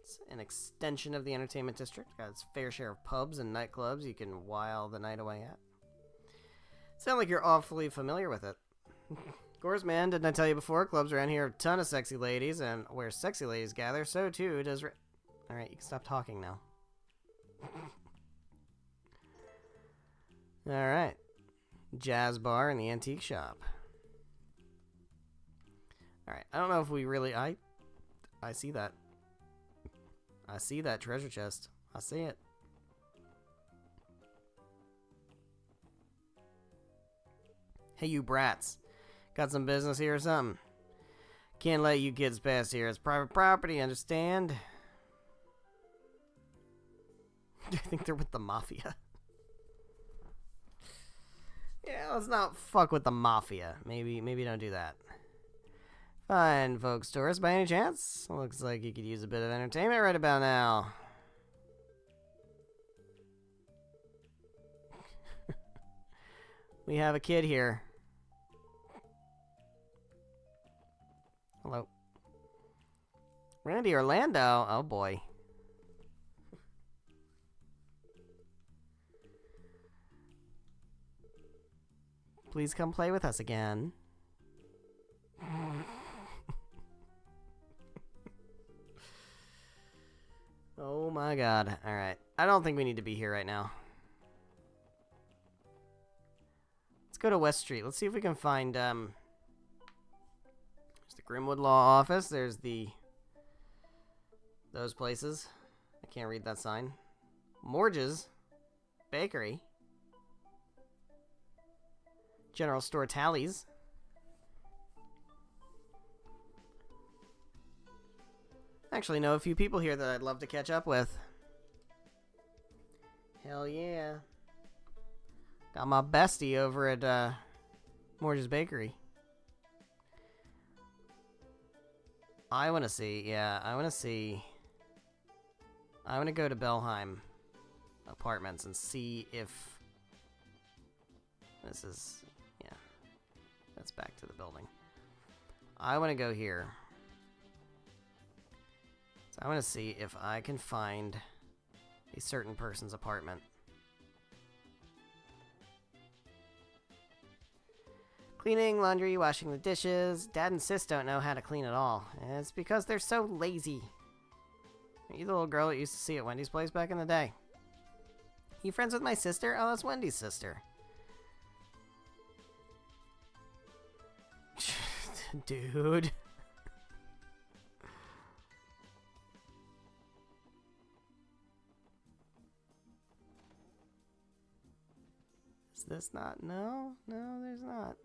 It's an extension of the entertainment district. Got its fair share of pubs and nightclubs you can while the night away at. Sound like you're awfully familiar with it. Of course, man, didn't I tell you before? Clubs around here have a ton of sexy ladies, and where sexy ladies gather, so too does... Alright, you can stop talking now. Alright. Jazz bar and the antique shop. Alright, I don't know if we really... I see that. I see that treasure chest. I see it. Hey, you brats. Got some business here or something? Can't let you kids pass here. It's private property, understand? I think they're with the mafia. Yeah, let's not fuck with the mafia. Maybe don't do that. Fine, folks. Tourist, by any chance? Looks like you could use a bit of entertainment right about now. We have a kid here. Hello. Randy Orlando? Oh boy. Please come play with us again. Oh my god. Alright. I don't think we need to be here right now. Let's go to West Street. Let's see if we can find, there's the Grimwood Law Office. There's those places. I can't read that sign. Morges. Bakery. General Store Tallies. Actually know a few people here that I'd love to catch up with. Hell yeah. Got my bestie over at Morges Bakery. I want to see, I want to go to Belheim Apartments and see if this is, that's back to the building. I want to go here. So I want to see if I can find a certain person's apartment. Cleaning, laundry, washing the dishes. Dad and Sis don't know how to clean at all. And it's because they're so lazy. Are you the little girl that used to see at Wendy's place back in the day? You friends with my sister? Oh, that's Wendy's sister. Dude. Is this not? No, there's not.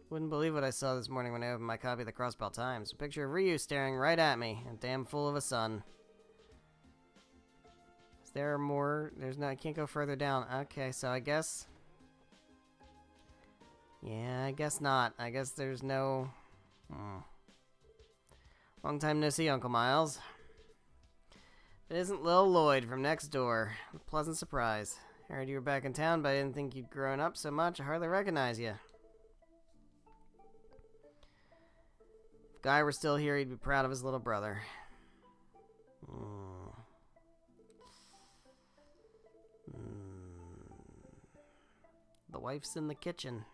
Wouldn't believe what I saw this morning when I opened my copy of the Crossbell Times. A picture of Ryu staring right at me, a damn fool of a son. Is there more? There's not. I can't go further down. Okay, so I guess. Yeah, I guess not. I guess there's no. Long time no see, Uncle Miles. It isn't Lil Lloyd from next door. A pleasant surprise. I heard you were back in town, but I didn't think you'd grown up so much. I hardly recognize you. If Guy were still here, he'd be proud of his little brother. The wife's in the kitchen.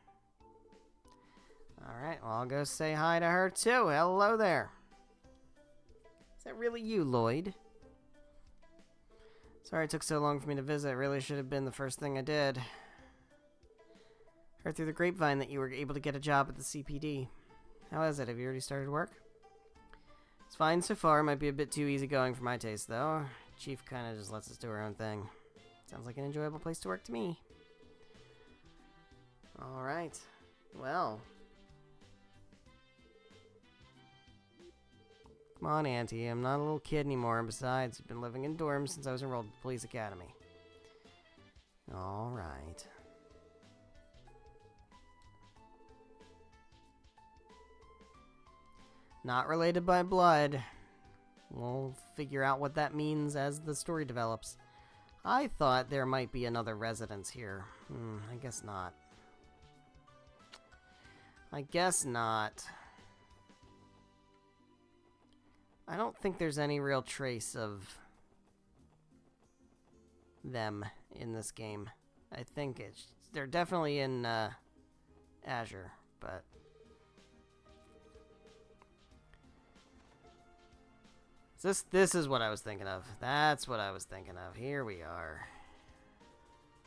Alright, well, I'll go say hi to her, too. Hello there. Is that really you, Lloyd? Sorry it took so long for me to visit. It really should have been the first thing I did. Heard through the grapevine that you were able to get a job at the CPD. How is it? Have you already started work? It's fine so far. Might be a bit too easygoing for my taste, though. Chief kind of just lets us do our own thing. Sounds like an enjoyable place to work to me. Alright. Well. Come on, Auntie. I'm not a little kid anymore, and besides, I've been living in dorms since I was enrolled at the police academy. Alright. Not related by blood. We'll figure out what that means as the story develops. I thought there might be another residence here. I guess not. I guess not. I don't think there's any real trace of them in this game. I think they're definitely in Azure, but this is what I was thinking of. That's what I was thinking of. Here we are.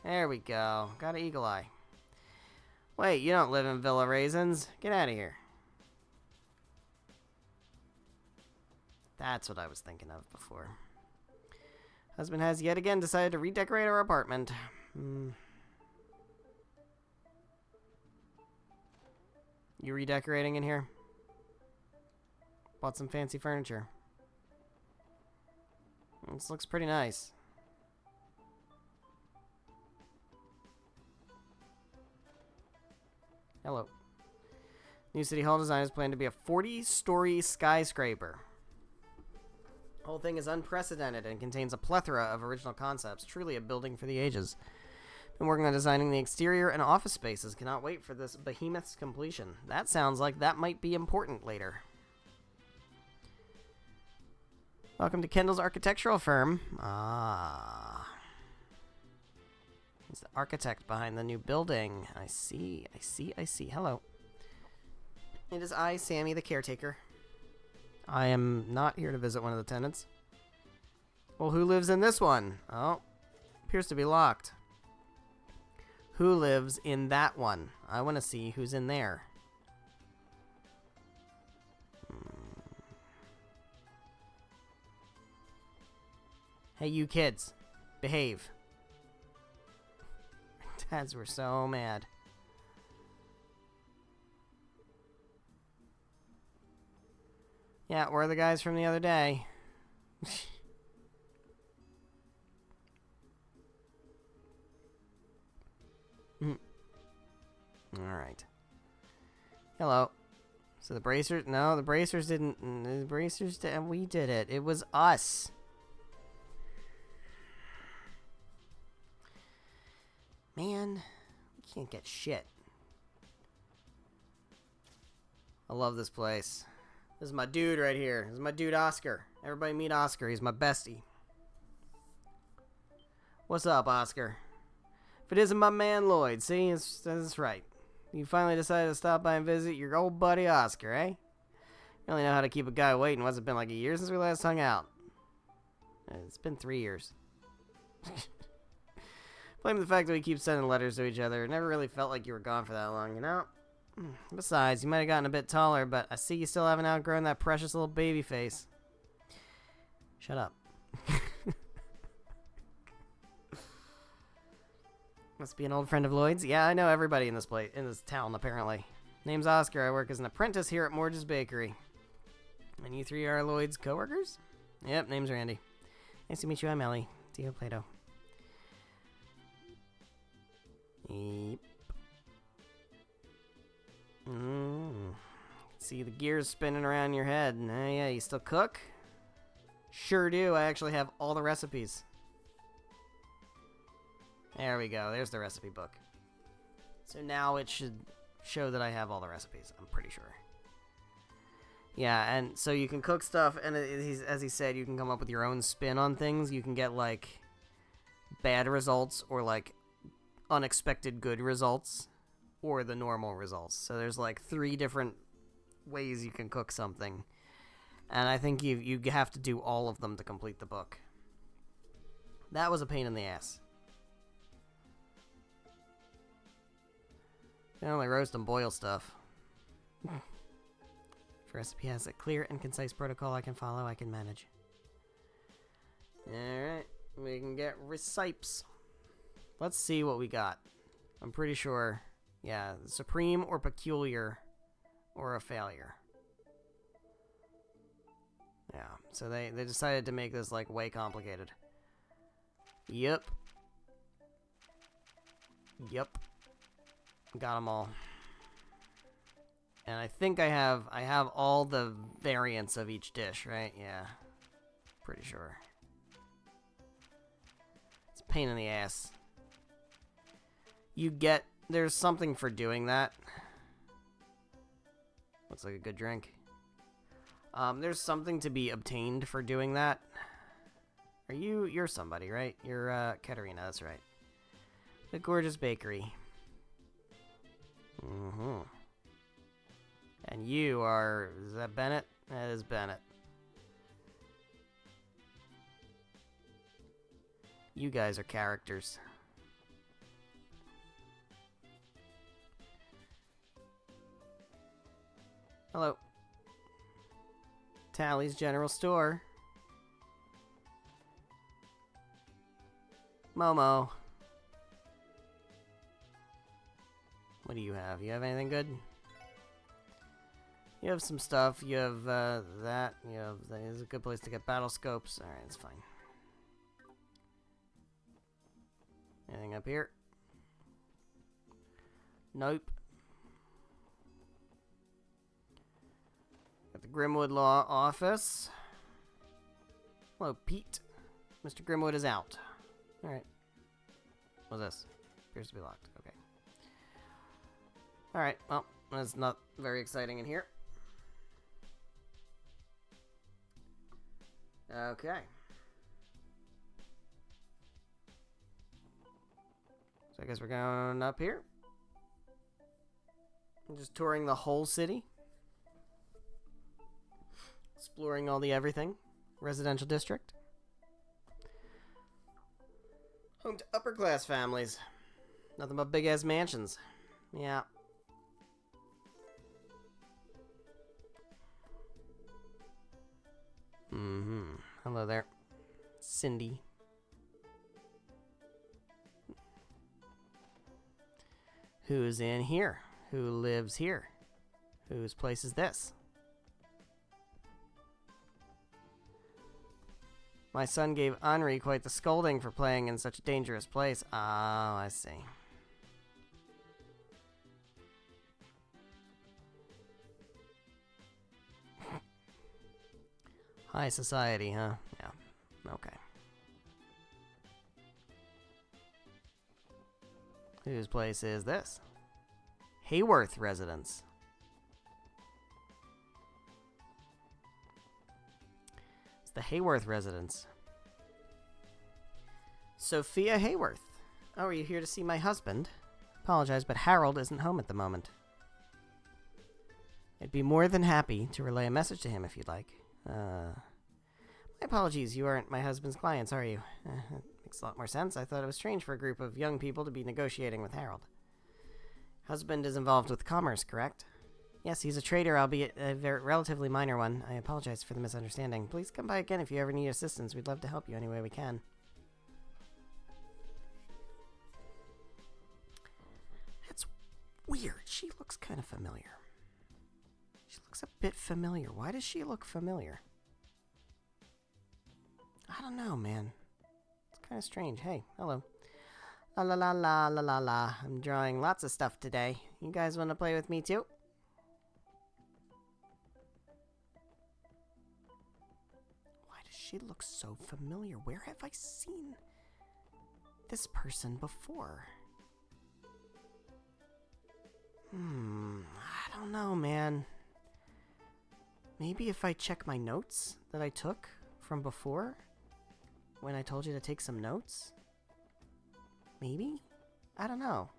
There we go. Got an eagle eye. Wait, you don't live in Villa Raisins. Get out of here. That's what I was thinking of before. Husband has yet again decided to redecorate our apartment. You redecorating in here? Bought some fancy furniture. This looks pretty nice. Hello. New City Hall design is planned to be a 40-story skyscraper. The whole thing is unprecedented and contains a plethora of original concepts. Truly a building for the ages. Been working on designing the exterior and office spaces. Cannot wait for this behemoth's completion. That sounds like that might be important later. Welcome to Kendall's architectural firm. Ah. He's the architect behind the new building. I see. Hello. It is I, Sammy, the caretaker. I am not here to visit one of the tenants. Well, who lives in this one? Oh, appears to be locked. Who lives in that one? I want to see who's in there. Hey, you kids. Behave. Dads were so mad. Yeah, we're the guys from the other day. Alright. Hello. So the bracers... No, the bracers didn't... The bracers did... We did it. It was us. Man, we can't get shit. I love this place. This is my dude right here. This is my dude Oscar. Everybody meet Oscar. He's my bestie. What's up, Oscar? If it isn't my man Lloyd, see? That's right. You finally decided to stop by and visit your old buddy Oscar, eh? You really know how to keep a guy waiting. What's it been, like a year since we last hung out? It's been 3 years. Blame the fact that we keep sending letters to each other. It never really felt like you were gone for that long, you know? Besides, you might have gotten a bit taller, but I see you still haven't outgrown that precious little baby face. Shut up. Must be an old friend of Lloyd's. Yeah, I know everybody in this town, apparently. Name's Oscar. I work as an apprentice here at Morge's Bakery. And you three are Lloyd's co-workers? Yep, name's Randy. Nice to meet you. I'm Ellie. Dio Plato. Yep. See the gears spinning around your head. Yeah, you still cook? Sure do. I actually have all the recipes. There we go. There's the recipe book. So now it should show that I have all the recipes. I'm pretty sure. Yeah, and so you can cook stuff, and as he said, you can come up with your own spin on things. You can get, like, bad results or, like, unexpected good results or the normal results. So there's, like, 3 different ways you can cook something. And I think you have to do all of them to complete the book. That was a pain in the ass. You can only roast and boil stuff. If a recipe has a clear and concise protocol I can follow, I can manage. Alright, we can get recipes. Let's see what we got. I'm pretty sure, yeah, supreme or peculiar or a failure. Yeah, so they decided to make this, like, way complicated. Yep. Got them all. And I think I have all the variants of each dish, right? Yeah. Pretty sure. It's a pain in the ass. There's something for doing that. Looks like a good drink. There's something to be obtained for doing that. You're somebody, right? You're, Katerina, that's right. The Gorgeous Bakery. Mm-hmm. And you are... Is that Bennett? That is Bennett. You guys are characters. Hello. Tally's General Store. Momo. What do you have? You have anything good? You have some stuff. You have that. You have. This is a good place to get battle scopes. All right, it's fine. Anything up here? Nope. Got the Grimwood Law Office. Hello, Pete. Mr. Grimwood is out. All right. What's this? Appears to be locked. Okay. All right. Well, that's not very exciting in here. Okay. So I guess we're going up here. I'm just touring the whole city. Exploring all the everything. Residential district. Home to upper class families. Nothing but big ass mansions. Yeah. Hello there. Cindy. Who's in here? Who lives here? Whose place is this? My son gave Henri quite the scolding for playing in such a dangerous place. Oh, I see. High society, huh? Yeah. Okay. Whose place is this? Hayworth residence. It's the Hayworth residence. Sophia Hayworth. Oh, are you here to see my husband? Apologize, but Harold isn't home at the moment. I'd be more than happy to relay a message to him if you'd like. My apologies, you aren't my husband's clients, are you? That makes a lot more sense. I thought it was strange for a group of young people to be negotiating with Harold. Husband is involved with commerce, correct? Yes, he's a trader, albeit a relatively minor one. I apologize for the misunderstanding. Please come by again if you ever need assistance. We'd love to help you any way we can. That's weird. She looks kind of familiar. She looks a bit familiar. Why does she look familiar? I don't know, man. It's kind of strange. Hey, hello. La la la la la la la. I'm drawing lots of stuff today. You guys want to play with me too? Why does she look so familiar? Where have I seen this person before? I don't know, man. Maybe if I check my notes that I took from before, when I told you to take some notes? Maybe? I don't know.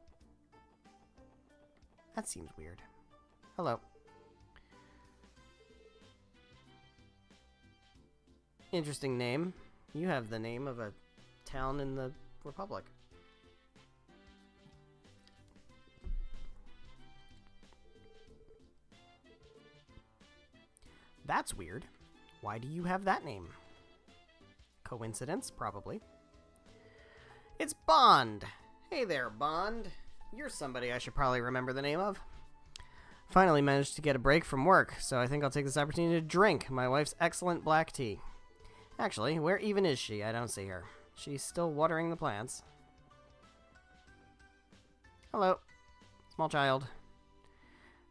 That seems weird. Hello. Interesting name. You have the name of a town in the Republic. That's weird. Why do you have that name? Coincidence? Probably. It's Bond! Hey there, Bond. You're somebody I should probably remember the name of. Finally managed to get a break from work, so I think I'll take this opportunity to drink my wife's excellent black tea. Actually, where even is she? I don't see her. She's still watering the plants. Hello. Small child.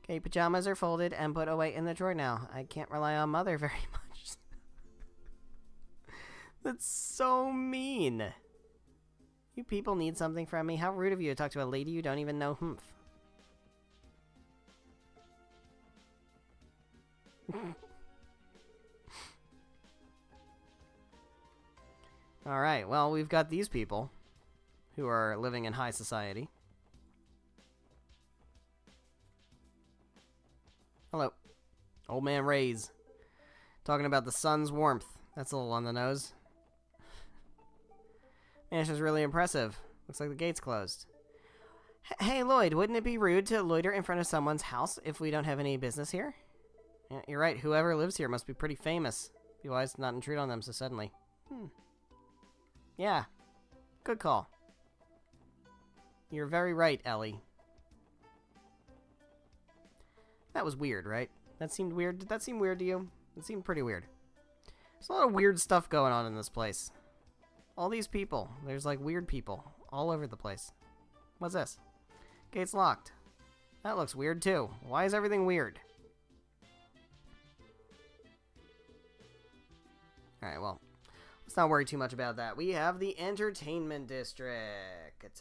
Okay, pajamas are folded and put away in the drawer now. I can't rely on Mother very much. That's so mean. You people need something from me. How rude of you to talk to a lady you don't even know. Humph. Alright, well, we've got these people who are living in high society. Hello. Old Man Ray's. Talking about the sun's warmth. That's a little on the nose. Mansion's really impressive. Looks like the gate's closed. Hey, Lloyd, wouldn't it be rude to loiter in front of someone's house if we don't have any business here? Yeah, you're right. Whoever lives here must be pretty famous. Be wise to not intrude on them so suddenly. Yeah. Good call. You're very right, Ellie. That was weird, right? That seemed weird. Did that seem weird to you? It seemed pretty weird. There's a lot of weird stuff going on in this place. All these people. There's like weird people all over the place. What's this? Gate's locked. That looks weird too. Why is everything weird? Alright, well, let's not worry too much about that. We have the Entertainment District.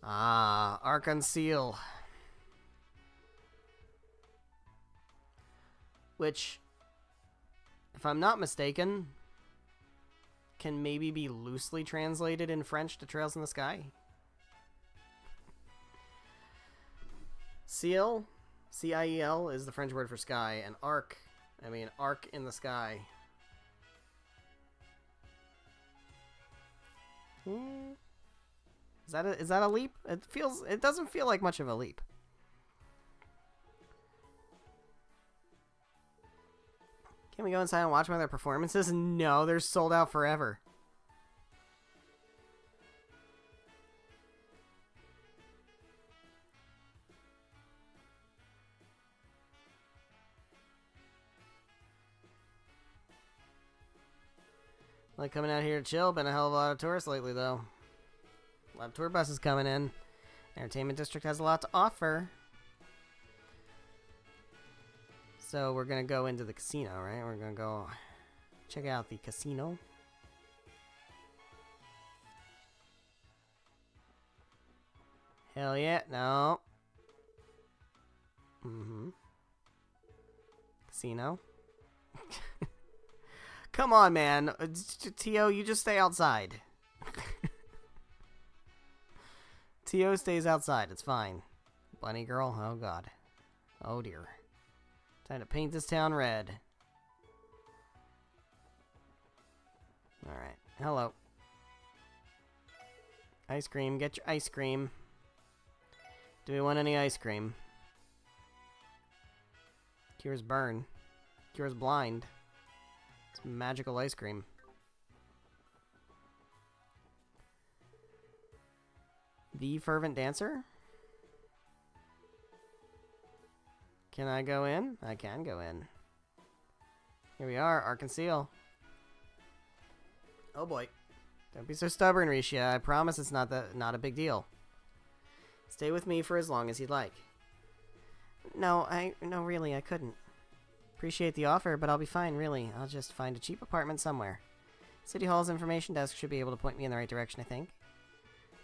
Arc-en-Ciel. Which, if I'm not mistaken, can maybe be loosely translated in French to Trails in the Sky. Ciel, C-I-E-L, is the French word for sky, and arc in the sky. Is that a leap? It doesn't feel like much of a leap. Can we go inside and watch one of their performances? No, they're sold out forever. Like coming out here to chill, been a hell of a lot of tourists lately though. A lot of tour buses coming in. Entertainment District has a lot to offer. So we're gonna go into the casino, right? We're gonna go check out the casino. Hell yeah, no. Casino. Come on, man. Tio, you just stay outside. Tio stays outside. It's fine. Bunny girl? Oh, God. Oh, dear. Time to paint this town red. Alright. Hello. Ice cream. Get your ice cream. Do we want any ice cream? Cures burn. Cures blind. It's magical ice cream. The Fervent Dancer? Can I go in? I can go in. Here we are, Arc-en-Ciel. Oh boy. Don't be so stubborn, Risha. I promise it's not a big deal. Stay with me for as long as you'd like. No, really, I couldn't. Appreciate the offer, but I'll be fine, really. I'll just find a cheap apartment somewhere. City Hall's information desk should be able to point me in the right direction, I think.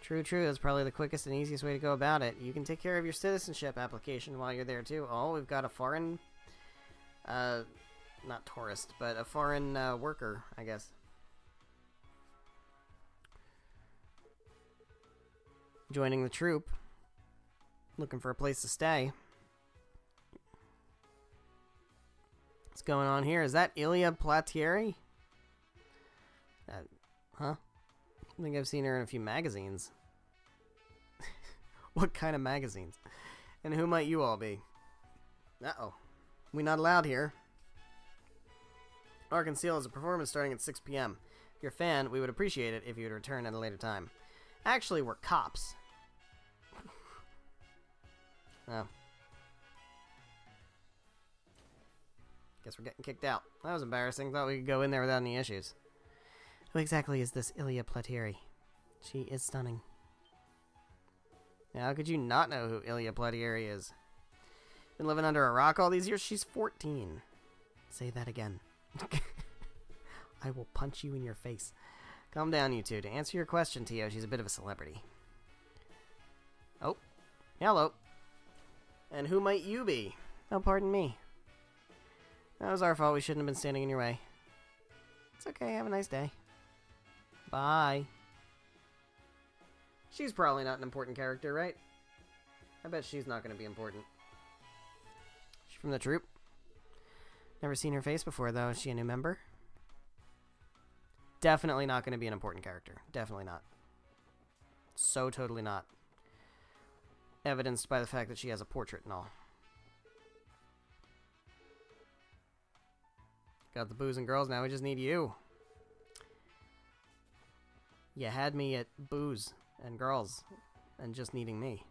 True. That's probably the quickest and easiest way to go about it. You can take care of your citizenship application while you're there, too. Oh, we've got a foreign... not tourist, but a foreign worker, I guess. Joining the troop. Looking for a place to stay. What's going on here? Is that Ilia Platieri? Huh? I think I've seen her in a few magazines. What kind of magazines? And who might you all be? Uh-oh. We not allowed here. Arc-en-Ciel is a performance starting at 6 p.m. If you're a fan, we would appreciate it if you would return at a later time. Actually, we're cops. Oh. Guess we're getting kicked out. That was embarrassing. Thought we could go in there without any issues. Who exactly is this Ilia Platieri? She is stunning. Now, how could you not know who Ilia Platieri is? Been living under a rock all these years? She's 14. Say that again. I will punch you in your face. Calm down, you two. To answer your question, Tio, she's a bit of a celebrity. Oh. Hello. And who might you be? Oh, pardon me. That was our fault. We shouldn't have been standing in your way. It's okay. Have a nice day. Bye. She's probably not an important character, right? I bet she's not going to be important. She's from the troop. Never seen her face before, though. Is she a new member? definitely not going to be an important character. Definitely not. So totally not. Evidenced by the fact that she has a portrait and all. Got the booze and girls, now we just need you. You had me at booze and girls and just needing me.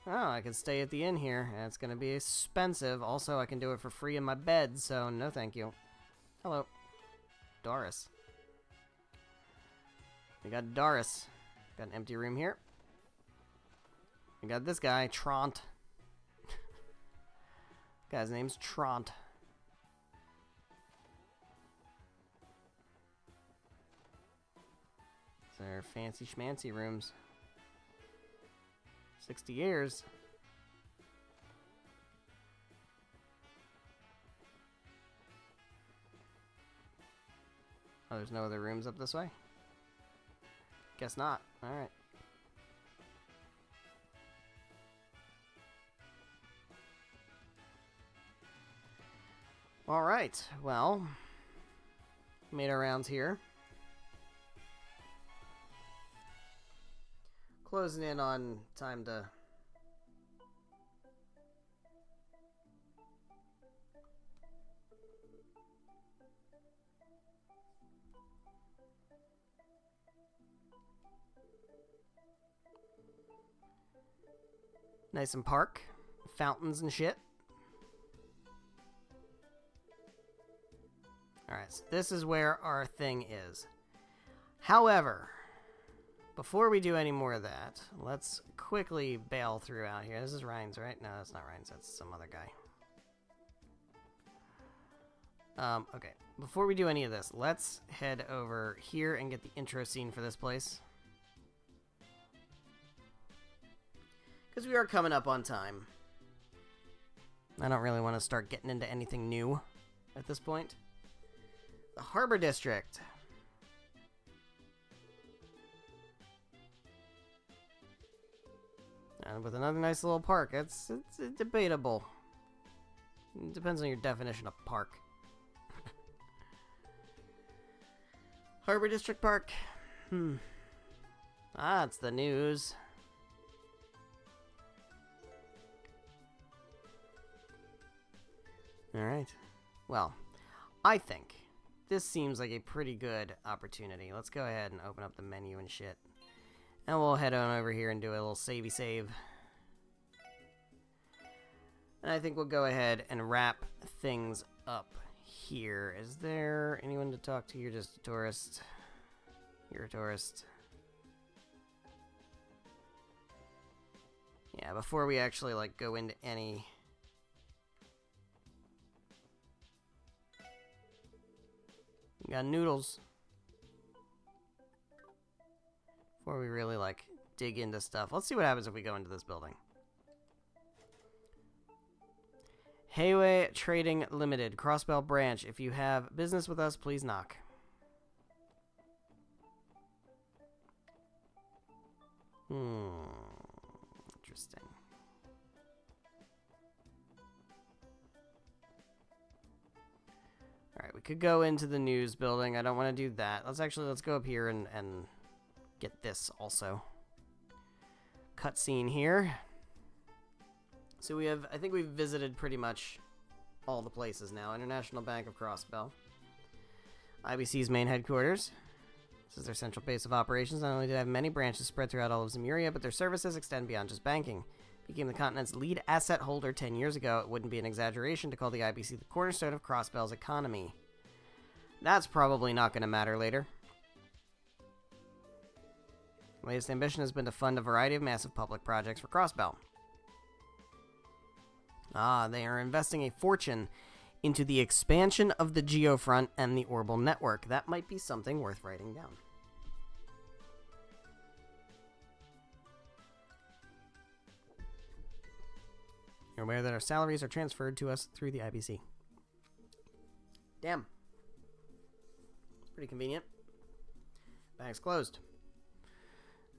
Oh, I can stay at the inn here. It's going to be expensive. Also, I can do it for free in my bed, so no thank you. Hello. Doris. We got Doris. Got an empty room here. We got this guy, Trant. Guy's name's Trant. These are fancy schmancy rooms. 60 years. Oh, there's no other rooms up this way? Guess not. Alright. Alright, well, made our rounds here. Closing in on time to... Nice and park. Fountains and shit. Alright, so this is where our thing is. However, before we do any more of that, let's quickly bail through out here. This is Rhines, right? No, that's not Rhines. That's some other guy. Okay. Before we do any of this, let's head over here and get the intro scene for this place. Because we are coming up on time. I don't really want to start getting into anything new at this point. The Harbor District. And with another nice little park. It's debatable. It depends on your definition of park. Harbor District Park. That's the news. Alright. Well, I think this seems like a pretty good opportunity. Let's go ahead and open up the menu and shit. And we'll head on over here and do a little savey save. And I think we'll go ahead and wrap things up here. Is there anyone to talk to? You're just a tourist. You're a tourist. Yeah, before we actually, like, go into any... We got noodles. Before we really, like, dig into stuff. Let's see what happens if we go into this building. Hayway Trading Limited, Crossbell Branch. If you have business with us, please knock. Interesting. Alright, we could go into the news building. I don't want to do that. Let's go up here and get this also. Cutscene here. So I think we've visited pretty much all the places now. International Bank of Crossbell. IBC's main headquarters. This is their central base of operations. Not only do they have many branches spread throughout all of Zemuria, but their services extend beyond just banking. Became the continent's lead asset holder 10 years ago, it wouldn't be an exaggeration to call the IBC the cornerstone of Crossbell's economy. That's probably not going to matter later. Latest ambition has been to fund a variety of massive public projects for Crossbell. They are investing a fortune into the expansion of the Geofront and the Orbital Network. That might be something worth writing down. You're aware that our salaries are transferred to us through the IBC. Damn. Pretty convenient. Bank's closed.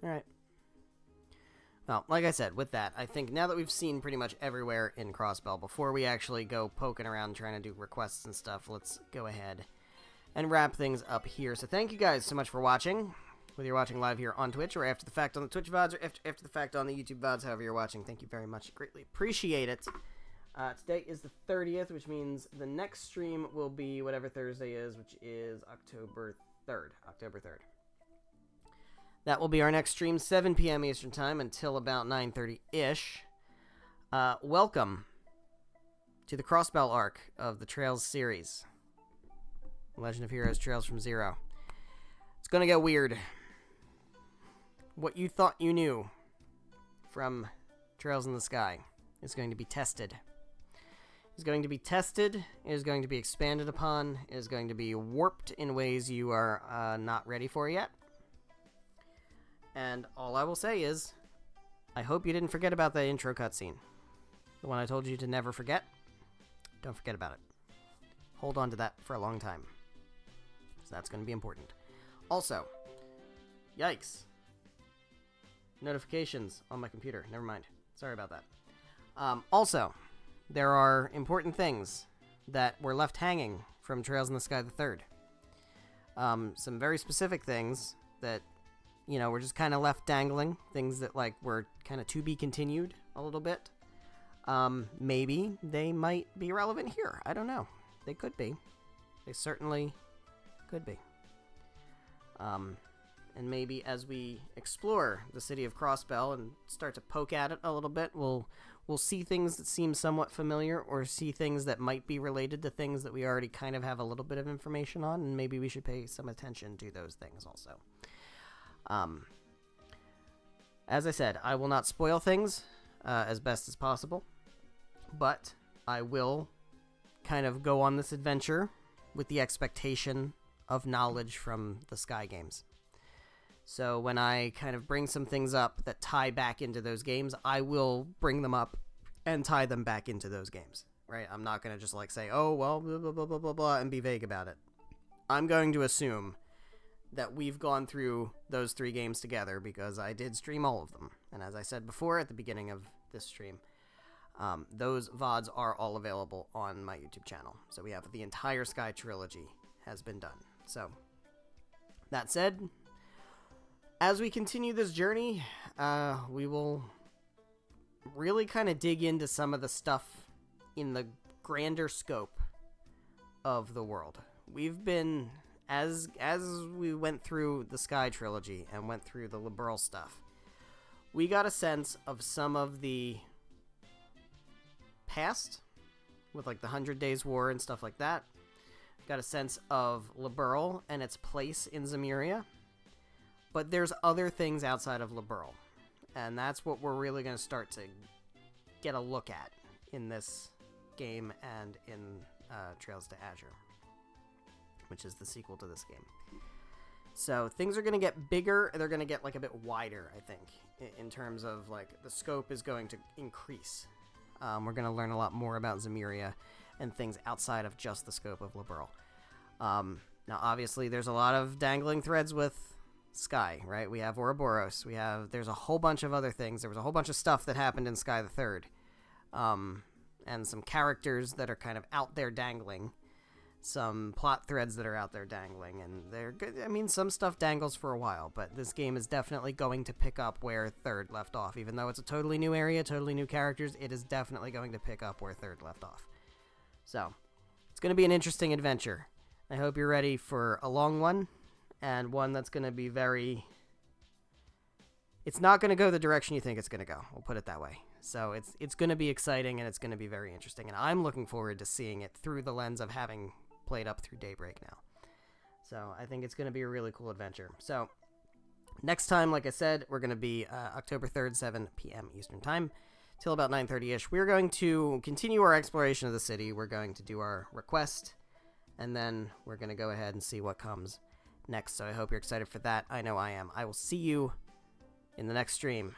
Alright. Well, like I said, with that, I think now that we've seen pretty much everywhere in Crossbell, before we actually go poking around trying to do requests and stuff, let's go ahead and wrap things up here. So thank you guys so much for watching, whether you're watching live here on Twitch or after the fact on the Twitch VODs or after the fact on the YouTube VODs, however you're watching. Thank you very much. Greatly appreciate it. Today is the 30th, which means the next stream will be whatever Thursday is, which is October 3rd. That will be our next stream, 7 p.m. Eastern Time until about 9:30-ish. Welcome to the Crossbell arc of the Trails series. Legend of Heroes Trails from Zero. It's gonna get weird. What you thought you knew from Trails in the Sky is going to be tested. Is going to be tested, is going to be expanded upon, is going to be warped in ways you are not ready for yet. And all I will say is, I hope you didn't forget about that intro cutscene. The one I told you to never forget. Don't forget about it. Hold on to that for a long time. So that's going to be important. Also, yikes. Notifications on my computer. Never mind. Sorry about that. Also, there are important things that were left hanging from Trails in the Sky the Third. Some very specific things that, you know, were just kind of left dangling. Things that, like, were kind of to be continued a little bit. Maybe they might be relevant here. I don't know. They could be. They certainly could be. And maybe as we explore the city of Crossbell and start to poke at it a little bit, we'll see things that seem somewhat familiar, or see things that might be related to things that we already kind of have a little bit of information on, and maybe we should pay some attention to those things also. As I said, I will not spoil things as best as possible, but I will kind of go on this adventure with the expectation of knowledge from the Sky games. So when I kind of bring some things up that tie back into those games, I will bring them up and tie them back into those games, right? I'm not going to just like say, oh, well, blah, blah, blah, blah, blah, blah, and be vague about it. I'm going to assume that we've gone through those 3 games together because I did stream all of them. And as I said before at the beginning of this stream, those VODs are all available on my YouTube channel. So we have the entire Sky trilogy has been done. So that said, as we continue this journey, we will really kind of dig into some of the stuff in the grander scope of the world. We've been, as we went through the Sky trilogy and went through the Liberl stuff, we got a sense of some of the past, with like the 100 Days War and stuff like that. Got a sense of Liberl and its place in Zemuria. But there's other things outside of Liberl, and that's what we're really going to start to get a look at in this game and in Trails to Azure, which is the sequel to this game. So things are going to get bigger, they're going to get like a bit wider, I think, in terms of like the scope is going to increase. We're going to learn a lot more about Zemuria and things outside of just the scope of Liberl. Now, obviously, there's a lot of dangling threads with Sky, right? We have Ouroboros. There's a whole bunch of other things. There was a whole bunch of stuff that happened in Sky the Third. And some characters that are kind of out there dangling. Some plot threads that are out there dangling. And they're good. I mean, some stuff dangles for a while, but this game is definitely going to pick up where Third left off. Even though it's a totally new area, totally new characters, it is definitely going to pick up where Third left off. So, it's going to be an interesting adventure. I hope you're ready for a long one. And one that's going to be very... It's not going to go the direction you think it's going to go. We'll put it that way. So it's going to be exciting, and it's going to be very interesting. And I'm looking forward to seeing it through the lens of having played up through Daybreak now. So I think it's going to be a really cool adventure. So next time, like I said, we're going to be October 3rd, 7 p.m. Eastern Time, till about 9:30-ish. We're going to continue our exploration of the city. We're going to do our request, and then we're going to go ahead and see what comes next. So I hope you're excited for that. I know I am. I will see you in the next stream.